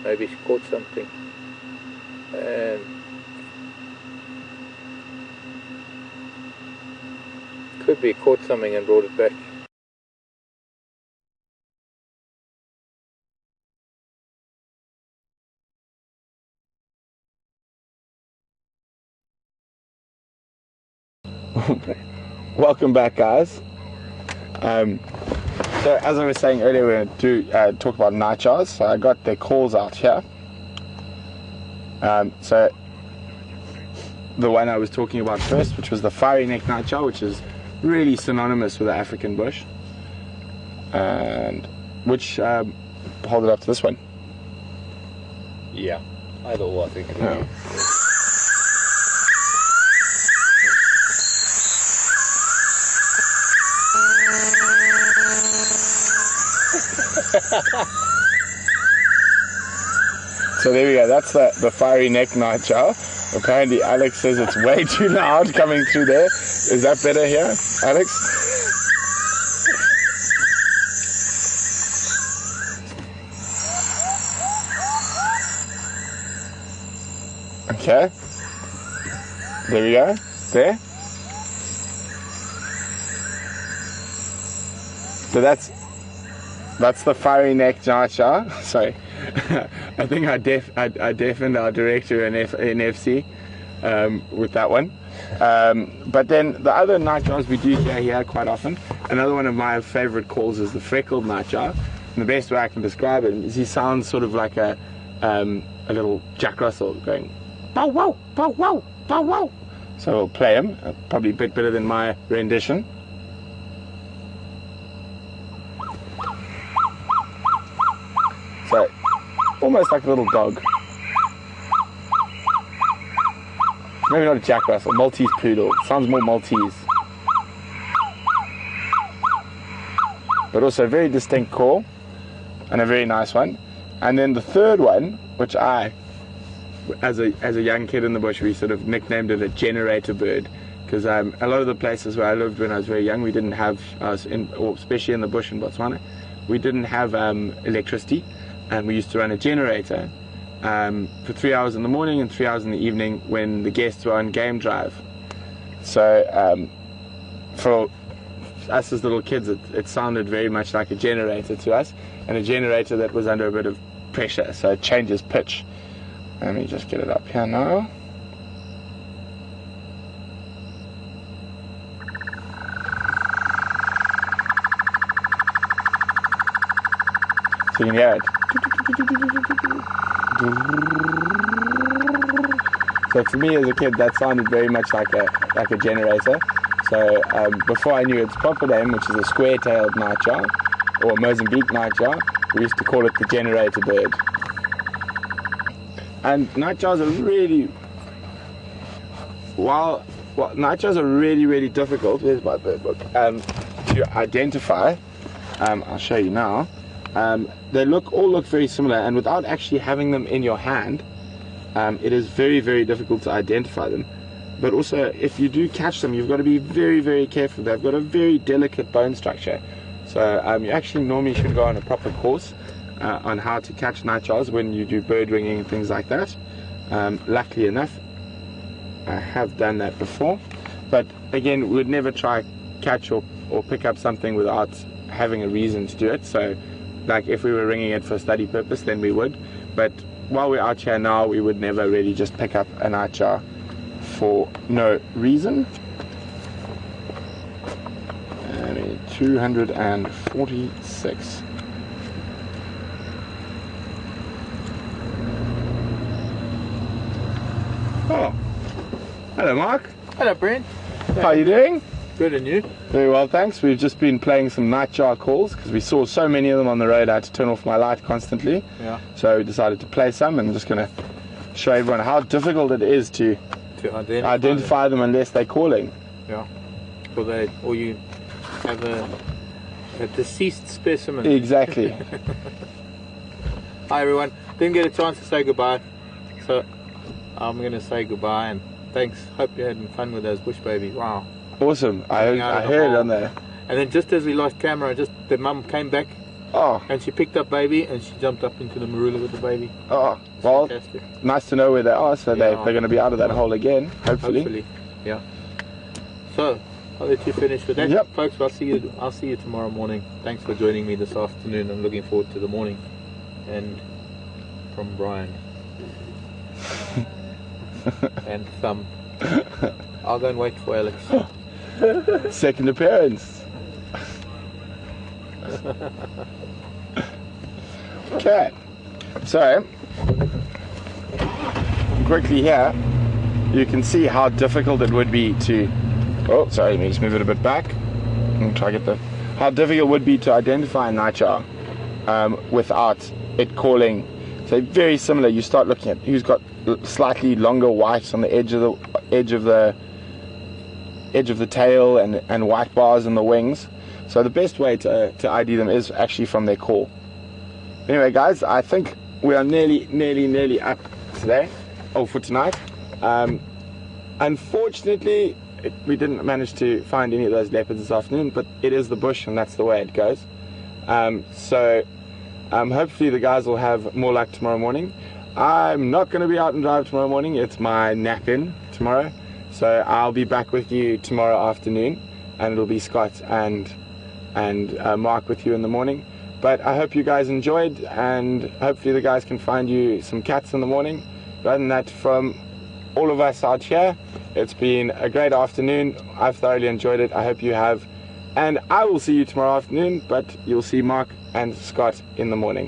Maybe she caught something. And could be caught something and brought it back. Welcome back, guys. So as I was saying earlier, we're going to talk about nightjars. So I got their calls out here. So the one I was talking about first, which was the fiery neck nightjar, which is really synonymous with the African bush, and which hold it up to this one. Yeah, either or, I think. Yeah. So there we go, that's the fiery neck nightjar. Apparently Alex says it's way too loud coming through there. Is that better here, Alex? Okay. There we go. There. So that's the fiery neck nightjar. Sorry. I think I deafened our director in FC with that one. But then the other nightjars we do hear here quite often. Another one of my favorite calls is the freckled nightjar. And the best way I can describe it is he sounds sort of like a little Jack Russell going bow wow, bow wow, bow wow. So we'll play him, probably a bit better than my rendition. So almost like a little dog. Maybe not a Jack Russell, Maltese poodle. Sounds more Maltese. But also a very distinct call and a very nice one. And then the third one, which I, as a young kid in the bush, we sort of nicknamed it a generator bird, because a lot of the places where I lived when I was very young, we didn't have, or especially in the bush in Botswana, we didn't have electricity. And we used to run a generator for 3 hours in the morning and 3 hours in the evening when the guests were on game drive. So for us as little kids, it sounded very much like a generator to us, and a generator that was under a bit of pressure, so it changes pitch. Let me just get it up here now. So you can hear it. So for me as a kid, that sounded very much like a generator. So before I knew its proper name, which is a square-tailed nightjar, or Mozambique nightjar, we used to call it the generator bird. And nightjars are really, nightjars are really difficult. Where's my bird book? To identify. I'll show you now. They all look very similar, and without actually having them in your hand, it is very difficult to identify them. But also, if you do catch them, you've got to be very careful. They've got a very delicate bone structure, so you actually normally should go on a proper course on how to catch nightjars when you do bird ringing and things like that. Luckily enough, I have done that before, but again, we'd never try catch or pick up something without having a reason to do it. So like if we were ringing it for study purpose, then we would. But while we're out here now, we would never really just pick up a nightjar for no reason. 246. Oh, hello Mark. Hello Brent. How are you doing? Good, and you? Very well, thanks. We've just been playing some nightjar calls because we saw so many of them on the road. I had to turn off my light constantly. Yeah. So we decided to play some, and I'm just going to show everyone how difficult it is to identify them unless they're calling. Yeah. Or you have a deceased specimen. Exactly. Hi everyone. Didn't get a chance to say goodbye, so I'm going to say goodbye and thanks. Hope you're having fun with those bush babies. Wow. Awesome. I heard it on there. And then just as we lost camera, the mum came back. Oh. And she picked up baby and she jumped up into the marula with the baby. Oh. Well, fantastic. Nice to know where they are, so they're going to be out of that hole again, hopefully. Yeah. So I'll let you finish with that. Yep. Folks, I'll see you tomorrow morning. Thanks for joining me this afternoon. I'm looking forward to the morning. And from Brian. And Thumb. I'll go and wait for Alex. Second appearance. Okay, so quickly here, you can see how difficult it would be to. Oh, sorry, let me just move it a bit back. And try to get the. How difficult it would be to identify a nightjar without it calling. So very similar. You start looking at who's got slightly longer white on the edge of the tail and white bars in the wings. So the best way to ID them is actually from their call. Anyway, guys, I think we are nearly up today, for tonight. Unfortunately, we didn't manage to find any of those leopards this afternoon, but it is the bush and that's the way it goes. Hopefully the guys will have more luck tomorrow morning. I'm not going to be out and drive tomorrow morning. It's my nap in tomorrow. So I'll be back with you tomorrow afternoon, and it'll be Scott and Mark with you in the morning. But I hope you guys enjoyed, and hopefully the guys can find you some cats in the morning. But other than that, from all of us out here, it's been a great afternoon. I've thoroughly enjoyed it. I hope you have. And I will see you tomorrow afternoon, but you'll see Mark and Scott in the morning.